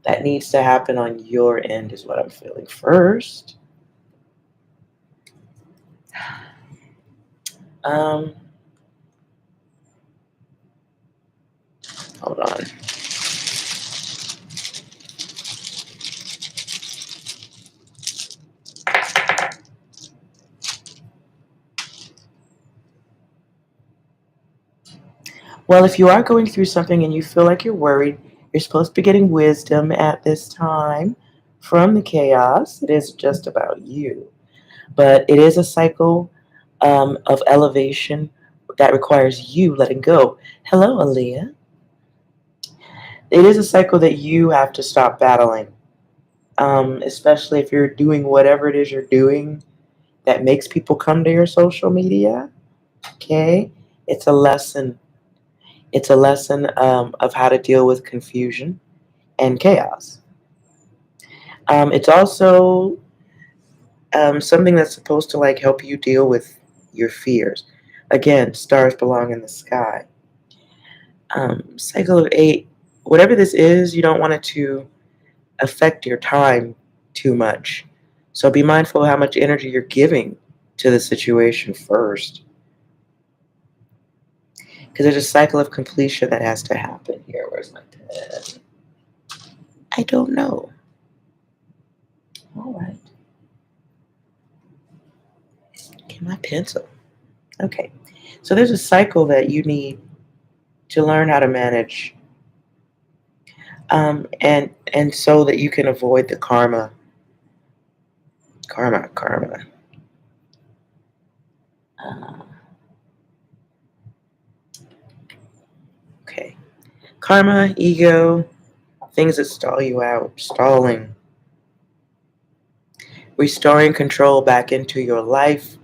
that needs to happen on your end, is what I'm feeling. First, hold on. Well, if you are going through something and you feel like you're worried, you're supposed to be getting wisdom at this time from the chaos. It is just about you. But it is a cycle of elevation that requires you letting go. Hello, Aaliyah. It is a cycle that you have to stop battling, especially if you're doing whatever it is you're doing that makes people come to your social media. Okay? It's a lesson. It's a lesson of how to deal with confusion and chaos. It's also something that's supposed to like help you deal with your fears. Again, stars belong in the sky. Cycle of 8, whatever this is, you don't want it to affect your time too much. So be mindful of how much energy you're giving to the situation first. Because there's a cycle of completion that has to happen here. Where's my pen? I don't know. All right. Get my pencil. Okay. So there's a cycle that you need to learn how to manage, and so that you can avoid the karma. Uh, okay. Karma, ego, things that stall you out, stalling, restoring control back into your life.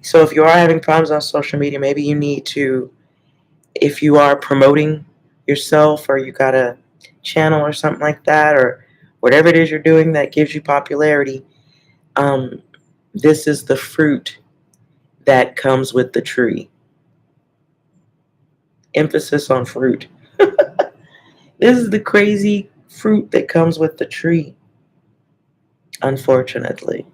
So if you are having problems on social media, maybe you need to, if you are promoting yourself or you got a channel or something like that, or whatever it is you're doing that gives you popularity, this is the fruit that comes with the tree. Emphasis on fruit. This is the crazy fruit that comes with the tree, unfortunately.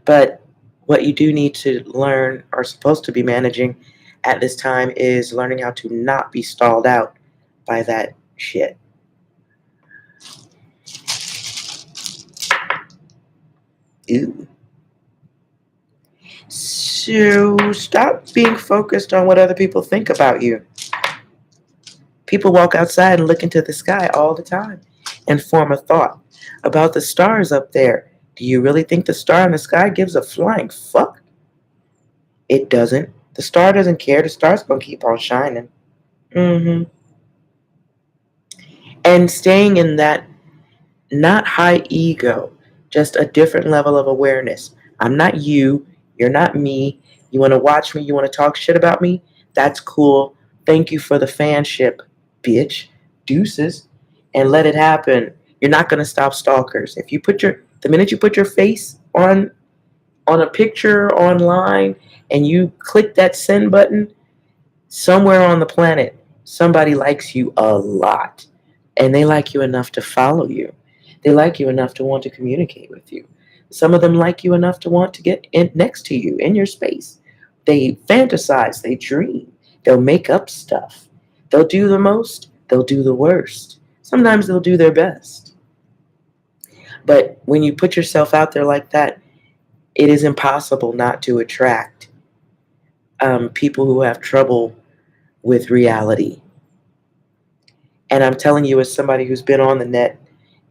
But what you do need to learn, or supposed to be managing at this time, is learning how to not be stalled out by that shit. Ew. So stop being focused on what other people think about you. People walk outside and look into the sky all the time and form a thought about the stars up there. Do you really think the star in the sky gives a flying fuck? It doesn't. The star doesn't care. The star's gonna keep on shining. And staying in that not high ego, just a different level of awareness. I'm not you. You're not me. You want to watch me? You want to talk shit about me? That's cool. Thank you for the fanship, bitch. Deuces. And let it happen. You're not going to stop stalkers. If you put the minute you put your face on a picture online and you click that send button, somewhere on the planet, somebody likes you a lot. And they like you enough to follow you. They like you enough to want to communicate with you. Some of them like you enough to want to get in next to you in your space. They fantasize, they dream, they'll make up stuff. They'll do the most, they'll do the worst. Sometimes they'll do their best. But when you put yourself out there like that, it is impossible not to attract people who have trouble with reality. And I'm telling you, as somebody who's been on the net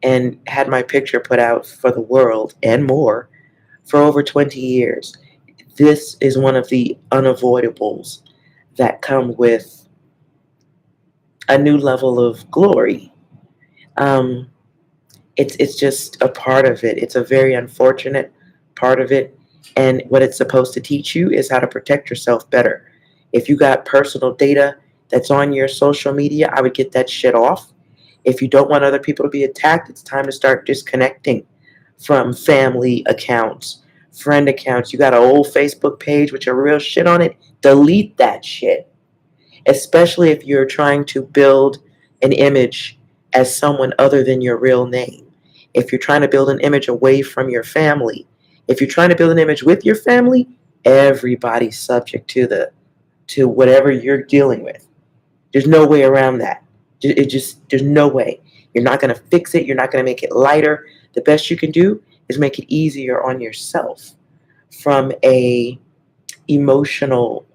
and had my picture put out for the world and more for over 20 years, this is one of the unavoidables that come with a new level of glory. It's just a part of it. It's a very unfortunate part of it. And what it's supposed to teach you is how to protect yourself better. If you got personal data that's on your social media, I would get that shit off. If you don't want other people to be attacked, it's time to start disconnecting from family accounts, friend accounts. You got an old Facebook page with your real shit on it, delete that shit. Especially if you're trying to build an image as someone other than your real name. If you're trying to build an image away from your family, if you're trying to build an image with your family, everybody's subject to whatever you're dealing with. There's no way around that. There's no way. You're not going to fix it. You're not going to make it lighter. The best you can do is make it easier on yourself from a emotional,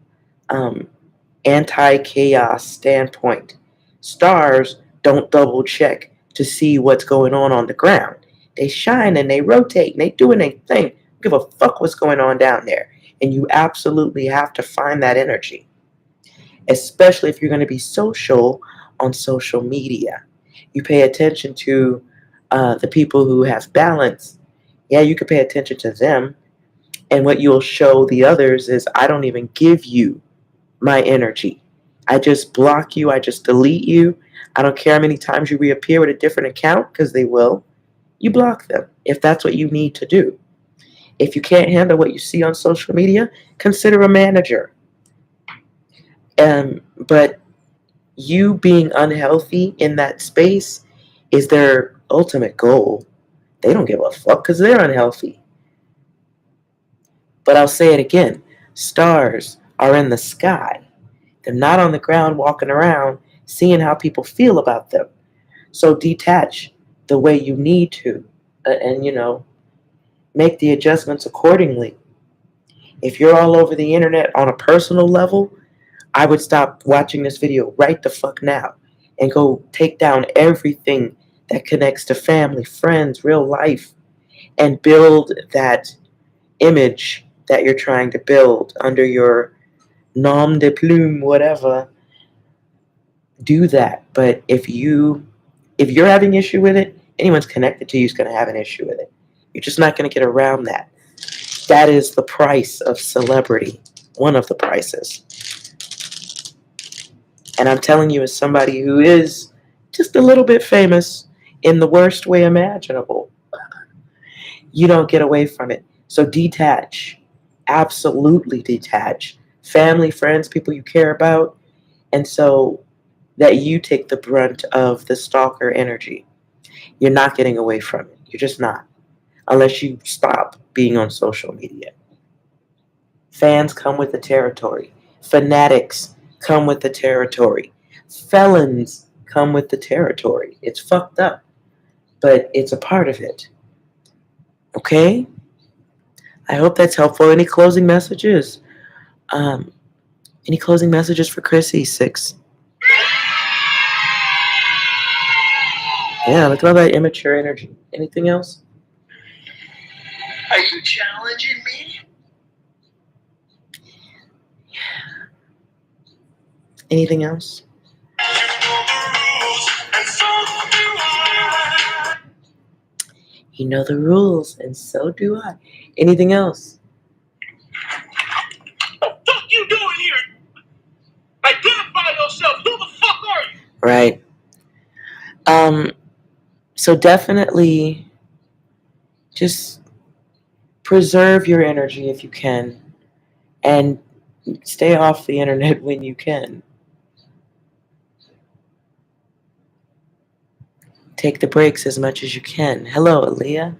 anti-chaos standpoint. Stars don't double check to see what's going on the ground. They shine and they rotate and they doing their thing. Don't give a fuck what's going on down there. And you absolutely have to find that energy, especially if you're going to be social on social media. You pay attention to the people who have balance. Yeah, you can pay attention to them. And what you'll show the others is, I don't even give you my energy. I just block you. I just delete you. I don't care how many times you reappear with a different account, because they will. You block them if that's what you need to do. If you can't handle what you see on social media, consider a manager. But you being unhealthy in that space is their ultimate goal. They don't give a fuck because they're unhealthy. But I'll say it again. Stars are in the sky. They're not on the ground walking around seeing how people feel about them. So detach the way you need to and, make the adjustments accordingly. If you're all over the internet on a personal level, I would stop watching this video right the fuck now and go take down everything that connects to family, friends, real life, and build that image that you're trying to build under your nom de plume, whatever. Do that. But if you're having issue with it, anyone's connected to you is going to have an issue with it. You're just not going to get around that. That is the price of celebrity. One of the prices. And I'm telling you, as somebody who is just a little bit famous in the worst way imaginable, you don't get away from it. So detach. Absolutely detach. Family, friends, people you care about. And so that you take the brunt of the stalker energy. You're not getting away from it. You're just not. Unless you stop being on social media. Fans come with the territory. Fanatics come with the territory. Felons come with the territory. It's fucked up, but it's a part of it. Okay? I hope that's helpful. Any closing messages? Any closing messages for Chrissy? 6. Yeah, look at all that immature energy. Anything else? Are you challenging me? Anything else? You know the rules, and so do I. Anything else? right? So definitely just preserve your energy if you can, and stay off the internet when you can. Take the breaks as much as you can. Hello, Aaliyah.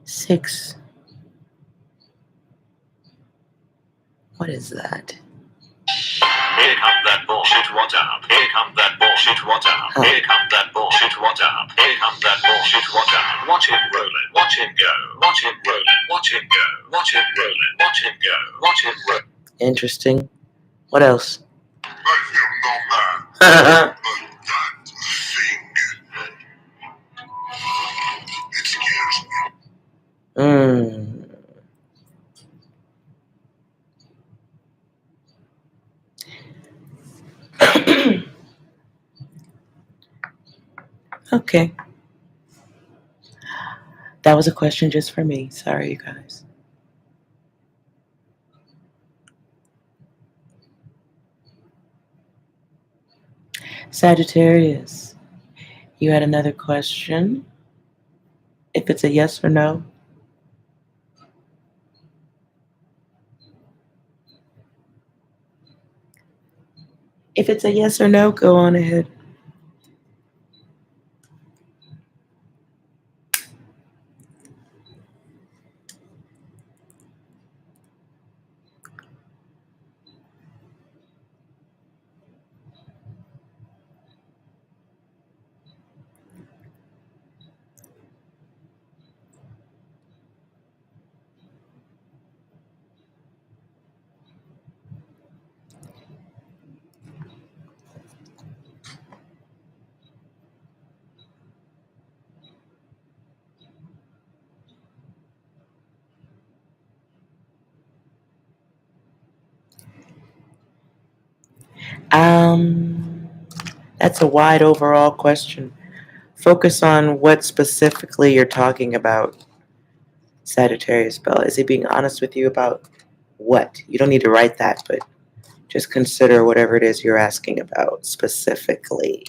Six. What is that? Here come that bullshit, what up? Here come that bullshit, what up? Huh. Here come that bullshit, what up? Here come that bullshit, what up? Watch it roll it, watch it go. Watch it roll it, watch it go. Watch it roll it, watch it go. Watch it roll. Interesting. What else? I am no man, but that thing. It scares me. Okay. That was a question just for me. Sorry, you guys. Sagittarius, you had another question. If it's a yes or no. If it's a yes or no, go on ahead. That's a wide overall question. Focus on what specifically you're talking about, Sagittarius Bell. Is he being honest with you about what? You don't need to write that, but just consider whatever it is you're asking about specifically.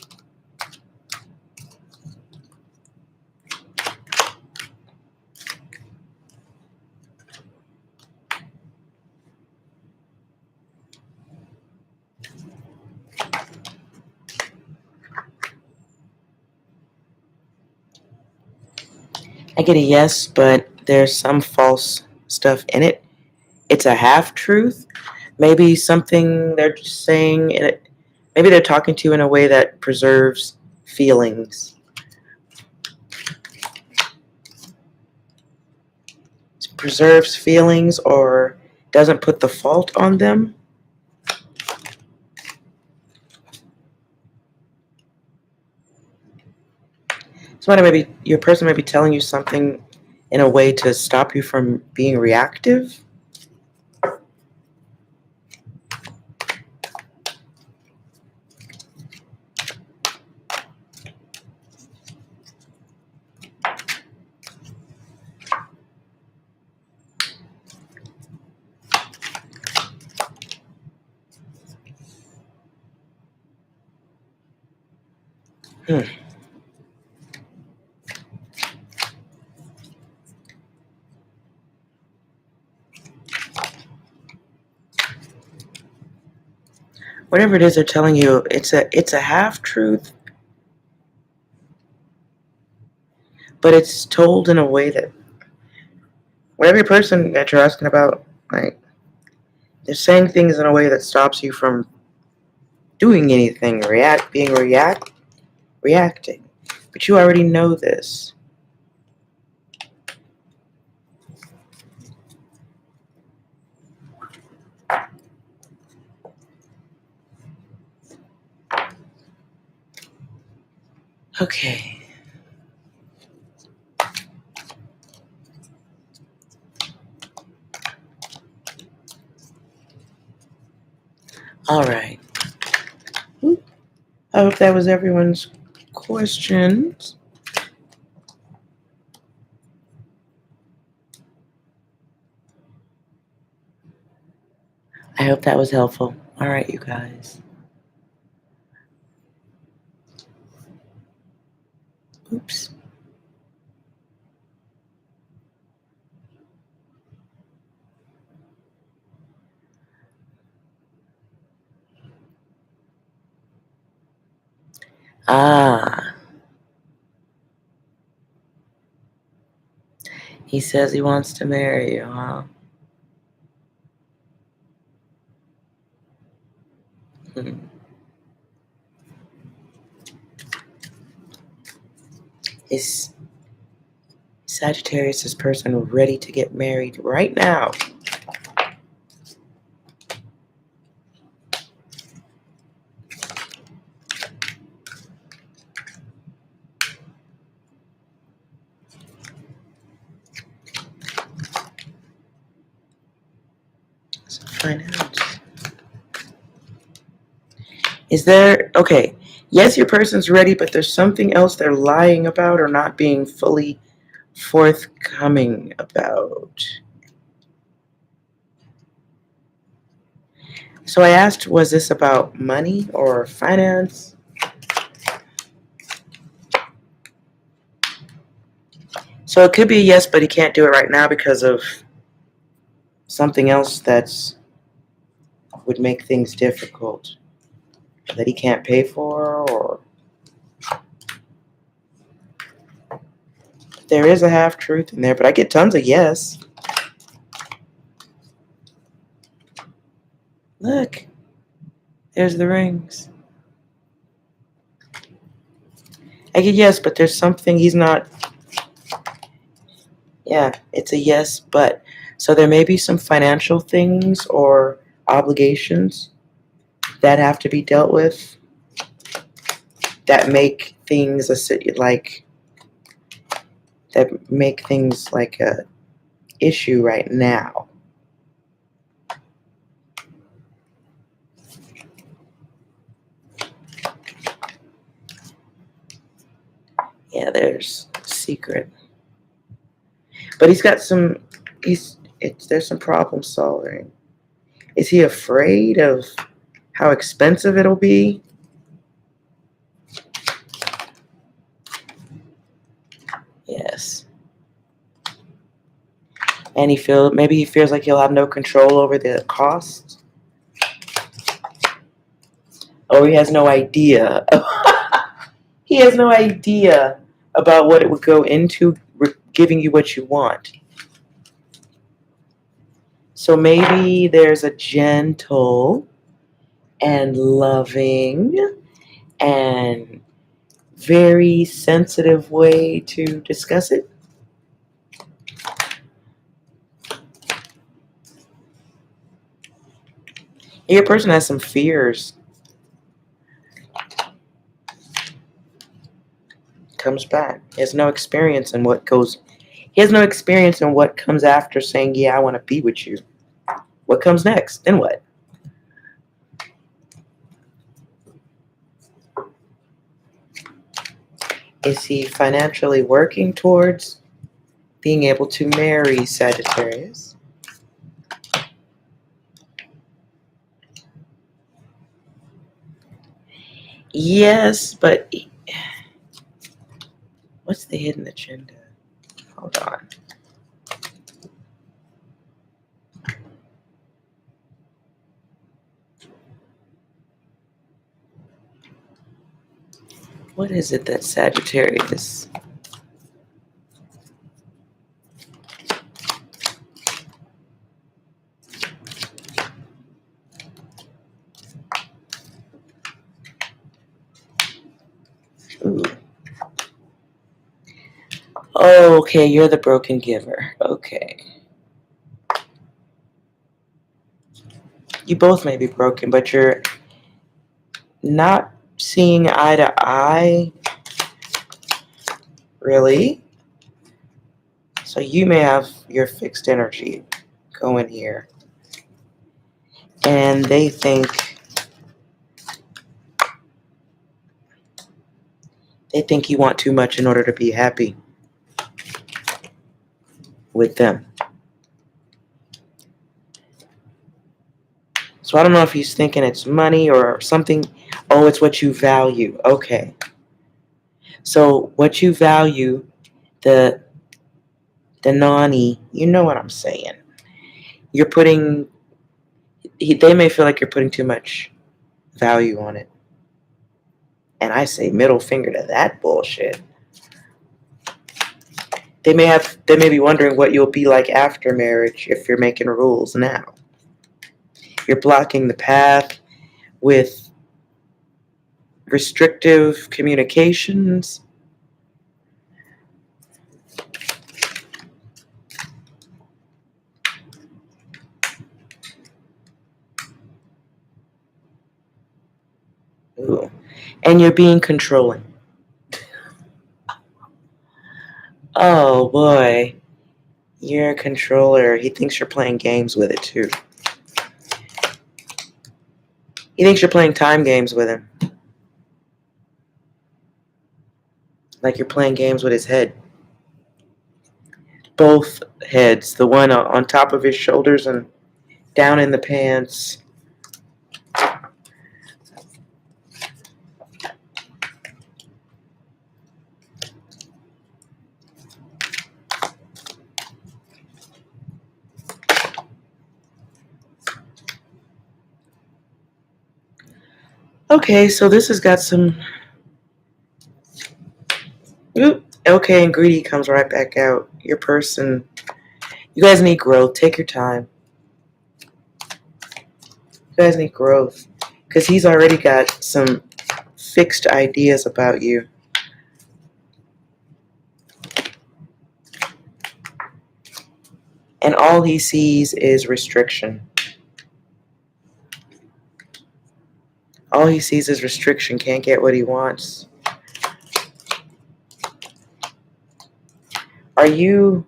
I get a yes, but there's some false stuff in it. It's a half truth. Maybe something they're just saying in it. Maybe they're talking to you in a way that preserves feelings. Preserves feelings or doesn't put the fault on them. Somebody maybe your person may be telling you something in a way to stop you from being reactive. Whatever it is they're telling you, it's a half truth, but it's told in a way that whatever person that you're asking about, like they're saying things in a way that stops you from doing anything, reacting. But you already know this. Okay. All right. I hope that was everyone's questions. I hope that was helpful. All right, you guys. Oops. Ah. He says he wants to marry you, huh? Hmm. Is Sagittarius this person ready to get married right now? Let's find out. Is there, okay, yes, your person's ready, but there's something else they're lying about or not being fully forthcoming about. So I asked, was this about money or finance? So it could be a yes, but he can't do it right now because of something else that's would make things difficult that he can't pay for, or there is a half truth in there, but I get tons of yes. Look, there's the rings. I get yes, but there's something he's not. Yeah, it's a yes, but. So there may be some financial things or obligations that have to be dealt with that make things like a issue right now. Yeah, there's a secret. But he's got some there's some problem solving. Is he afraid of how expensive it'll be? Yes. And maybe he feels like he'll have no control over the cost. Or he has no idea. He has no idea about what it would go into giving you what you want. So maybe there's a gentle and loving and very sensitive way to discuss it. Your person has some fears. Comes back. He has no experience in what goes. He has no experience in what comes after saying, "Yeah, I want to be with you." What comes next? Then what? Is he financially working towards being able to marry Sagittarius? Yes, but what's the hidden agenda? Hold on. What is it that Sagittarius? Ooh. Oh, okay, you're the broken giver. Okay. You both may be broken, but you're not seeing eye to eye, really. So you may have your fixed energy going here. And they think They think you want too much in order to be happy with them. So I don't know if he's thinking it's money or something. Oh, it's what you value. Okay. So what you value, the nani, you know what I'm saying. You're putting, they may feel like you're putting too much value on it. And I say middle finger to that bullshit. They may be wondering what you'll be like after marriage if you're making rules now. You're blocking the path with restrictive communications. Ooh. And you're being controlling. Oh boy, you're a controller. He thinks you're playing games with it too. He thinks you're playing time games with him. Like you're playing games with his head. Both heads, the one on top of his shoulders and down in the pants. Okay, so this has got some. Oop, okay, and greedy comes right back out. Your person. You guys need growth. Take your time. You guys need growth. Because he's already got some fixed ideas about you. And all he sees is restriction. All he sees is restriction. Can't get what he wants. Are you...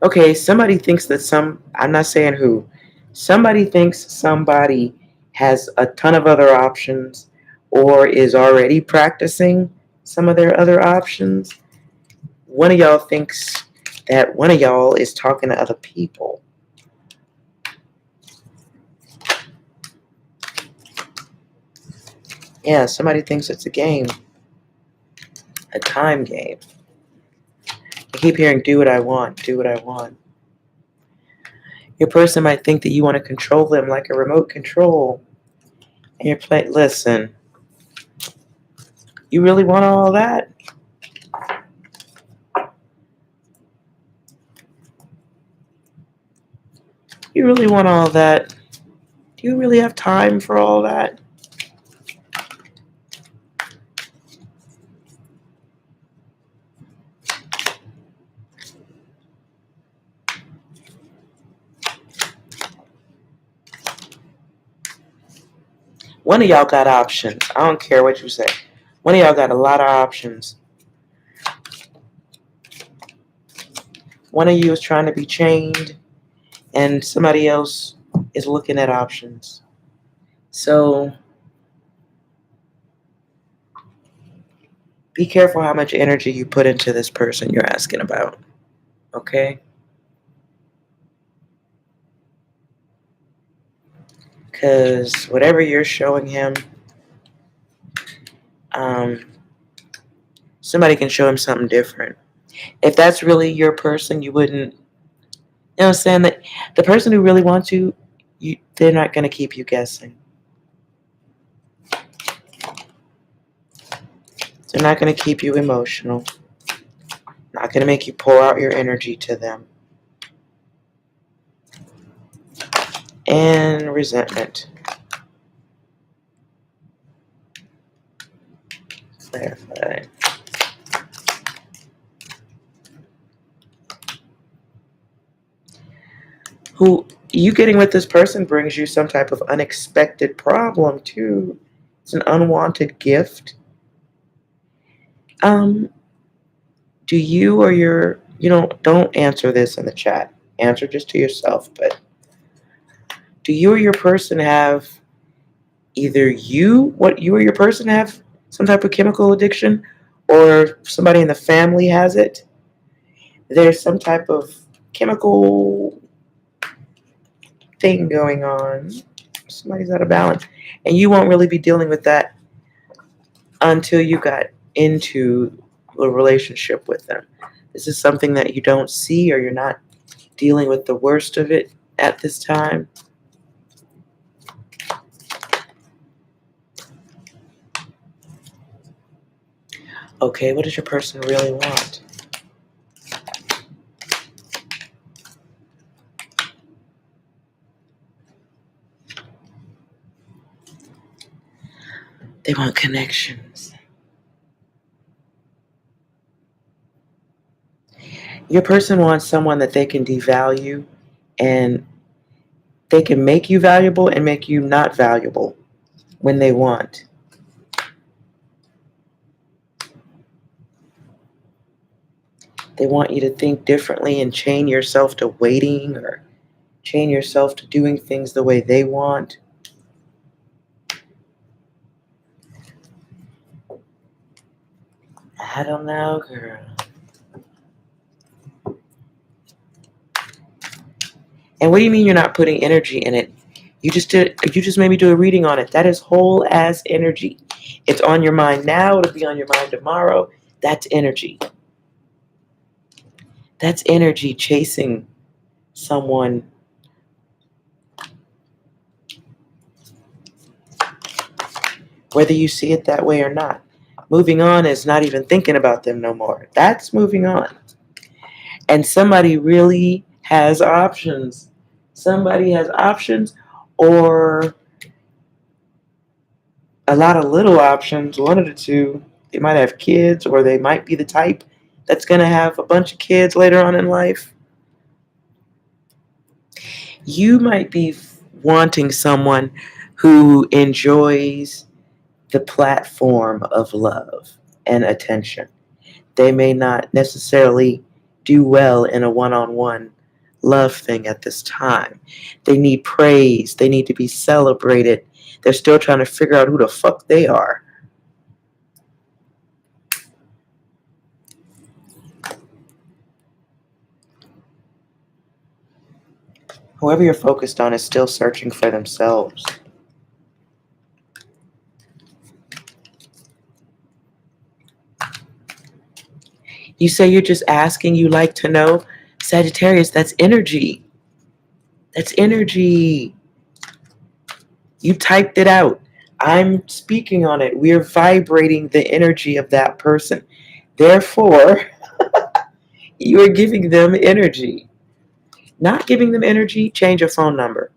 Okay, somebody thinks that I'm not saying who. Somebody thinks somebody has a ton of other options or is already practicing some of their other options. One of y'all thinks that one of y'all is talking to other people. Yeah, somebody thinks it's a game. A time game. I keep hearing, do what I want, do what I want. Your person might think that you want to control them like a remote control. And you're playing, listen, you really want all that? You really want all that? Do you really have time for all that? One of y'all got options. I don't care what you say. One of y'all got a lot of options. One of you is trying to be chained, and somebody else is looking at options. So be careful how much energy you put into this person you're asking about. Okay? Because whatever you're showing him, somebody can show him something different. If that's really your person, you wouldn't, you know what I'm saying? That the person who really wants you, they're not going to keep you guessing. They're not going to keep you emotional. Not going to make you pour out your energy to them. And resentment. Clarify. Who you getting with this person brings you some type of unexpected problem too. It's an unwanted gift. Do you or your, don't answer this in the chat. Answer just to yourself, but do you or your person have what you or your person have some type of chemical addiction, or somebody in the family has it. There's some type of chemical thing going on. Somebody's out of balance. And you won't really be dealing with that until you got into a relationship with them. This is something that you don't see, or you're not dealing with the worst of it at this time. Okay, what does your person really want? They want connections. Your person wants someone that they can devalue, and they can make you valuable and make you not valuable when they want. They want you to think differently and chain yourself to waiting, or chain yourself to doing things the way they want. I don't know, girl. And what do you mean you're not putting energy in it? You just maybe do a reading on it. That is whole ass energy. It's on your mind now, it'll be on your mind tomorrow. That's energy. That's energy chasing someone. Whether you see it that way or not. Moving on is not even thinking about them no more. That's moving on. And somebody really has options. Somebody has options, or a lot of little options, one of the two. They might have kids, or they might be the type that's going to have a bunch of kids later on in life. You might be wanting someone who enjoys the platform of love and attention. They may not necessarily do well in a one-on-one love thing at this time. They need praise. They need to be celebrated. They're still trying to figure out who the fuck they are. Whoever you're focused on is still searching for themselves. You say you're just asking, you like to know. Sagittarius, that's energy. That's energy. You typed it out. I'm speaking on it. We're vibrating the energy of that person. Therefore, you are giving them energy. Not giving them energy, change your phone number.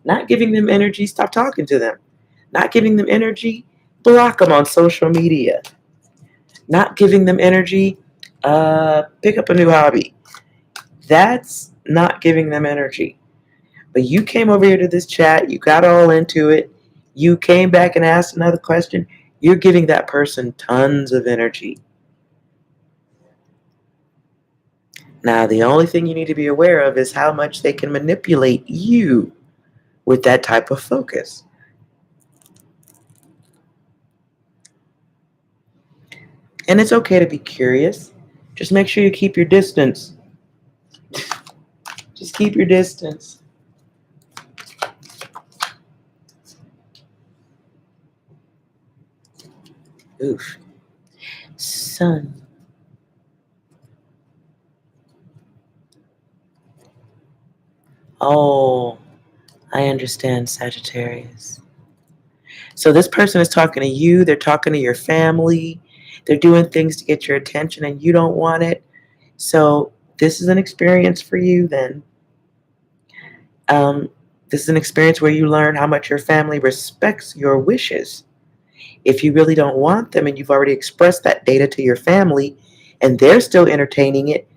Not giving them energy, stop talking to them. Not giving them energy, block them on social media. Not giving them energy, pick up a new hobby. That's not giving them energy. But you came over here to this chat, you got all into it, you came back and asked another question, you're giving that person tons of energy. Now, the only thing you need to be aware of is how much they can manipulate you with that type of focus. And it's okay to be curious. Just make sure you keep your distance. Just keep your distance. Oof. Sun. Oh, I understand, Sagittarius. So this person is talking to you. They're talking to your family. They're doing things to get your attention and you don't want it. So this is an experience for you then. This is an experience where you learn how much your family respects your wishes. If you really don't want them and you've already expressed that data to your family and they're still entertaining it,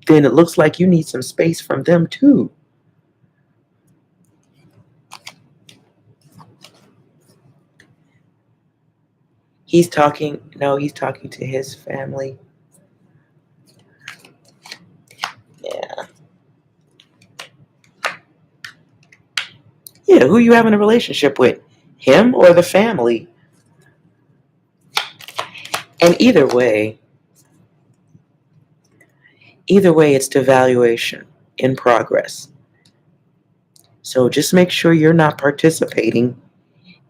then it looks like you need some space from them too. He's talking to his family. Yeah. Yeah, who you having a relationship with? Him or the family? And either way, it's devaluation in progress. So just make sure you're not participating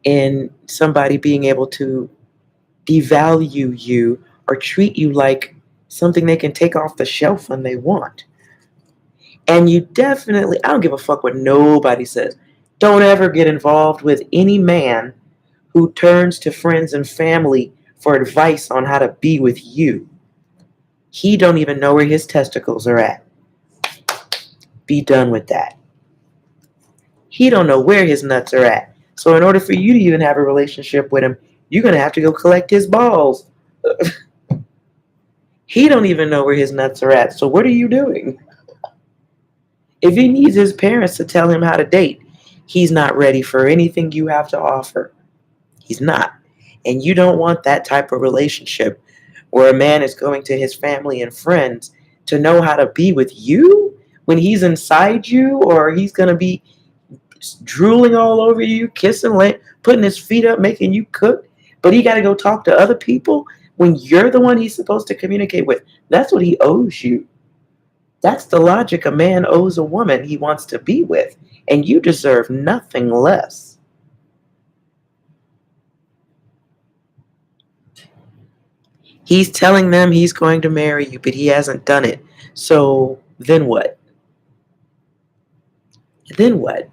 in somebody being able to devalue you or treat you like something they can take off the shelf when they want. And you definitely, I don't give a fuck what nobody says. Don't ever get involved with any man who turns to friends and family for advice on how to be with you. He don't even know where his testicles are at. Be done with that. He don't know where his nuts are at. So in order for you to even have a relationship with him, you're going to have to go collect his balls. He don't even know where his nuts are at. So what are you doing? If he needs his parents to tell him how to date, he's not ready for anything you have to offer. He's not. And you don't want that type of relationship where a man is going to his family and friends to know how to be with you when he's inside you, or he's going to be drooling all over you, kissing, putting his feet up, making you cook. But he got to go talk to other people when you're the one he's supposed to communicate with. That's what he owes you. That's the logic a man owes a woman he wants to be with. And you deserve nothing less. He's telling them he's going to marry you, but he hasn't done it. So then what? Then what?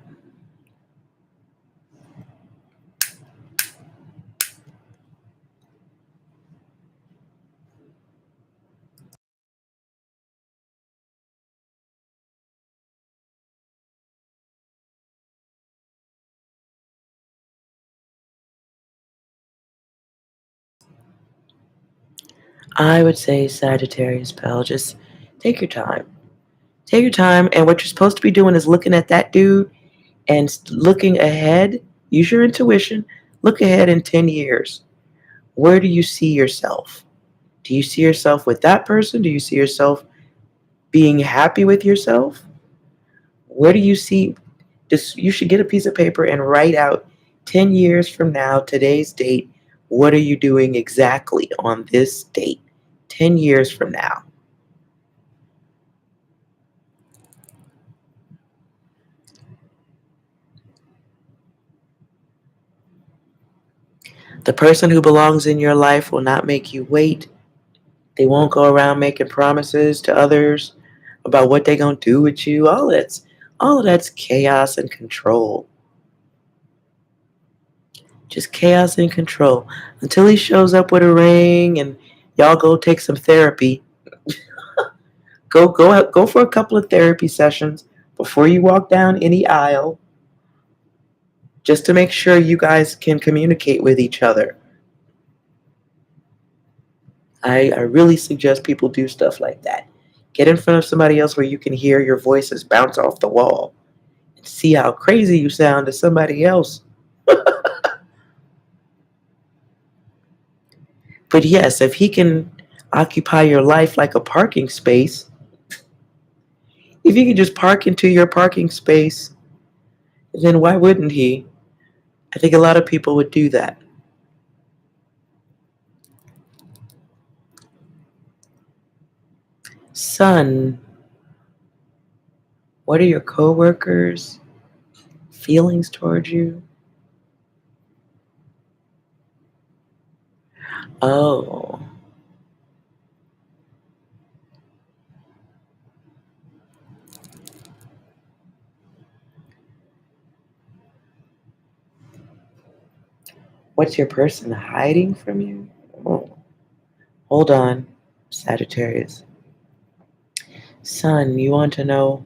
I would say Sagittarius, pal, just take your time. Take your time, and what you're supposed to be doing is looking at that dude and looking ahead. Use your intuition. Look ahead in 10 years. Where do you see yourself? Do you see yourself with that person? Do you see yourself being happy with yourself? Where do you see this? You should get a piece of paper and write out 10 years from now, today's date. What are you doing exactly on this date? 10 years from now. The person who belongs in your life will not make you wait. They won't go around making promises to others about what they're going to do with you. All of that's chaos and control. Just chaos and control. Until he shows up with a ring and y'all go take some therapy. Go for a couple of therapy sessions before you walk down any aisle, just to make sure you guys can communicate with each other. I really suggest people do stuff like that. Get in front of somebody else where you can hear your voices bounce off the wall and see how crazy you sound to somebody else. But yes, if he can occupy your life like a parking space, if he can just park into your parking space, then why wouldn't he? I think a lot of people would do that. Son, what are your coworkers' feelings towards you? Oh, what's your person hiding from you? Oh, hold on, Sagittarius. Son, you want to know?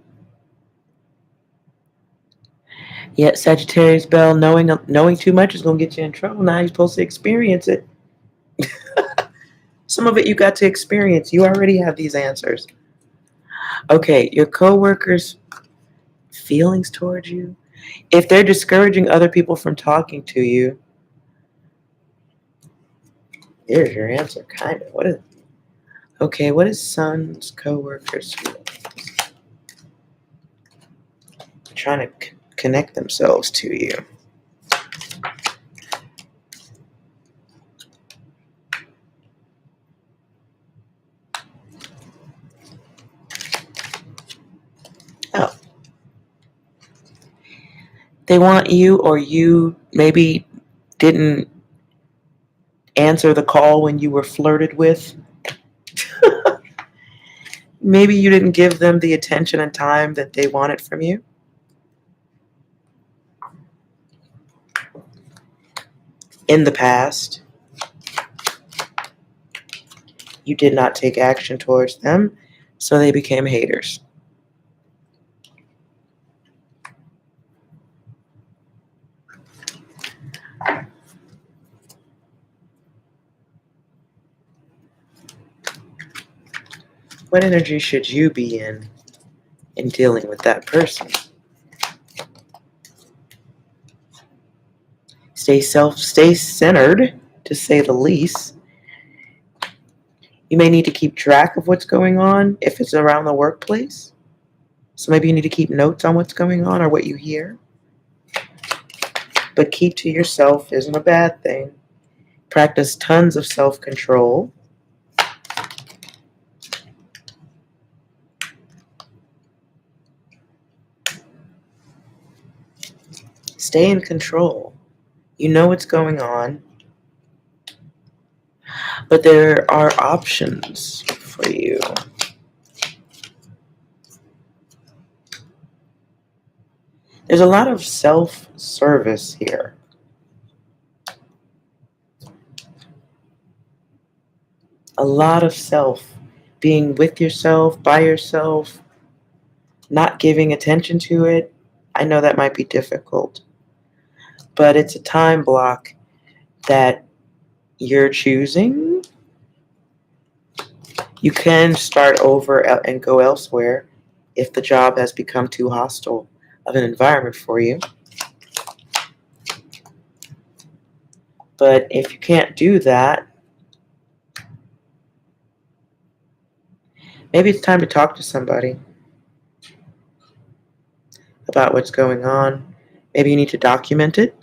Yeah, Sagittarius Bell, knowing too much is going to get you in trouble. Now you're supposed to experience it. Some of it you got to experience. You already have these answers. Okay, your coworkers' feelings towards you. If they're discouraging other people from talking to you, there's your answer, kind of. What is son's coworkers' feelings? Trying to connect themselves to you. They want you, or you maybe didn't answer the call when you were flirted with. Maybe you didn't give them the attention and time that they wanted from you. In the past, you did not take action towards them, so they became haters. What energy should you be in dealing with that person? Stay centered, to say the least. You may need to keep track of what's going on if it's around the workplace. So maybe you need to keep notes on what's going on or what you hear. But keep to yourself isn't a bad thing. Practice tons of self-control. Stay in control. You know what's going on. But there are options for you. There's a lot of self-service here. A lot of self. Being with yourself, by yourself, not giving attention to it. I know that might be difficult. But it's a time block that you're choosing. You can start over and go elsewhere if the job has become too hostile of an environment for you. But if you can't do that, maybe it's time to talk to somebody about what's going on. Maybe you need to document it,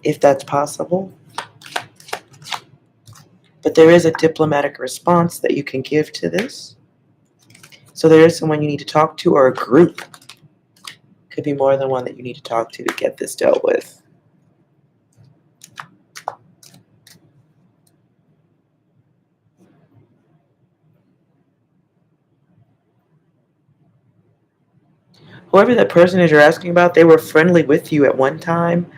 if that's possible. But there is a diplomatic response that you can give to this. So there is someone you need to talk to, or a group. Could be more than one that you need to talk to get this dealt with. Whoever that person is you're asking about, they were friendly with you at one time,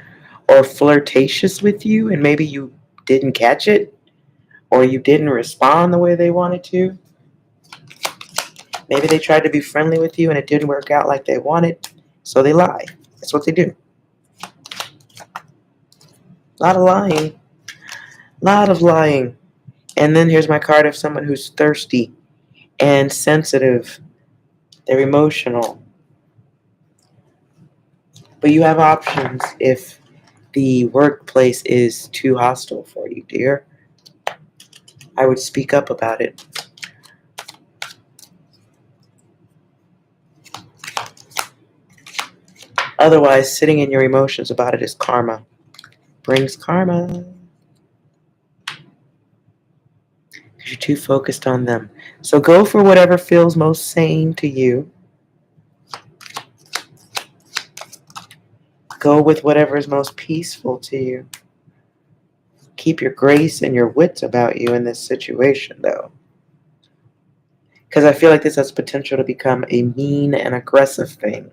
or flirtatious with you, and maybe you didn't catch it, or you didn't respond the way they wanted to. Maybe they tried to be friendly with you and it didn't work out like they wanted, so they lie. That's what they do. A lot of lying. A lot of lying. And then here's my card of someone who's thirsty and sensitive. They're emotional. But you have options if the workplace is too hostile for you, dear. I would speak up about it. Otherwise, sitting in your emotions about it is karma. Brings karma. Because you're too focused on them. So go for whatever feels most sane to you. Go with whatever is most peaceful to you. Keep your grace and your wits about you in this situation, though. Because I feel like this has potential to become a mean and aggressive thing.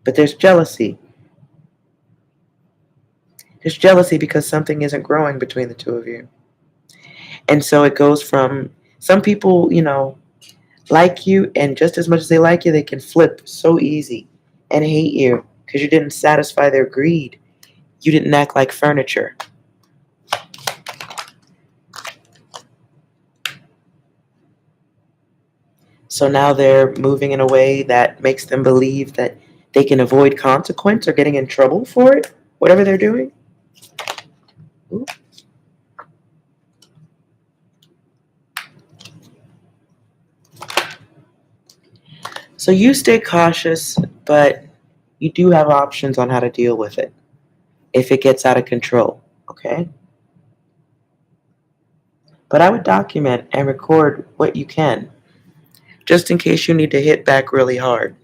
But there's jealousy. There's jealousy because something isn't growing between the two of you. And so it goes from, some people, like you, and just as much as they like you, they can flip so easy and hate you because you didn't satisfy their greed. You didn't act like furniture. So now they're moving in a way that makes them believe that they can avoid consequence or getting in trouble for it, whatever they're doing. Ooh. So you stay cautious, but you do have options on how to deal with it if it gets out of control, okay? But I would document and record what you can. just in case you need to hit back really hard.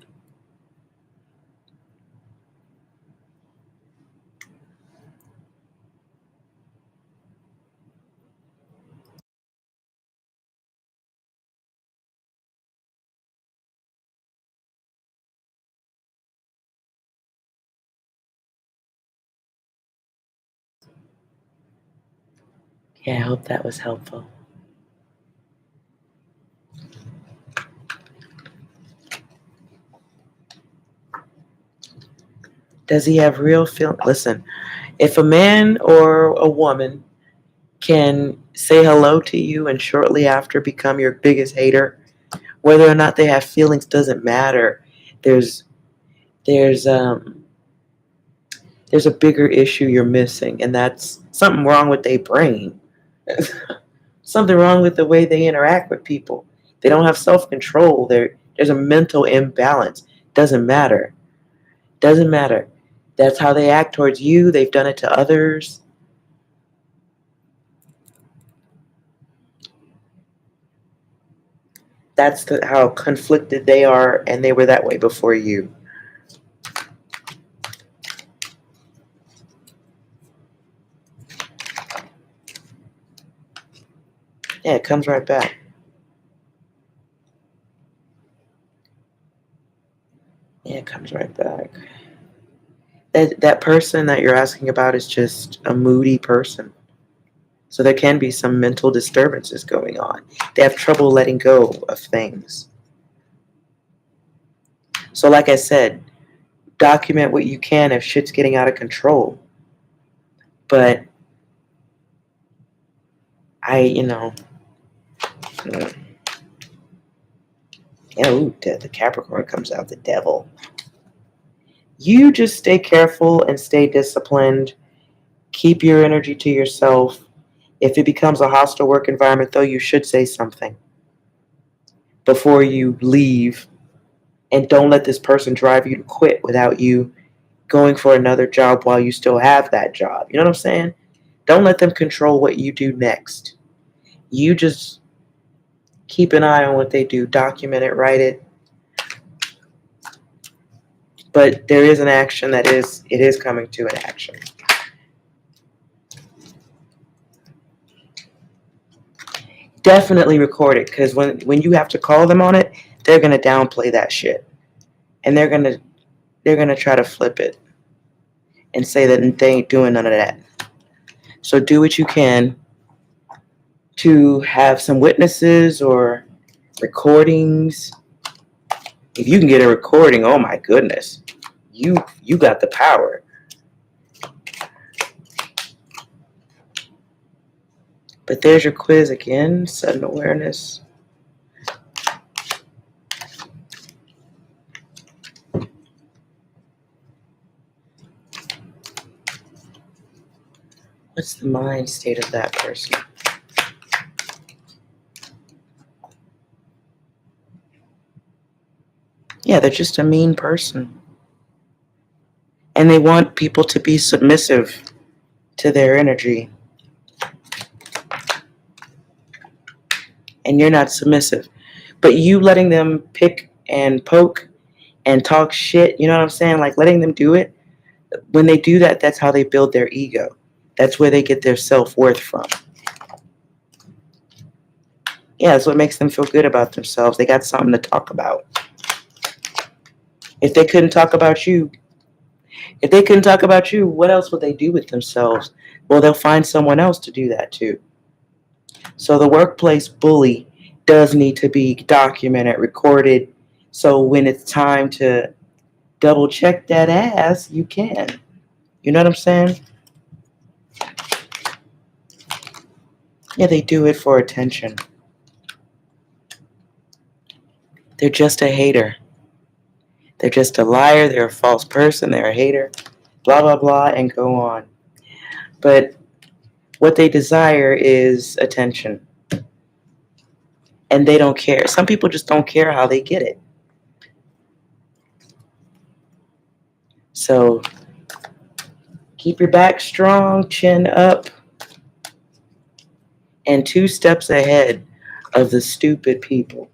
Yeah, I hope that was helpful. Does he have real feeling? Listen, if a man or a woman can say hello to you and shortly after become your biggest hater, whether or not they have feelings doesn't matter. There's there's um there's a bigger issue you're missing, and that's something wrong with their brain. Something wrong with the way they interact with people. They don't have self-control. There's a mental imbalance. Doesn't matter. Doesn't matter. That's how they act towards you. They've done it to others. That's how conflicted they are, and they were that way before you. Yeah, it comes right back. Yeah, it comes right back. That person that you're asking about is just a moody person. So there can be some mental disturbances going on. They have trouble letting go of things. So like I said, document what you can if shit's getting out of control. But the Capricorn comes out, the devil. You just stay careful and stay disciplined. Keep your energy to yourself. If it becomes a hostile work environment, though, you should say something before you leave. And don't let this person drive you to quit without you going for another job while you still have that job. You know what I'm saying? Don't let them control what you do next. You just keep an eye on what they do, document it, write it. But there is an action it is coming to an action. Definitely record it, because when you have to call them on it, they're gonna downplay that shit, and they're gonna try to flip it and say that they ain't doing none of that. So do what you can to have some witnesses or recordings. If you can get a recording, oh my goodness, you got the power. But there's your quiz again, sudden awareness. What's the mind state of that person? Yeah, they're just a mean person. And they want people to be submissive to their energy. And you're not submissive. But you letting them pick and poke and talk shit, you know what I'm saying? Like letting them do it. When they do that, that's how they build their ego. That's where they get their self-worth from. Yeah, that's what makes them feel good about themselves. They got something to talk about. If they couldn't talk about you, what else would they do with themselves? Well, they'll find someone else to do that too. So the workplace bully does need to be documented, recorded, so when it's time to double check that ass, you can. You know what I'm saying? Yeah, they do it for attention. They're just a hater. They're just a liar. They're a false person. They're a hater. Blah, blah, blah, and go on. But what they desire is attention. And they don't care. Some people just don't care how they get it. So keep your back strong, chin up, and 2 steps ahead of the stupid people.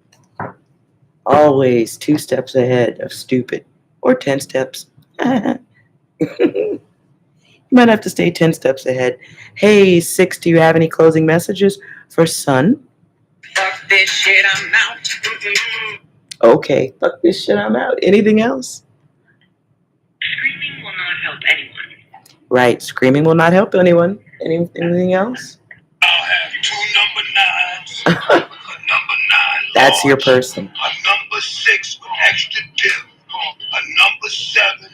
Always 2 steps ahead of stupid, or 10 steps. You might have to stay 10 steps ahead. Hey, Six, do you have any closing messages for Sun? Fuck this shit, I'm out. Okay, fuck this shit, I'm out. Anything else? Screaming will not help anyone. Right, screaming will not help anyone. Anything else? I'll have 2 number 9s. A number 9 That's your large. person. A number 6 extra dip. A number 7.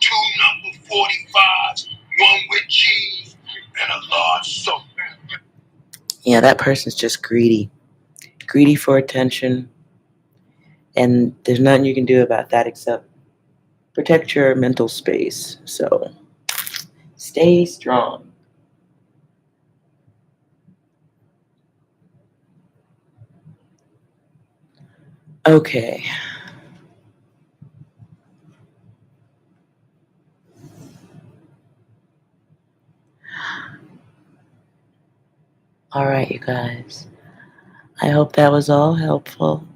2 number 45s. 1 with cheese. And a large soda. Yeah, that person's just greedy. Greedy for attention. And there's nothing you can do about that except protect your mental space. So stay strong. Okay. All right, you guys. I hope that was all helpful.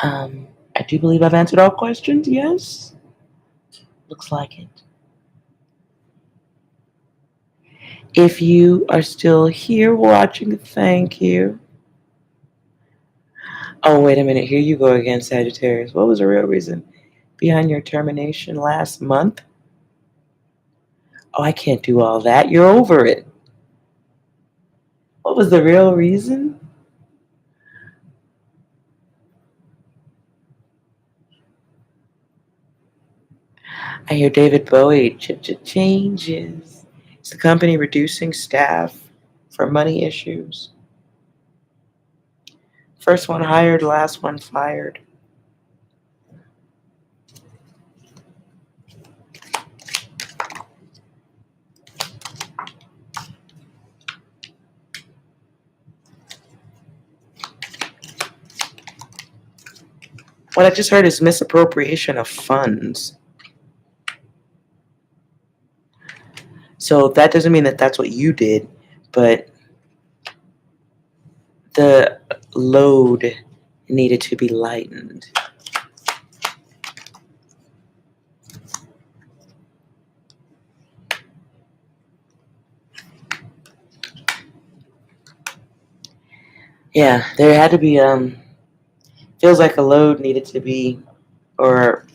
I do believe I've answered all questions. Yes? Looks like it. If you are still here watching, thank you. Oh, wait a minute. Here you go again, Sagittarius. What was the real reason behind your termination last month? Oh, I can't do all that. You're over it. What was the real reason? I hear David Bowie changes. Is the company reducing staff for money issues? First one hired, last one fired. What I just heard is misappropriation of funds. So that doesn't mean that that's what you did, but the load needed to be lightened. Yeah, there had to be, feels like a load needed to be, or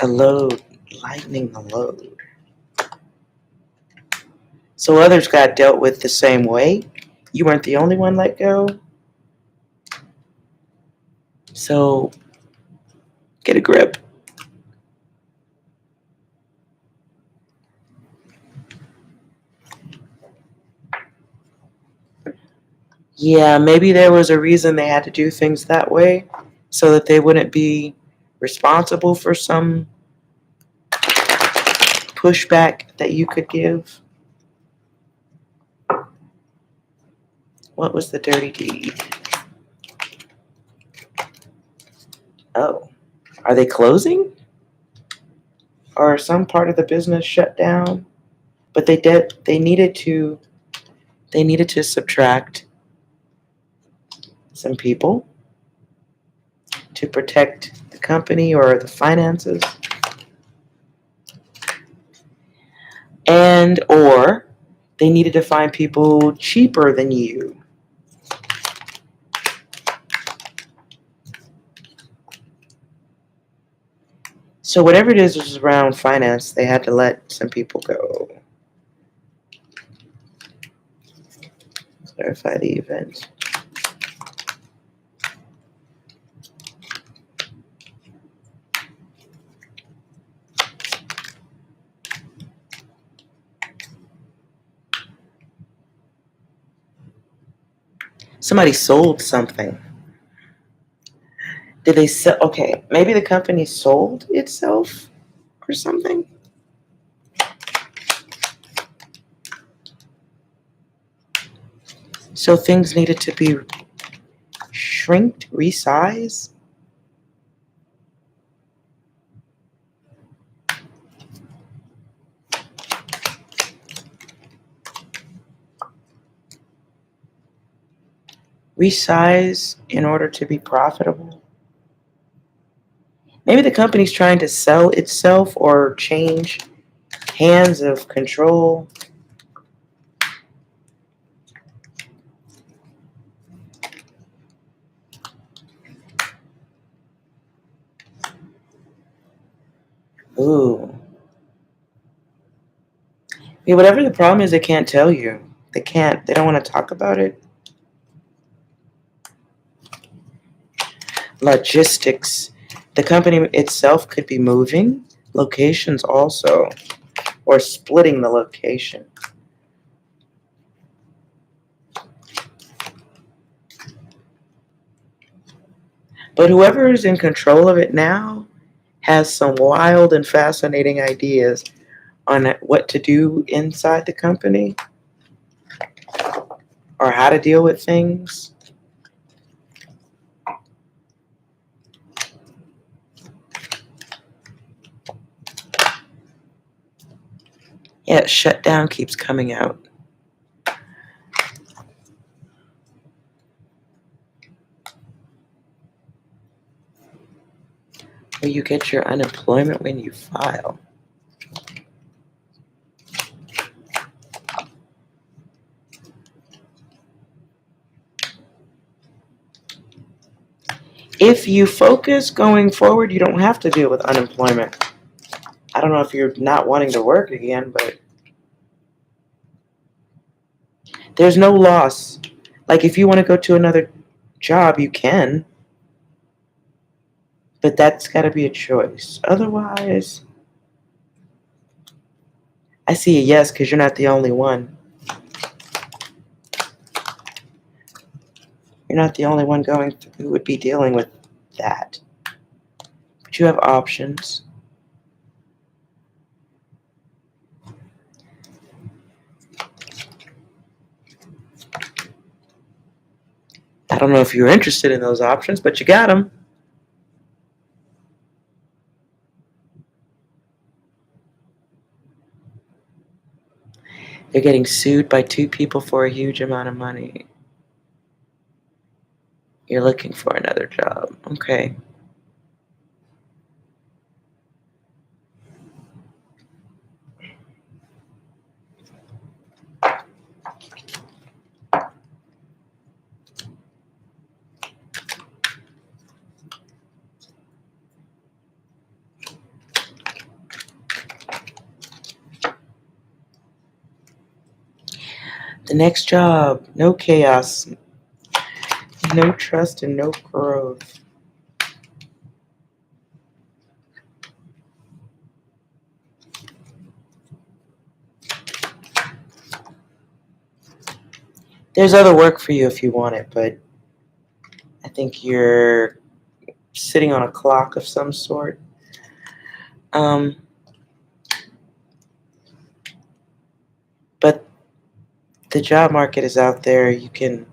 a load, lightening the load. So others got dealt with the same way. You weren't the only one let go. So get a grip. Yeah, maybe there was a reason they had to do things that way so that they wouldn't be responsible for some pushback that you could give. What was the dirty deed? Oh, are they closing? Or some part of the business shut down? But they needed to subtract some people to protect the company or the finances. And or they needed to find people cheaper than you. So whatever it is was around finance, they had to let some people go. Clarify the event. Somebody sold something. Did they sell? Okay, maybe the company sold itself or something. So things needed to be shrinked, resized. resize in order to be profitable. Maybe the company's trying to sell itself or change hands of control. Ooh. Yeah, whatever the problem is, they can't tell you. They don't want to talk about it. Logistics. The company itself could be moving. Locations also. Or splitting the location. But whoever is in control of it now has some wild and fascinating ideas on what to do inside the company or how to deal with things. Yeah, shutdown keeps coming out. Well, you get your unemployment when you file. If you focus going forward, you don't have to deal with unemployment. I don't know if you're not wanting to work again, but there's no loss. Like if you want to go to another job, you can. But that's got to be a choice. Otherwise, I see a yes because you're not the only one. You're not the only one who would be dealing with that. But you have options. I don't know if you're interested in those options, but you got them. They're getting sued by 2 people for a huge amount of money. You're looking for another job. Okay. The next job, no chaos, no trust, and no growth. There's other work for you if you want it, but I think you're sitting on a clock of some sort. But the job market is out there. You can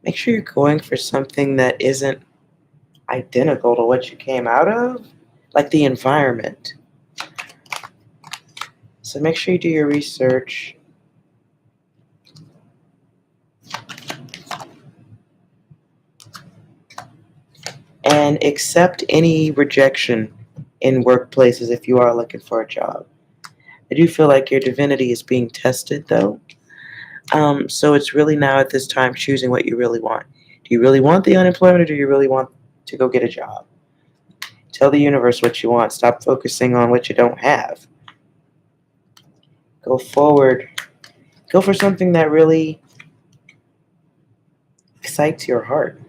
make sure you're going for something that isn't identical to what you came out of, like the environment. So make sure you do your research. And accept any rejection in workplaces if you are looking for a job. I do feel like your divinity is being tested, though. So it's really now at this time choosing what you really want. Do you really want the unemployment, or do you really want to go get a job? Tell the universe what you want. Stop focusing on what you don't have. Go forward. Go for something that really excites your heart.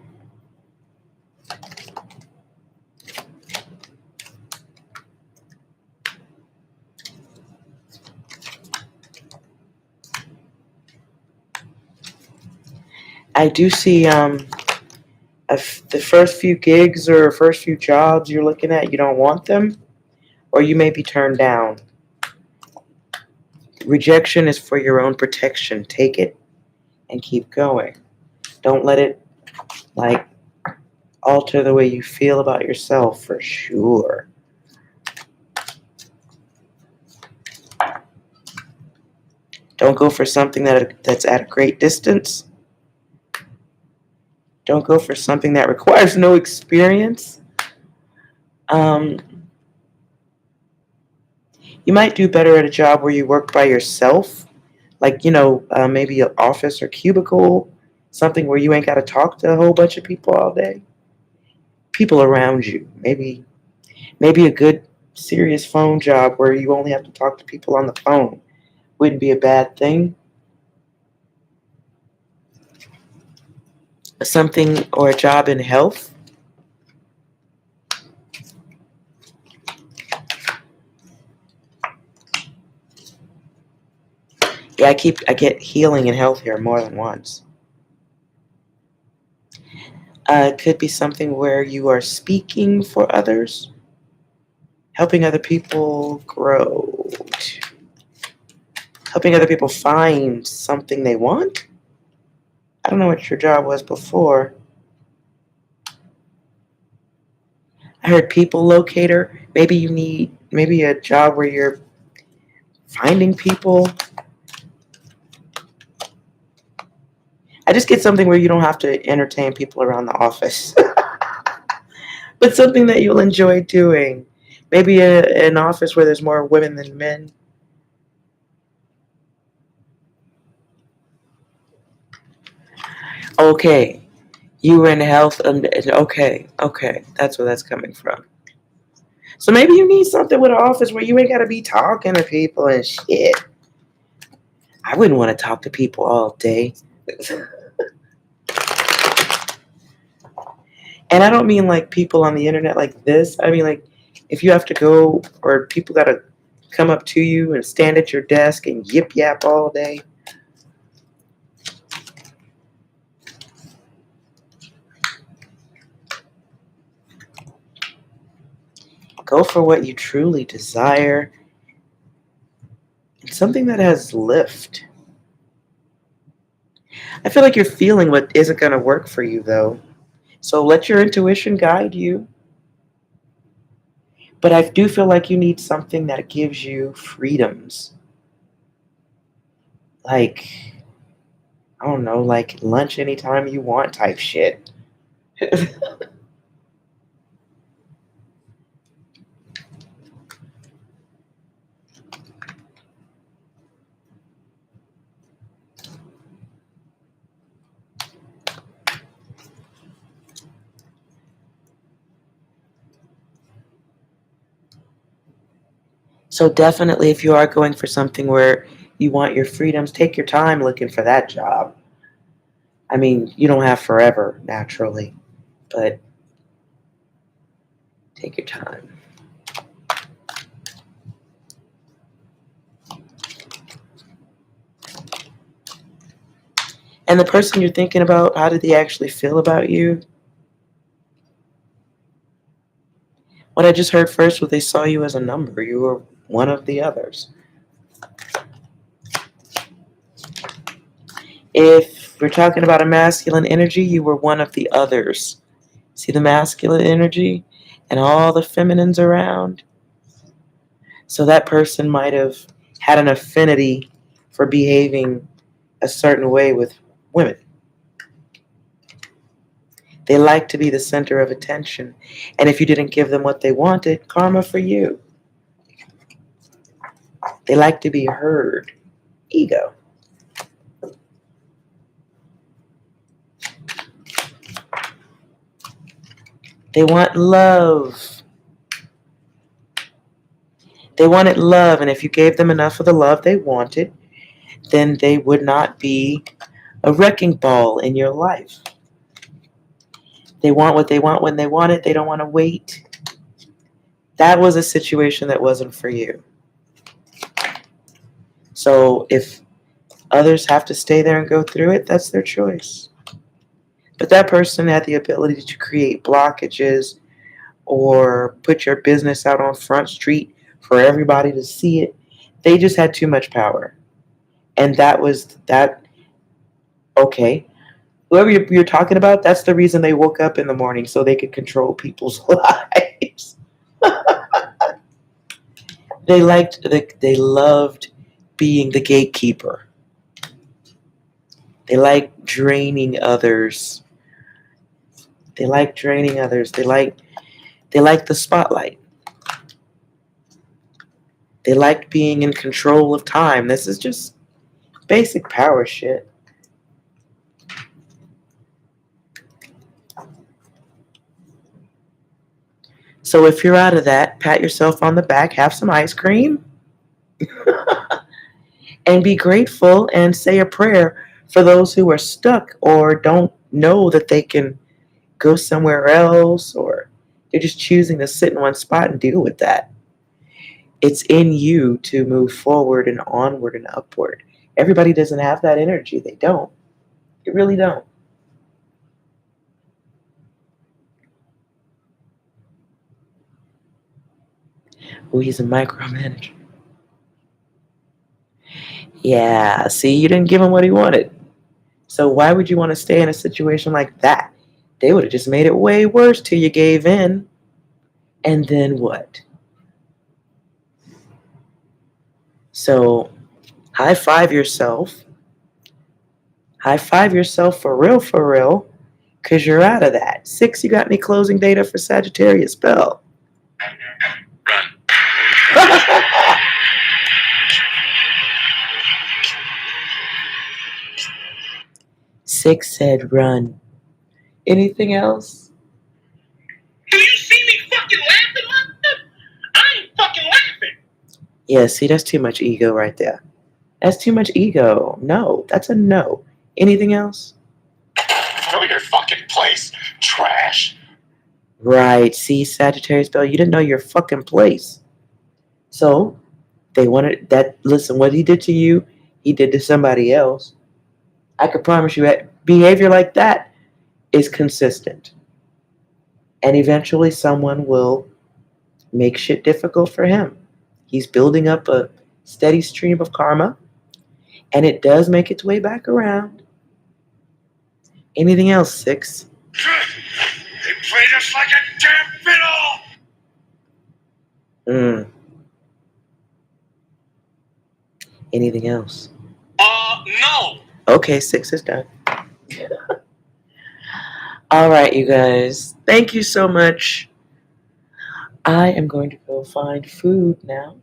I do see the first few gigs or first few jobs you're looking at, you don't want them, or you may be turned down. Rejection is for your own protection. Take it and keep going. Don't let it alter the way you feel about yourself, for sure. Don't go for something that's at a great distance. Don't go for something that requires no experience. You might do better at a job where you work by yourself, like, maybe an office or cubicle, something where you ain't got to talk to a whole bunch of people all day. People around you. Maybe a good, serious phone job where you only have to talk to people on the phone wouldn't be a bad thing. Something or a job in health. Yeah, I get healing and health here more than once. It could be something where you are speaking for others, helping other people grow, helping other people find something they want. I don't know what your job was before. I heard people locator. Maybe you need a job where you're finding people. I just get something where you don't have to entertain people around the office. But something that you'll enjoy doing. Maybe an office where there's more women than men. Okay, you were in health, okay, that's where that's coming from. So maybe you need something with an office where you ain't got to be talking to people and shit. I wouldn't want to talk to people all day. And I don't mean like people on the internet like this. I mean like if you have to go or people got to come up to you and stand at your desk and yip yap all day. Go for what you truly desire. Something that has lift. I feel like you're feeling what isn't going to work for you, though. So let your intuition guide you. But I do feel like you need something that gives you freedoms. Like, I don't know, like lunch anytime you want type shit. So definitely if you are going for something where you want your freedoms, take your time looking for that job. I mean, you don't have forever, naturally, but take your time. And the person you're thinking about, how did they actually feel about you? What I just heard first was they saw you as a number. You were one of the others. If we're talking about a masculine energy, you were one of the others. See the masculine energy and all the feminines around? So that person might have had an affinity for behaving a certain way with women. They like to be the center of attention. And if you didn't give them what they wanted, karma for you. They like to be heard. Ego. They want love. They wanted love, and if you gave them enough of the love they wanted, then they would not be a wrecking ball in your life. They want what they want when they want it. They don't want to wait. That was a situation that wasn't for you. So if others have to stay there and go through it, that's their choice. But that person had the ability to create blockages or put your business out on Front Street for everybody to see it. They just had too much power. And that was that. Okay. Whoever you're talking about, that's the reason they woke up in the morning, so they could control people's lives. They loved being the gatekeeper. They liked draining others They like draining others. They like the spotlight. They like being in control of time. This is just basic power shit. So if you're out of that, pat yourself on the back, have some ice cream, and be grateful and say a prayer for those who are stuck or don't know that they can go somewhere else, or they're just choosing to sit in one spot and deal with that. It's in you to move forward and onward and upward. Everybody doesn't have that energy. They don't. They really don't. Oh, he's a micromanager. Yeah, see, you didn't give him what he wanted. So why would you want to stay in a situation like that? They would have just made it way worse till you gave in. And then what? So high five yourself. High five yourself for real, because you're out of that. 6, you got any closing data for Sagittarius spell? Run. 6 said run. Anything else? Do you see me fucking laughing like this? I ain't fucking laughing. Yeah, see, that's too much ego right there. That's too much ego. No, that's a no. Anything else? Know your fucking place, trash. Right. See, Sagittarius spell, you didn't know your fucking place. So they wanted that. Listen, what he did to you, he did to somebody else. I could promise you that behavior like that is consistent. And eventually someone will make shit difficult for him. He's building up a steady stream of karma, and it does make its way back around. Anything else, 6? They played us like a damn fiddle. Anything else? No. Okay, 6 is done. All right, you guys. Thank you so much. I am going to go find food now.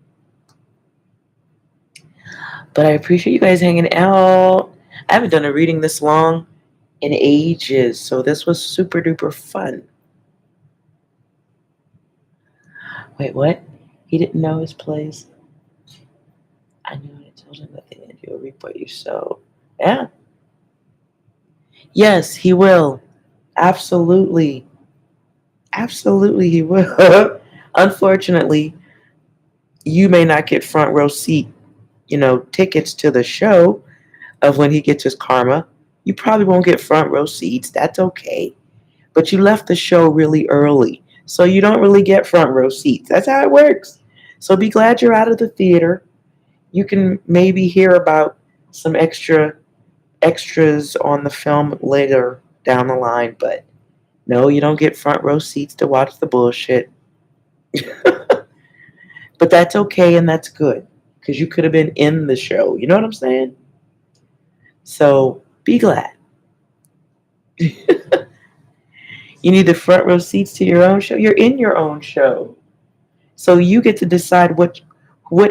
But I appreciate you guys hanging out. I haven't done a reading this long in ages, so this was super duper fun. Wait, what? He didn't know his place? I knew I told him that the end you'll reap what you sow. Yeah. Yes, he will. Absolutely. Absolutely, he will. Unfortunately, you may not get front row seat, tickets to the show of when he gets his karma. You probably won't get front row seats. That's okay. But you left the show really early, so you don't really get front row seats. That's how it works. So be glad you're out of the theater. You can maybe hear about some extras on the film later down the line, but no, you don't get front row seats to watch the bullshit. But that's okay, and that's good, because you could have been in the show. You know what I'm saying? So be glad. You need the front row seats to your own show. You're in your own show. So you get to decide what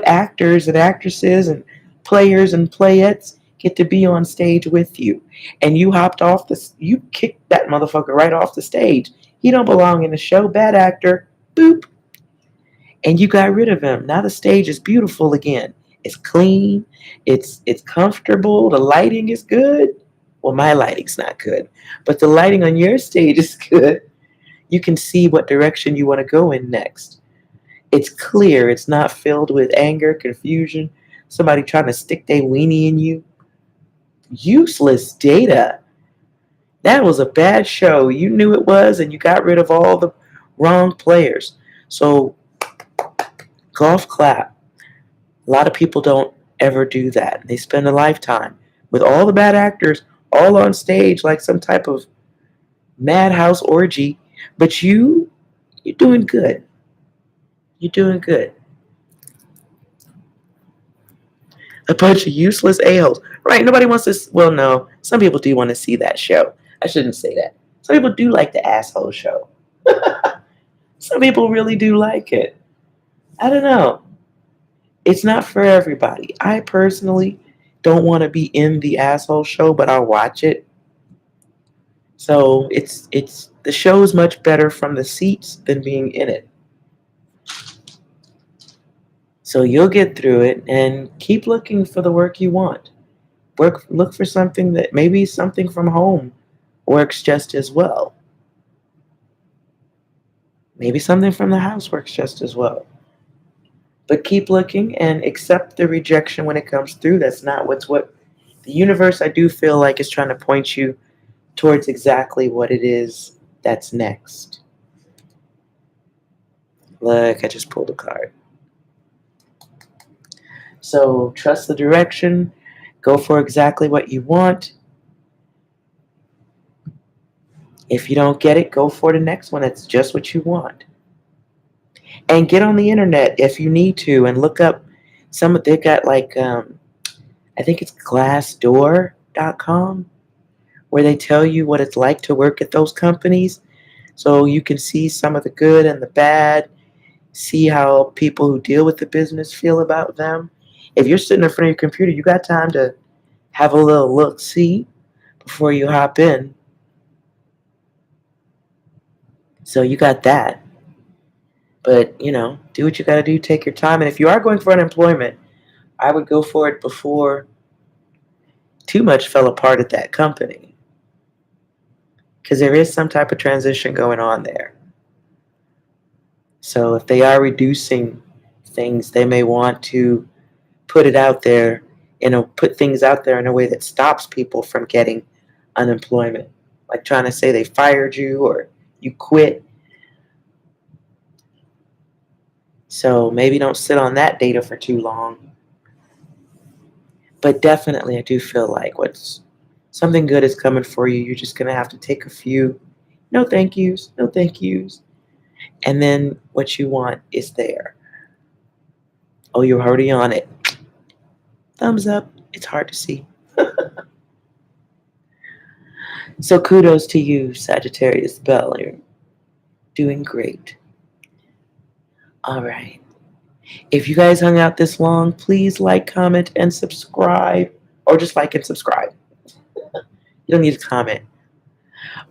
actors and actresses and players and playettes get to be on stage with you. And you you kicked that motherfucker right off the stage. He don't belong in the show. Bad actor. Boop. And you got rid of him. Now the stage is beautiful again. It's clean. It's comfortable. The lighting is good. Well, my lighting's not good, but the lighting on your stage is good. You can see what direction you want to go in next. It's clear. It's not filled with anger, confusion, somebody trying to stick their weenie in you. Useless data. That was a bad show. You knew it was, and you got rid of all the wrong players. So golf clap. A lot of people don't ever do that. They spend a lifetime with all the bad actors all on stage like some type of madhouse orgy. But you're doing good. You're doing good. A bunch of useless a-holes. Right, nobody wants to. Well, no. Some people do want to see that show. I shouldn't say that. Some people do like the asshole show. Some people really do like it. I don't know. It's not for everybody. I personally don't want to be in the asshole show, but I'll watch it. So it's the show is much better from the seats than being in it. So you'll get through it and keep looking for the work you want. Look for something that maybe something from home works just as well. Maybe something from the house works just as well. But keep looking and accept the rejection when it comes through. That's not what the universe, I do feel like, is trying to point you towards exactly what it is that's next. Look, I just pulled a card. So trust the direction. Go for exactly what you want. If you don't get it, go for the next one. That's just what you want. And get on the internet if you need to and look up they got like, I think it's glassdoor.com, where they tell you what it's like to work at those companies. So you can see some of the good and the bad, see how people who deal with the business feel about them. If you're sitting in front of your computer, you got time to have a little look-see before you hop in. So you got that. But, do what you got to do. Take your time. And if you are going for unemployment, I would go for it before too much fell apart at that company. Because there is some type of transition going on there. So if they are reducing things, they may want to put it out there, put things out there in a way that stops people from getting unemployment. Like trying to say they fired you or you quit. So maybe don't sit on that data for too long. But definitely I do feel like something good is coming for you. You're just going to have to take a few no thank yous. And then what you want is there. Oh, you're already on it. Thumbs up. It's hard to see. So kudos to you, Sagittarius Bell. You're doing great. All right. If you guys hung out this long, please like, comment, and subscribe. Or just like and subscribe. You don't need to comment.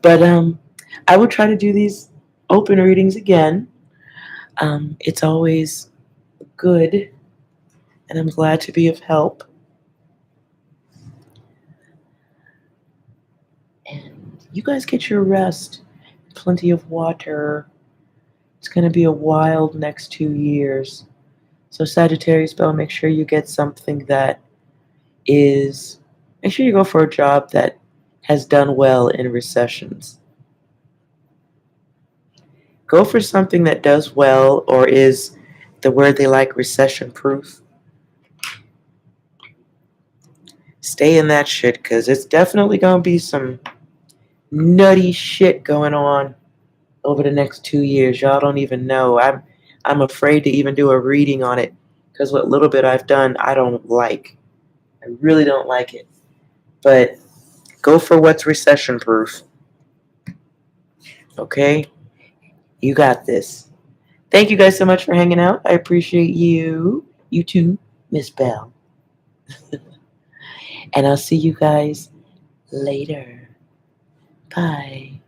But I will try to do these open readings again. It's always good. And I'm glad to be of help. And you guys get your rest. Plenty of water. It's going to be a wild next 2 years. So Sagittarius Bell, make sure you get something make sure you go for a job that has done well in recessions. Go for something that does well or is the word they like, recession proof. Stay in that shit because it's definitely going to be some nutty shit going on over the next 2 years. Y'all don't even know. I'm afraid to even do a reading on it because what little bit I've done, I don't like. I really don't like it. But go for what's recession proof. Okay? You got this. Thank you guys so much for hanging out. I appreciate you. You too, Miss Bell. And I'll see you guys later. Bye.